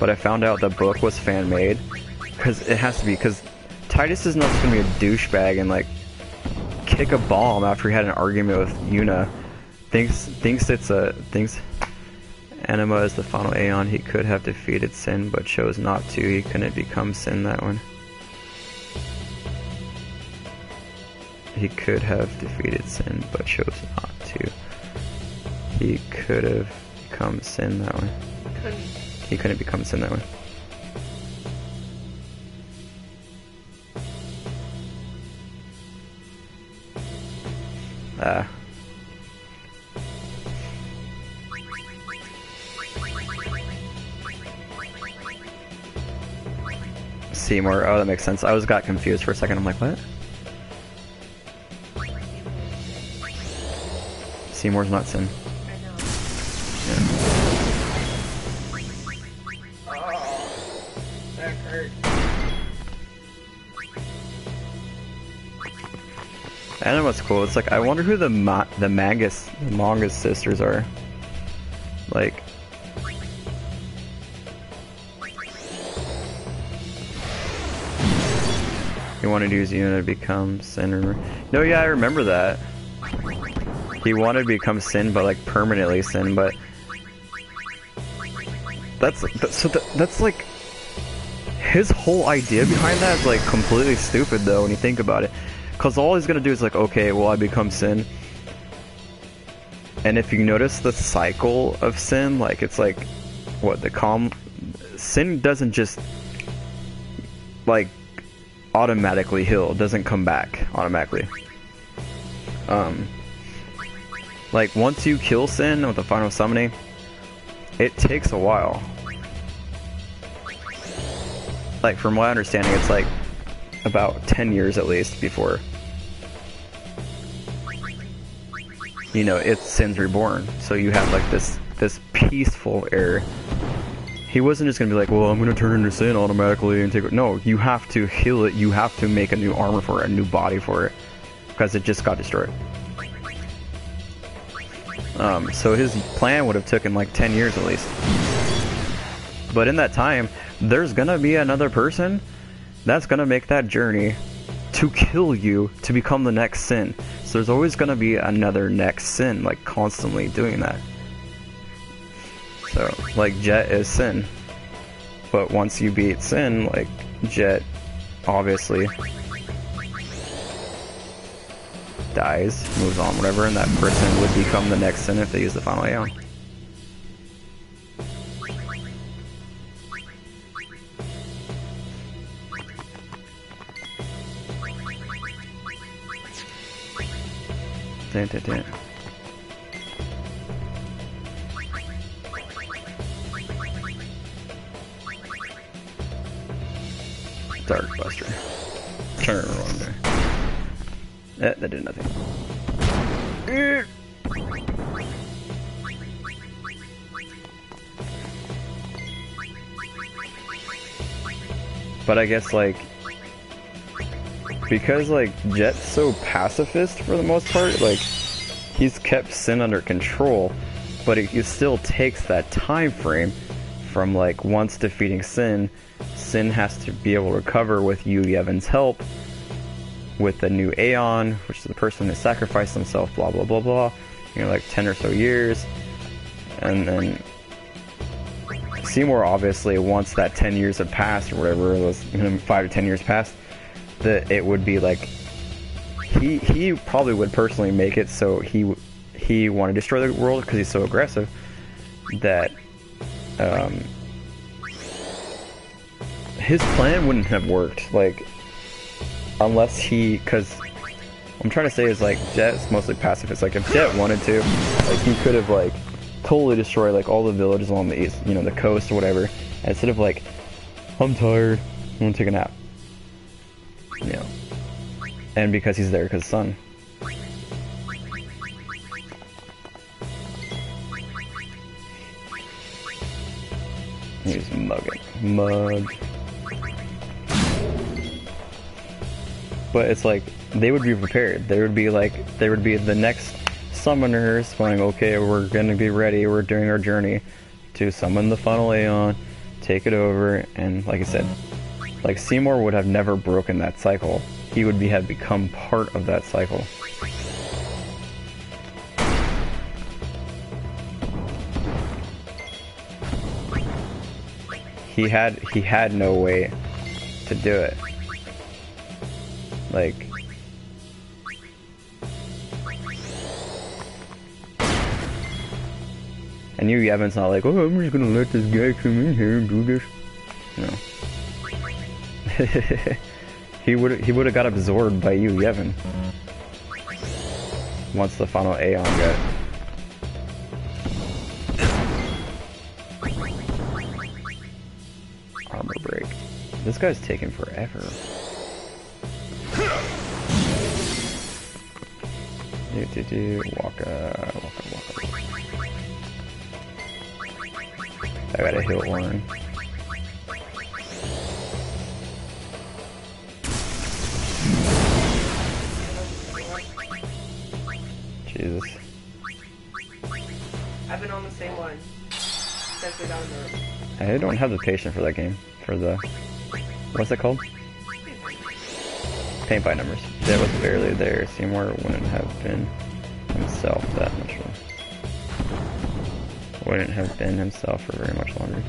but I found out the book was fan made. Because it has to be, because Titus is not just going to be a douchebag and like kick a bomb after he had an argument with Yuna. Thinks Anima is the final Aeon. He could have defeated Sin, but chose not to. He couldn't become Sin that one. He could have defeated Sin, but chose not to. He could have become Sin that one. He couldn't become Sin that one. Seymour, oh that makes sense. I got confused for a second, I'm like, what? Seymour's not Sin. Yeah. That hurt. And what's cool, it's like, I wonder who the Mangus sisters are. Like... He wanted to use Yuna to become Sin. No, yeah, I remember that. He wanted to become Sin, but like permanently Sin, but... That's like... His whole idea behind that is like completely stupid though, when you think about it. Because all he's gonna do is like, okay, well I become Sin. And if you notice the cycle of Sin, like it's like, what, Sin doesn't just, like, automatically heal, it doesn't come back automatically. Like once you kill Sin with the final summoning, it takes a while. Like from my understanding, it's like about 10 years at least before, you know, it's Sin's reborn. So you have like this peaceful era. He wasn't just gonna be like, well, I'm gonna turn into Sin automatically and take it. No, you have to heal it. You have to make a new armor for it, a new body for it, because it just got destroyed. So his plan would have taken like 10 years at least. But in that time, there's gonna be another person that's gonna make that journey to kill you to become the next Sin. So there's always gonna be another next Sin, like constantly doing that. So, like Jet is Sin. But once you beat Sin, like Jet obviously dies, moves on, whatever, and that person would become the next Sin if they use the final Aeon. Dun, dun, dun. Dark Buster. Turn around there. That did nothing. But I guess like, because like Jet's so pacifist for the most part, like he's kept Sin under control, but it still takes that time frame from like once defeating Sin, Sin has to be able to recover with Yu Yevon's help, with the new Aeon, which is the person that sacrificed himself, blah blah blah blah, you know, like 10 or so years. And then Seymour obviously, once that 10 years have passed or whatever it was, 5 to 10 years passed, that it would be like he probably would personally make it so he want to destroy the world because he's so aggressive that his plan wouldn't have worked, like, unless because what I'm trying to say is like Jet's mostly pacifist. Like if Jet wanted to, like he could have like totally destroyed like all the villages along the east, you know, the coast or whatever, and instead of like, I'm tired, I'm gonna take a nap. You know, and because he's there because son. He's mug. But it's like they would be prepared. They would be the next summoners going, okay, we're gonna be ready. We're doing our journey to summon the final Aeon, take it over, and like I said, like Seymour would have never broken that cycle. He would have become part of that cycle. He had no way to do it. Like, and Yevon's not like, oh, I'm just gonna let this guy come in here and do this. No. he would have got absorbed by Yevon once the final Aeon got. Armor break. This guy's taking forever. Waka. I gotta heal Warren. Jesus. I've been on the same one. I don't have the patience for that game. For the... What's it called? Paint by numbers. That was barely there. Seymour wouldn't have been himself that much longer. Wouldn't have been himself for very much longer.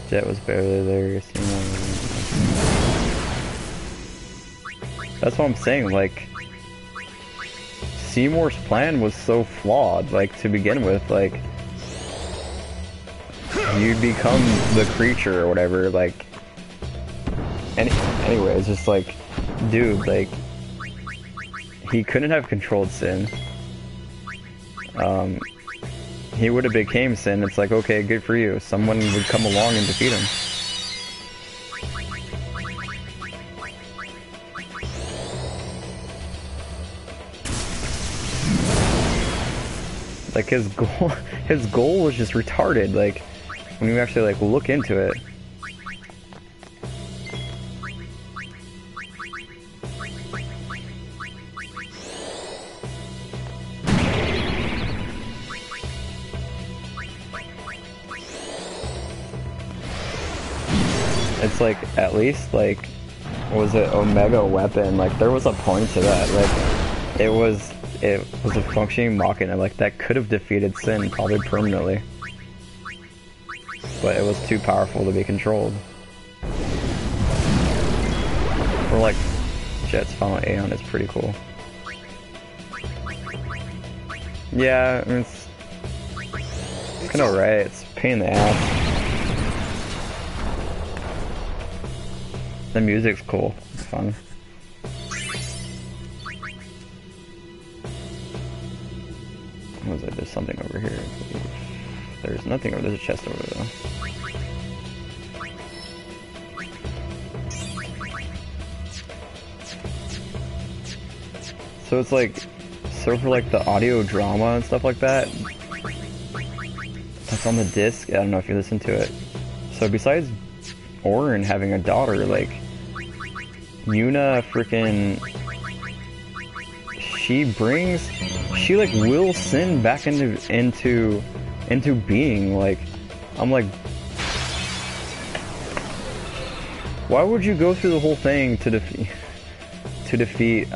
Jet was barely there. Seymour. That's what I'm saying. Like, Seymour's plan was so flawed. Like, to begin with, like, you'd become the creature or whatever. Like, anyway, it's just like, dude, like, he couldn't have controlled Sin. He would have became Sin. It's like, okay, good for you. Someone would come along and defeat him. Like, his goal was just retarded. Like, when you actually like look into it. It's like, at least, like, was it Omega weapon? Like, there was a point to that. Like, it was a functioning Machina. Like, that could have defeated Sin probably permanently. But it was too powerful to be controlled. Or like, Jet's final Aeon is pretty cool. Yeah, I mean, it's kind of alright. It's a pain in the ass. The music's cool. It's fun. What was it? There's something over here. There's nothing over there. There's a chest over there. So it's like, so for like the audio drama and stuff like that, that's on the disc. I don't know if you listen to it. So besides Orin having a daughter, like, Yuna freaking, she like wills Sin back into being. Like, I'm like, why would you go through the whole thing to defeat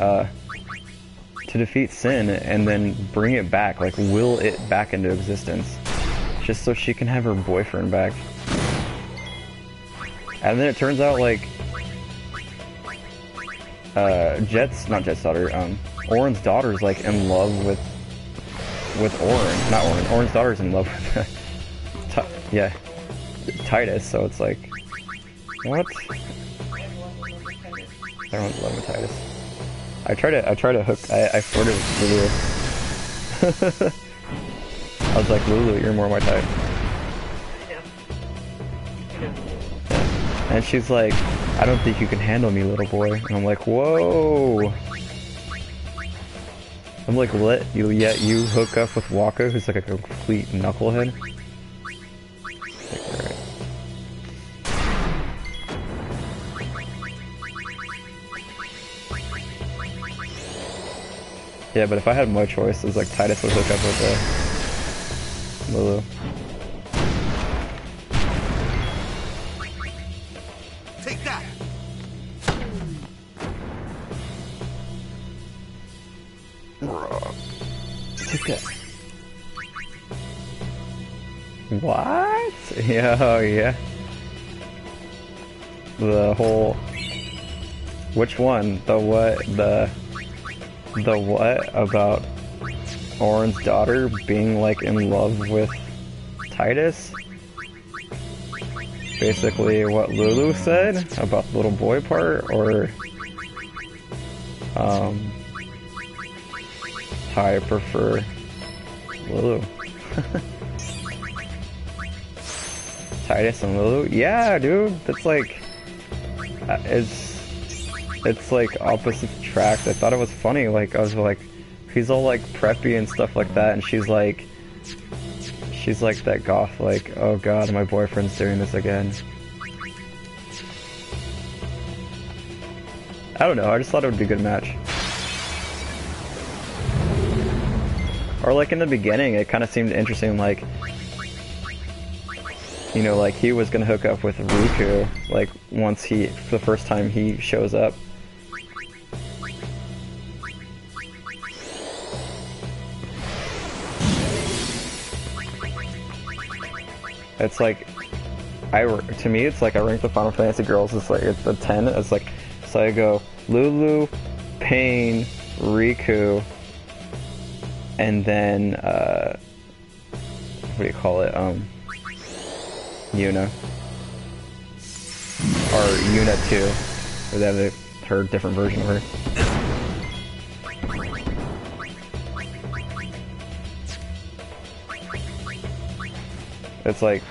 Sin and then bring it back, like will it back into existence, just so she can have her boyfriend back? And then it turns out like not Jet's daughter, Orin's daughter's like in love with Orin. Not Orin. Orin's daughter's in love with yeah, Titus. So it's like, what? Everyone's in love with Titus. I try to hook. I flirted with Lulu. I was like, Lulu, you're more my type. And she's like, I don't think you can handle me, little boy. And I'm like, whoa. I'm like, what? Yet you hook up with Waka, who's like a complete knucklehead? Like, alright. Yeah, but if I had more choices, like Titus would hook up with Lulu. Take that. Take that. What? Yeah, oh yeah. The whole... Which one? The what? The what about Oren's daughter being like in love with Titus? Basically what Lulu said about the little boy part, or how I prefer Lulu. Titus and Lulu? Yeah, dude, that's like, it's like opposite tracks. I thought it was funny, like, I was like, he's all like preppy and stuff like that, and she's like that goth, like, oh god, my boyfriend's doing this again. I don't know, I just thought it would be a good match. Or like in the beginning, it kind of seemed interesting, like, you know, like he was gonna hook up with Riku, like once the first time he shows up. It's like, to me, it's like I rank the Final Fantasy girls, it's like, it's a 10, it's like, so I go, Lulu, Pain, Riku, and then, what do you call it, Yuna. Or Yuna 2, or they have her different version of her. It's like,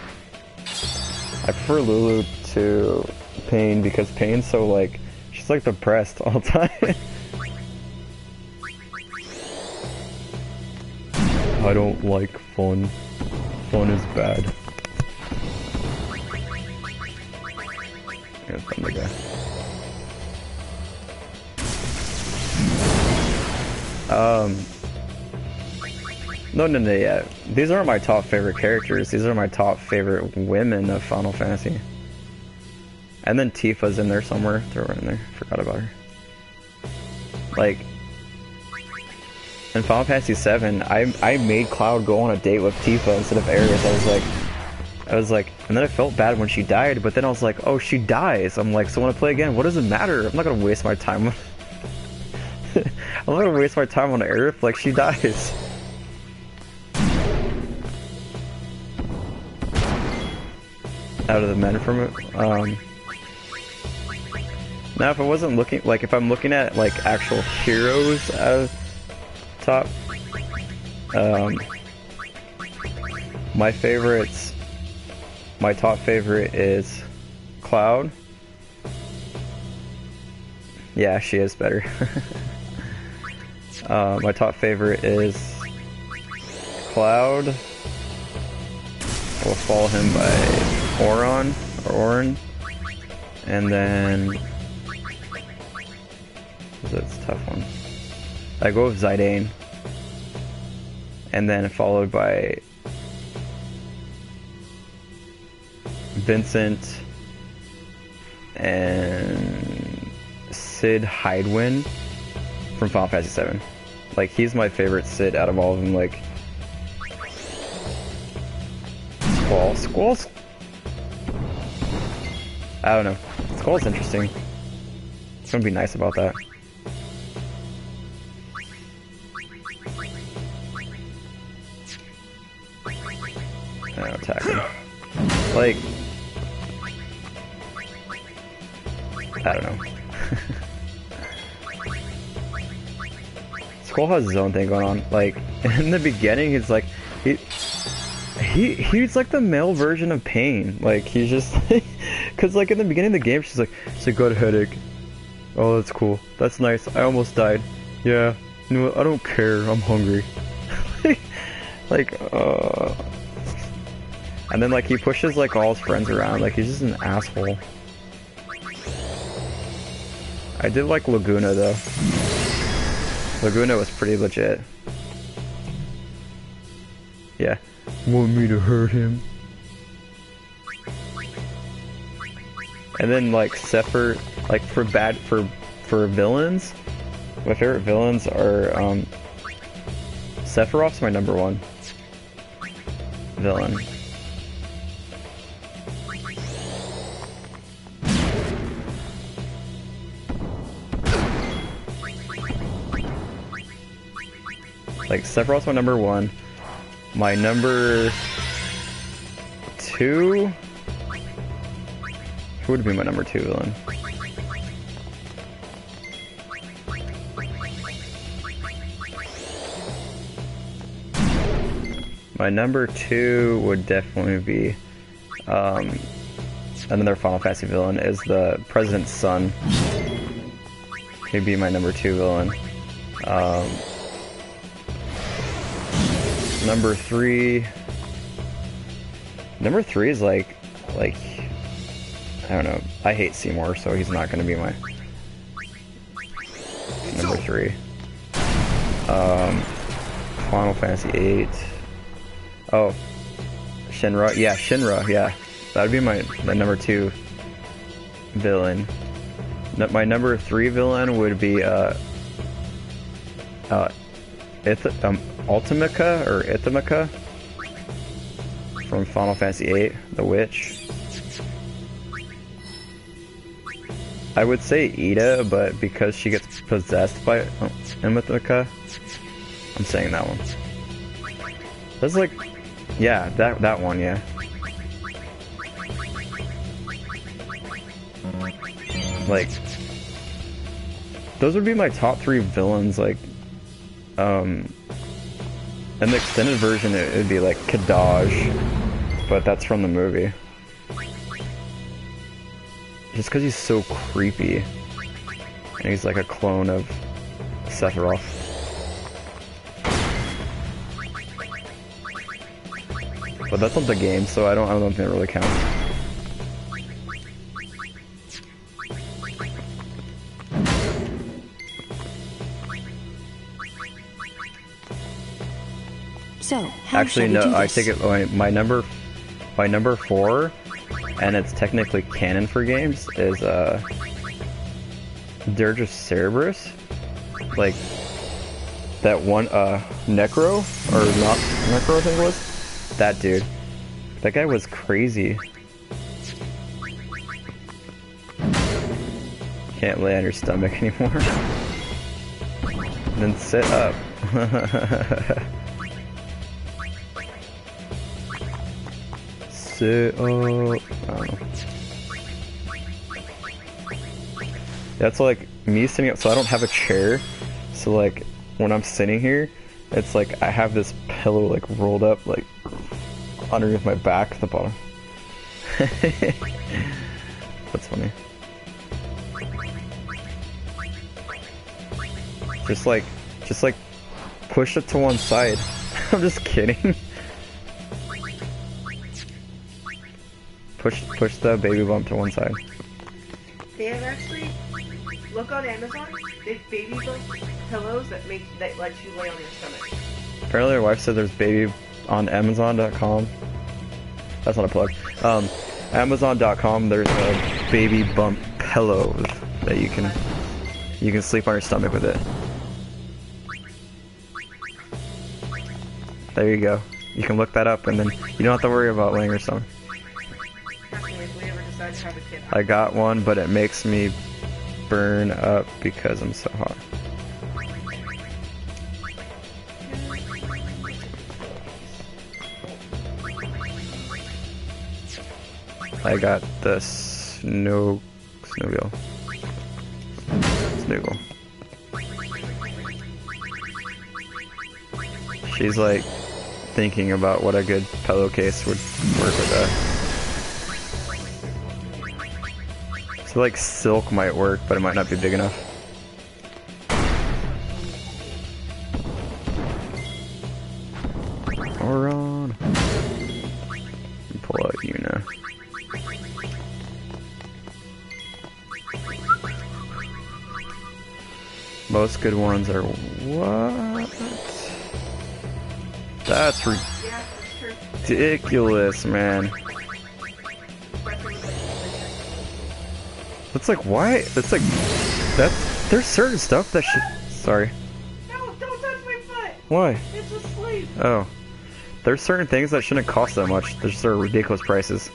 I prefer Lulu to Pain because Pain's so like, she's like depressed all the time. I don't like fun. Fun is bad. Yeah, it's the guy. No, yeah. These aren't my top favorite characters. These are my top favorite women of Final Fantasy. And then Tifa's in there somewhere. Throw her in there. Forgot about her. Like, in Final Fantasy 7, I made Cloud go on a date with Tifa instead of Ares. I was like, and then I felt bad when she died, but then I was like, oh, she dies. I'm like, so when I play again, what does it matter? I'm not gonna waste my time on I'm not gonna waste my time on Aerith, like, she dies. Out of the men from it. Now if I wasn't looking, like, if I'm looking at, like, actual heroes out of top, my favorites, my top favorite is Cloud. Yeah, she is better. My top favorite is Cloud. We'll follow him by Oren, and then that's a tough one. I go with Zidane, and then followed by Vincent and Sid Hidewind from Final Fantasy 7. Like, he's my favorite Sid out of all of them. Like, Squall's, I don't know. Squall's interesting. It's gonna be nice about that. Attack him. Like, I don't know. Squall has his own thing going on. Like, in the beginning, he's like, he's like the male version of Pain. Like, he's just Cause like in the beginning of the game, she's like, "It's a good headache." Oh, that's cool. That's nice. I almost died. Yeah. You know what? I don't care. I'm hungry. Like, and then like he pushes like all his friends around. Like he's just an asshole. I did like Laguna though. Laguna was pretty legit. Yeah. Want me to hurt him? And then like Sephiroth, like for villains, my favorite villains are Sephiroth's my number one villain. Like Sephiroth's my number one. My number two. Who would be my number two villain? My number two would definitely be another Final Fantasy villain is the President's son. He'd be my number two villain. Number three is like I don't know. I hate Seymour, so he's not going to be my number three. Final Fantasy VIII. Oh, Shinra. Yeah, Shinra. Yeah, that'd be my number two villain. My number three villain would be Ultimica or Ithamica from Final Fantasy VIII, the witch. I would say Ida, but because she gets possessed by Ithamica, I'm saying that one. That's like, yeah, that one, yeah. Like, those would be my top three villains. Like, in the extended version, it would be like Kadaj, but that's from the movie. Just because he's so creepy, and he's like a clone of Sephiroth. But that's not the game, so I don't think it really counts. So, actually, no, I take it. My number four, and it's technically canon for games, is Dirge of Cerberus. Like that one, Necro or not Necro, I think it was. That dude. That guy was crazy. Can't lay on your stomach anymore. Then sit up. Sit up. I don't know. That's like me sitting up, so I don't have a chair. So like when I'm sitting here, it's like I have this pillow like rolled up like underneath my back at the bottom. That's funny. Just like push it to one side. I'm just kidding. Push the baby bump to one side. They have actually, look on Amazon, they have baby bump pillows that let you lay on your stomach. Apparently your wife said there's baby on Amazon.com. That's not a plug. Amazon.com, there's a baby bump pillow that you can sleep on your stomach with it. There you go. You can look that up and then you don't have to worry about laying your stomach. I got one, but it makes me burn up because I'm so hot. I got the Snoogle. She's like thinking about what a good pillowcase would work with that. feel like silk might work, but it might not be big enough. Oron. Pull out Yuna. Most good ones are what? That's ridiculous, man. It's like, why? It's like, there's certain stuff that should, sorry. No, don't touch my foot! Why? It's asleep! Oh. There's certain things that shouldn't cost that much. There's sort of ridiculous prices.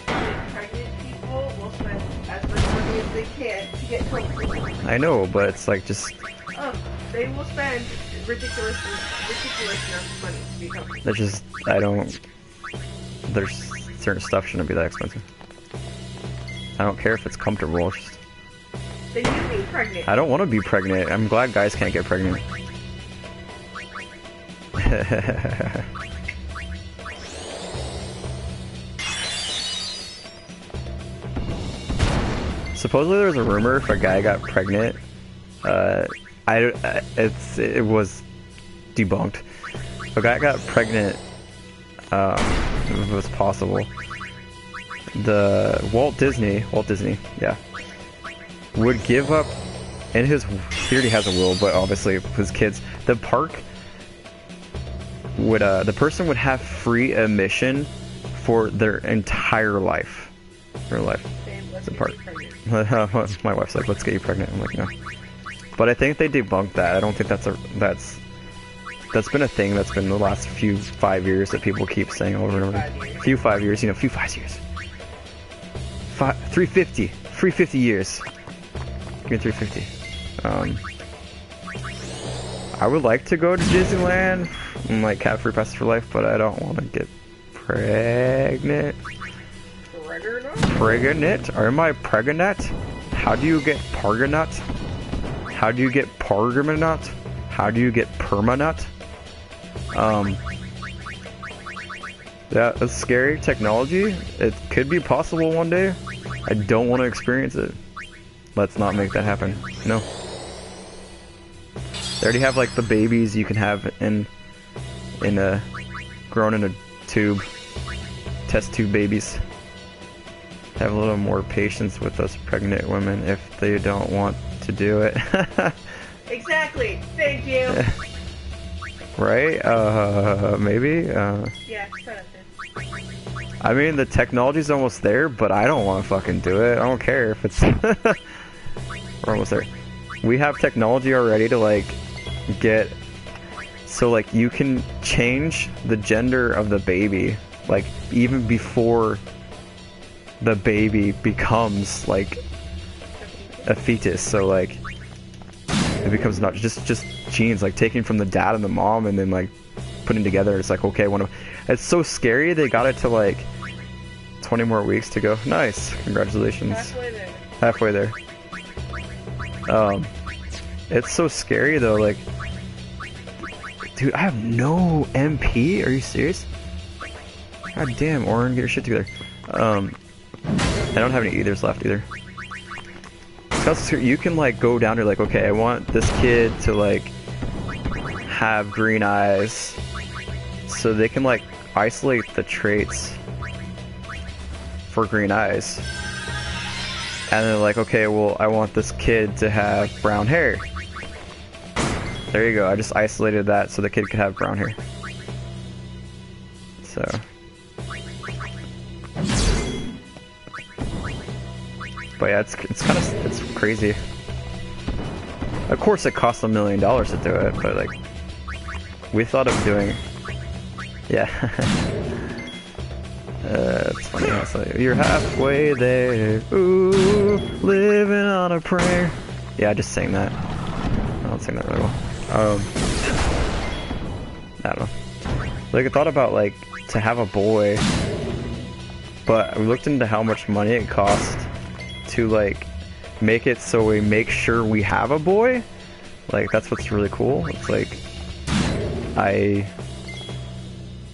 Pregnant people will spend as much money as they can to get comfortable. I know, but it's like just... Oh, they will spend ridiculous amounts of money to be comfortable. That's just, I don't... There's certain stuff shouldn't be that expensive. I don't care if it's comfortable, it's just... Then you be pregnant. I don't want to be pregnant. I'm glad guys can't get pregnant. Supposedly there's a rumor if a guy got pregnant, it was debunked. If a guy got pregnant, if it was possible, the Walt Disney, yeah, would give up, and he already has a will, but obviously his kids, the park would, the person would have free admission for their entire life. Their life. The park. My wife's like, let's get you pregnant. I'm like, no. But I think they debunked that. I don't think that's been a thing that's been the last 5 years that people keep saying over and over. 5 years, you know, 5 years. 350 years. Give me 350. I would like to go to Disneyland and like have free passes for life, but I don't want to get pregnant. Pregnant? Am I pregnant? How do you get pregnant? How do you get permanent? How do you get permanent? Yeah, that's scary technology. It could be possible one day. I don't want to experience it. Let's not make that happen. No. They already have like the babies you can have grown in a tube. Test tube babies. Have a little more patience with those pregnant women if they don't want to do it. Exactly. Thank you. Right? Maybe? Yeah, shut up, I mean, the technology's almost there, but I don't want to fucking do it. I don't care if it's... We're almost there. We have technology already to, like, get... So, like, you can change the gender of the baby, like, even before the baby becomes, like, a fetus. So, like, it becomes not just genes, like, taken from the dad and the mom and then, like, putting together. It's like, okay, it's so scary they got it to, like, 20 more weeks to go. Nice. Congratulations. Halfway there. It's so scary, though, like... Dude, I have no MP? Are you serious? God damn, Oren, get your shit together. I don't have any ethers left either. You can like go down to like, okay, I want this kid to like have green eyes, so they can like isolate the traits for green eyes. And then like, okay, well, I want this kid to have brown hair. There you go, I just isolated that so the kid could have brown hair. So... But yeah, it's kind of, it's crazy. Of course it costs $1 million to do it, but like, we thought of doing, yeah. It's funny how it's like, you're halfway there, ooh, living on a prayer. Yeah, I just sang that. I don't sing that really well. I don't know. Like, I thought about like, to have a boy, but we looked into how much money it cost to like make it so we make sure we have a boy. Like, that's what's really cool. It's like,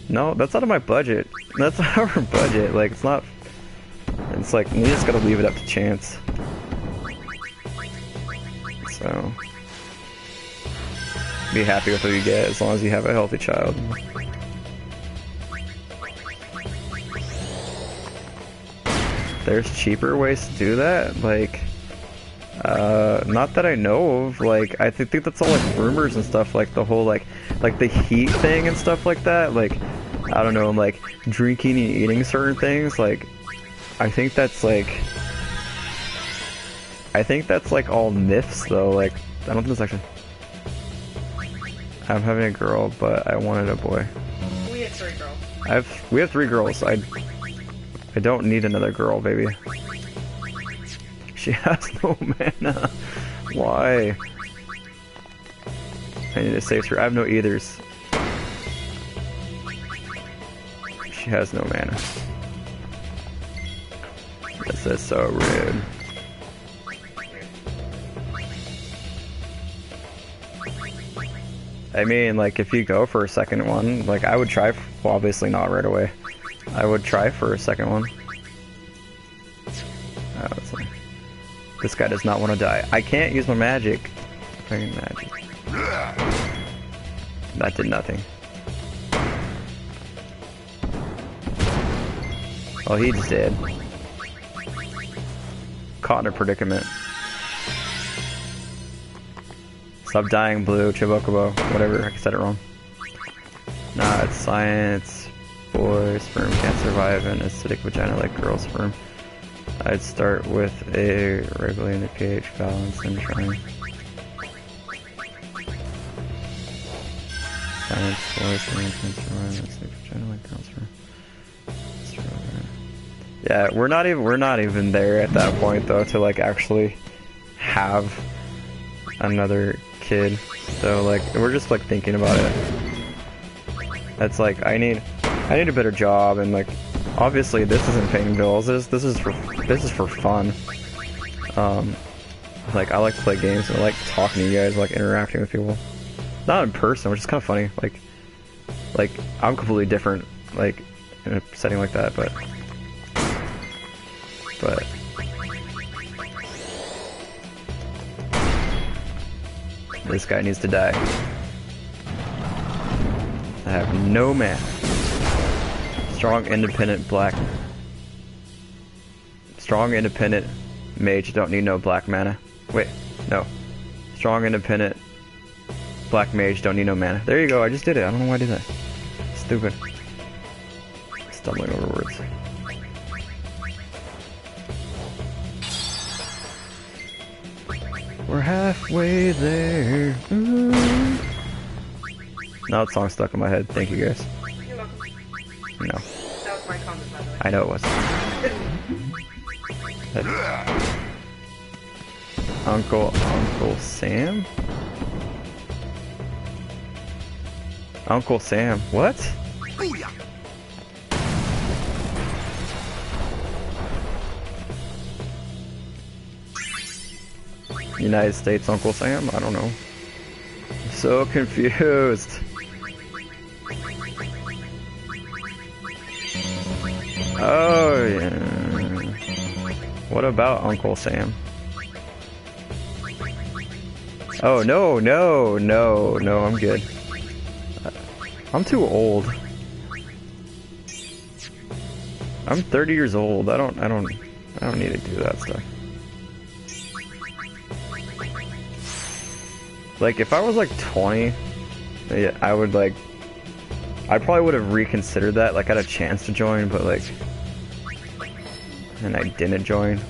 no, that's out of my budget. That's out of our budget. Like, it's not It's like, you just gotta leave it up to chance. So, be happy with what you get as long as you have a healthy child. There's cheaper ways to do that, like, not that I know of. Like, I think that's all like rumors and stuff, like the whole like the heat thing and stuff like that. Like, I don't know, like drinking and eating certain things. Like, I think that's like all myths though. Like, I don't think it's actually. I'm having a girl, but I wanted a boy. We have 3 girls. We have 3 girls. I don't need another girl, baby. She has no mana. Why? I need to save her. I have no ethers. She has no mana. This is so rude. I mean, like, if you go for a second one, like, I would try, well, obviously not right away. I would try for a second one. Oh, it's like, this guy does not want to die. I can't use my magic. Fucking magic. That did nothing. Oh, he just did. Caught in a predicament. Stop dying, Blue, Chibokobo, whatever, I said it wrong. Nah, it's science. Boy, sperm can't survive an acidic vagina like girl sperm. I'd start with a regulating the pH balance and trying. Science, boy, sperm can't survive an acidic vagina like girl sperm. Yeah, we're not even there at that point though to like actually have another kid. So like we're just like thinking about it. That's like I need a better job, and like obviously this isn't paying bills. This is for fun. Like I like to play games and I like talking to you guys, like interacting with people. Not in person, which is kind of funny. Like I'm completely different like in a setting like that, but this guy needs to die. I have no mana. Strong, independent, black. Strong, independent mage. Don't need no black mana. Wait, no. Strong, independent, black mage. Don't need no mana. There you go. I just did it. I don't know why I did that. Stupid. Stumbling over words. We're halfway there. Ooh. Now that song's stuck in my head. Thank you guys. You're welcome. No. That was my comment, by the way. I know it was. Uncle Sam? Uncle Sam. What? Booyah! United States Uncle Sam? I don't know. I'm so confused. Oh, yeah. What about Uncle Sam? Oh, no, I'm good. I'm too old. I'm 30 years old. I don't need to do that stuff. Like, if I was like 20, yeah, I probably would have reconsidered that, like, I had a chance to join, but like, and I didn't join.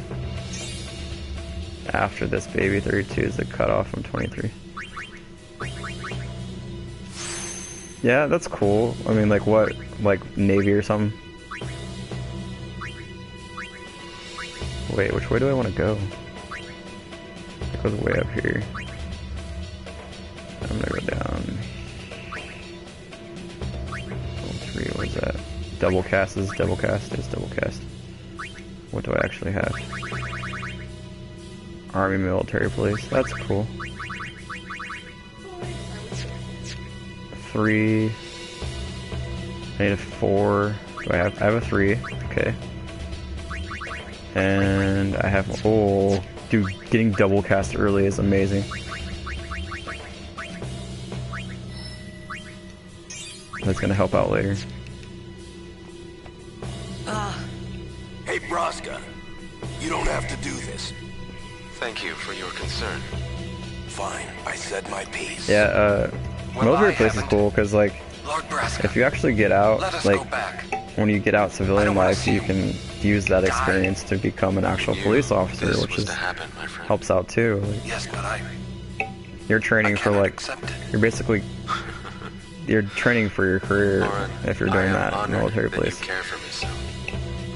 After this baby, 32 is the cutoff from 23. Yeah, that's cool. I mean, like, what, like, Navy or something? Wait, which way do I want to go? It goes way up here. I'm gonna go down. Level 3, what is that? Double cast is double cast. What do I actually have? Army, military, police. That's cool. 3. I need a 4. Do I have a 3. Okay. And I have, oh, dude, getting double cast early is amazing. That's gonna help out later. Hey, Braska, you don't have to do this. Thank you for your concern. Fine, I said my piece. Yeah, military place is cool because, like, Lord Braska, if you actually get out, let us like, go back. when you get out civilian life, you can use that experience to become an actual police officer, which is helps out too. Like, Yes, but you're training for, like, you're basically you're training for your career Lauren, if you're doing that military that you place. care for me so.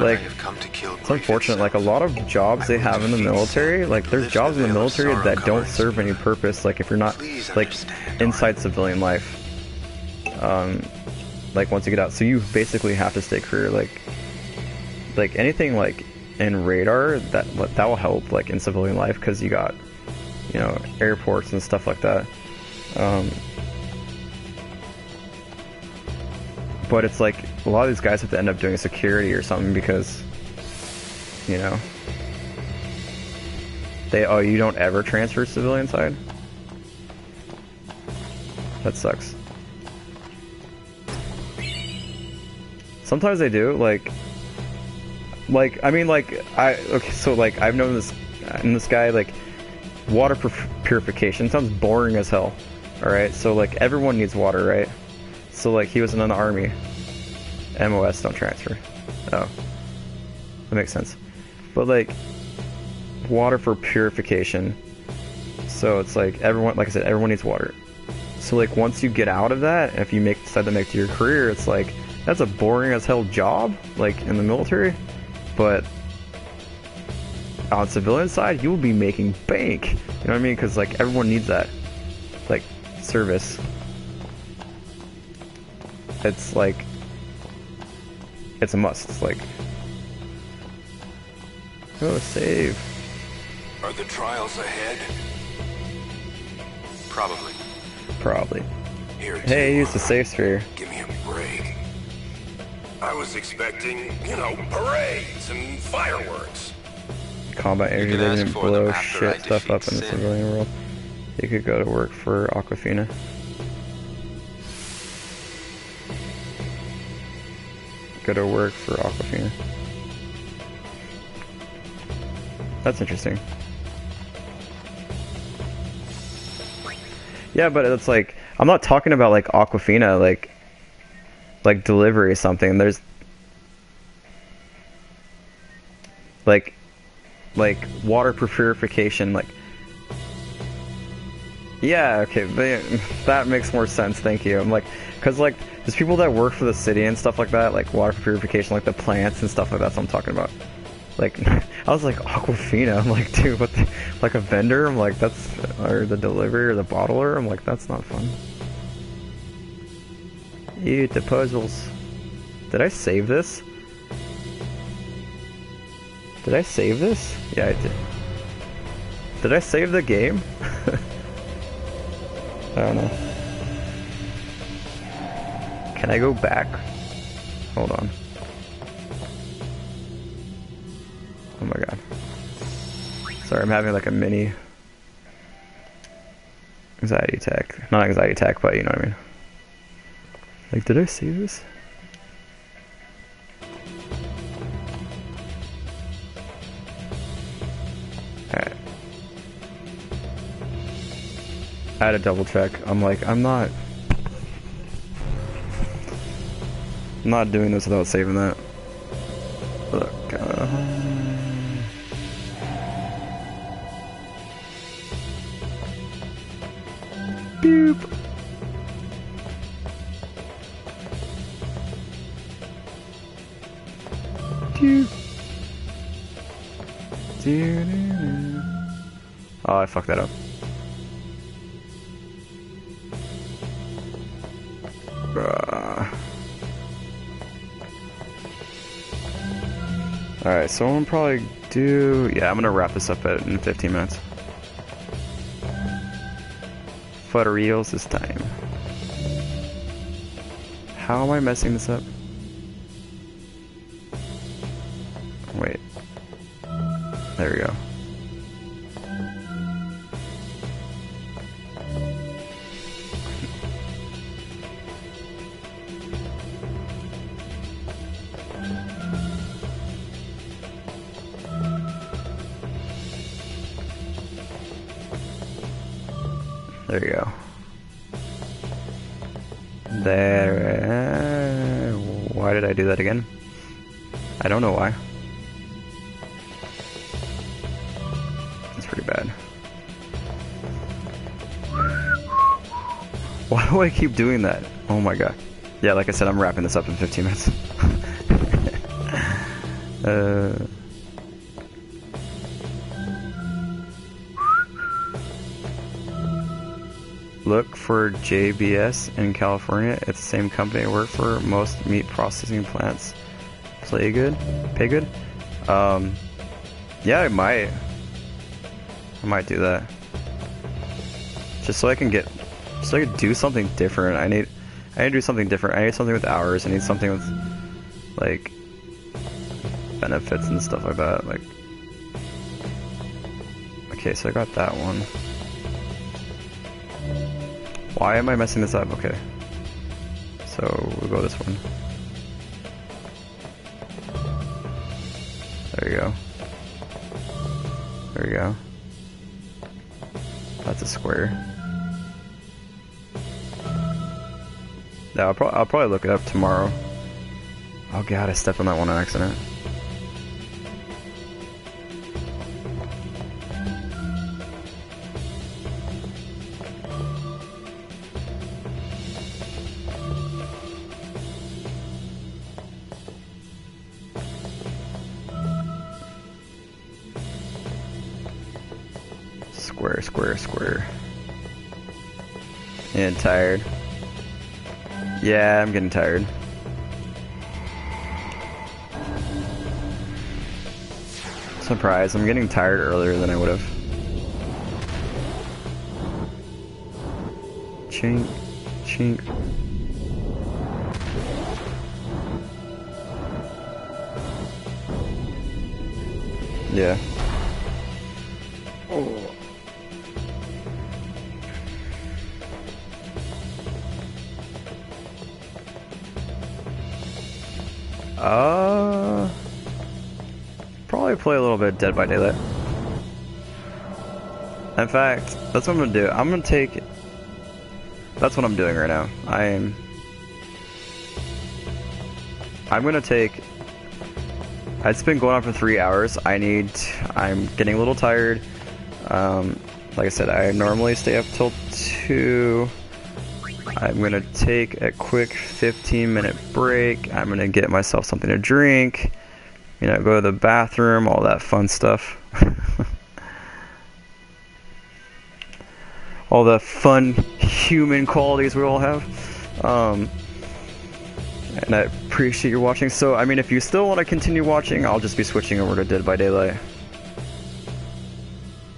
Like, I have come to kill it's unfortunate, like, a lot of jobs they have in the military, like, there's jobs in the military that don't serve any purpose, like, if you're not, like, inside civilian life, like, once you get out, so you basically have to stay career, like, anything, like, in radar, that will help, like, in civilian life, because you got, you know, airports and stuff like that, but it's like, a lot of these guys have to end up doing security or something because, you know, you don't ever transfer to civilian side? That sucks. Sometimes they do, like, I mean, like, okay, so, like, I've known this guy, like, water purification sounds boring as hell, alright? So, like, everyone needs water, right? So, like, he was in the army. MOS don't transfer. Oh. That makes sense. But, like, water for purification. So, it's like, everyone, like I said, everyone needs water. So, like, once you get out of that, if you decide to make it your career, it's like, that's a boring as hell job, like, in the military. But on civilian side, you will be making bank. You know what I mean? Because, like, everyone needs that, like, service. It's like, it's a must. It's like, oh, save. Are the trials ahead? Probably. Probably. Here, hey, use the safe sphere. Give me a break. I was expecting, you know, parades and fireworks. Combat energy, they didn't blow shit stuff up in the civilian world. You could go to work for Aquafina. Go to work for Aquafina. That's interesting. Yeah, but it's like, I'm not talking about like Aquafina, like delivery or something. There's like water purification, like, yeah, okay, that makes more sense, thank you. I'm like, because like, there's people that work for the city and stuff like that, like water purification, like the plants and stuff like that, that's what I'm talking about. Like, I was like, Aquafina, I'm like, dude, what the, like a vendor, I'm like, that's, or the delivery or the bottler, I'm like, that's not fun. Eat the puzzles. Did I save this? Did I save this? Yeah, I did. Did I save the game? I don't know. Can I go back? Hold on. Oh my god. Sorry, I'm having like a mini anxiety attack. Not anxiety attack, but you know what I mean. Like, did I save this? Alright. I had to double check. I'm like, I'm not doing this without saving that. Look, Boop. Doop. Oh, I fucked that up. Alright, so I'm probably yeah, I'm gonna wrap this up in 15 minutes. For reals this time. How am I messing this up? Wait. There we go. There you go. There. Why did I do that again? I don't know why. That's pretty bad. Why do I keep doing that? Oh my god. Yeah, like I said, I'm wrapping this up in 15 minutes. Look for JBS in California. It's the same company I work for. Most meat processing plants play good. Pay good? Yeah, I might do that. Just so I can get, so I can do something different. I need to do something different. I need something with hours. I need something with, like, benefits and stuff like that. Like, okay, so I got that one. Why am I messing this up? Okay. So, we'll go this one. There you go. There you go. That's a square. Yeah, I'll probably look it up tomorrow. Oh god, I stepped on that one on accident. Square, square, square. And tired. Yeah, I'm getting tired. Surprise, I'm getting tired earlier than I would have. Chink, chink. Yeah. Oh. Probably play a little bit Dead by Daylight. In fact, that's what I'm gonna do. I'm gonna take. That's what I'm doing right now. I'm gonna take. It's been going on for 3 hours. I'm getting a little tired. Like I said, I normally stay up till 2. I'm gonna take a quick 15-minute break. I'm gonna get myself something to drink. You know, go to the bathroom, all that fun stuff. All the fun human qualities we all have. And I appreciate your watching. So, I mean, if you still want to continue watching, I'll just be switching over to Dead by Daylight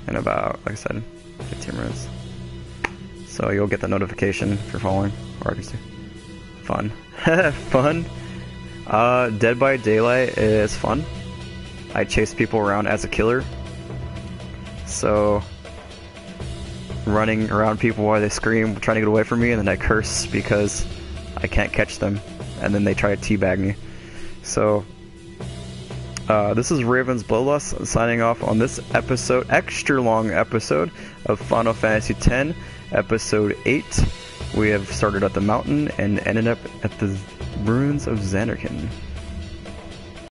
in about, like I said, 15 minutes. So you'll get the notification if you're following. Or just fun. Fun. Dead by Daylight is fun. I chase people around as a killer. So, running around people while they scream, trying to get away from me, and then I curse because I can't catch them. And then they try to teabag me. So, this is Raven's Bloodlust signing off on this episode, extra long episode of Final Fantasy X, episode 8. We have started at the mountain and ended up at the ruins of Zanarkand.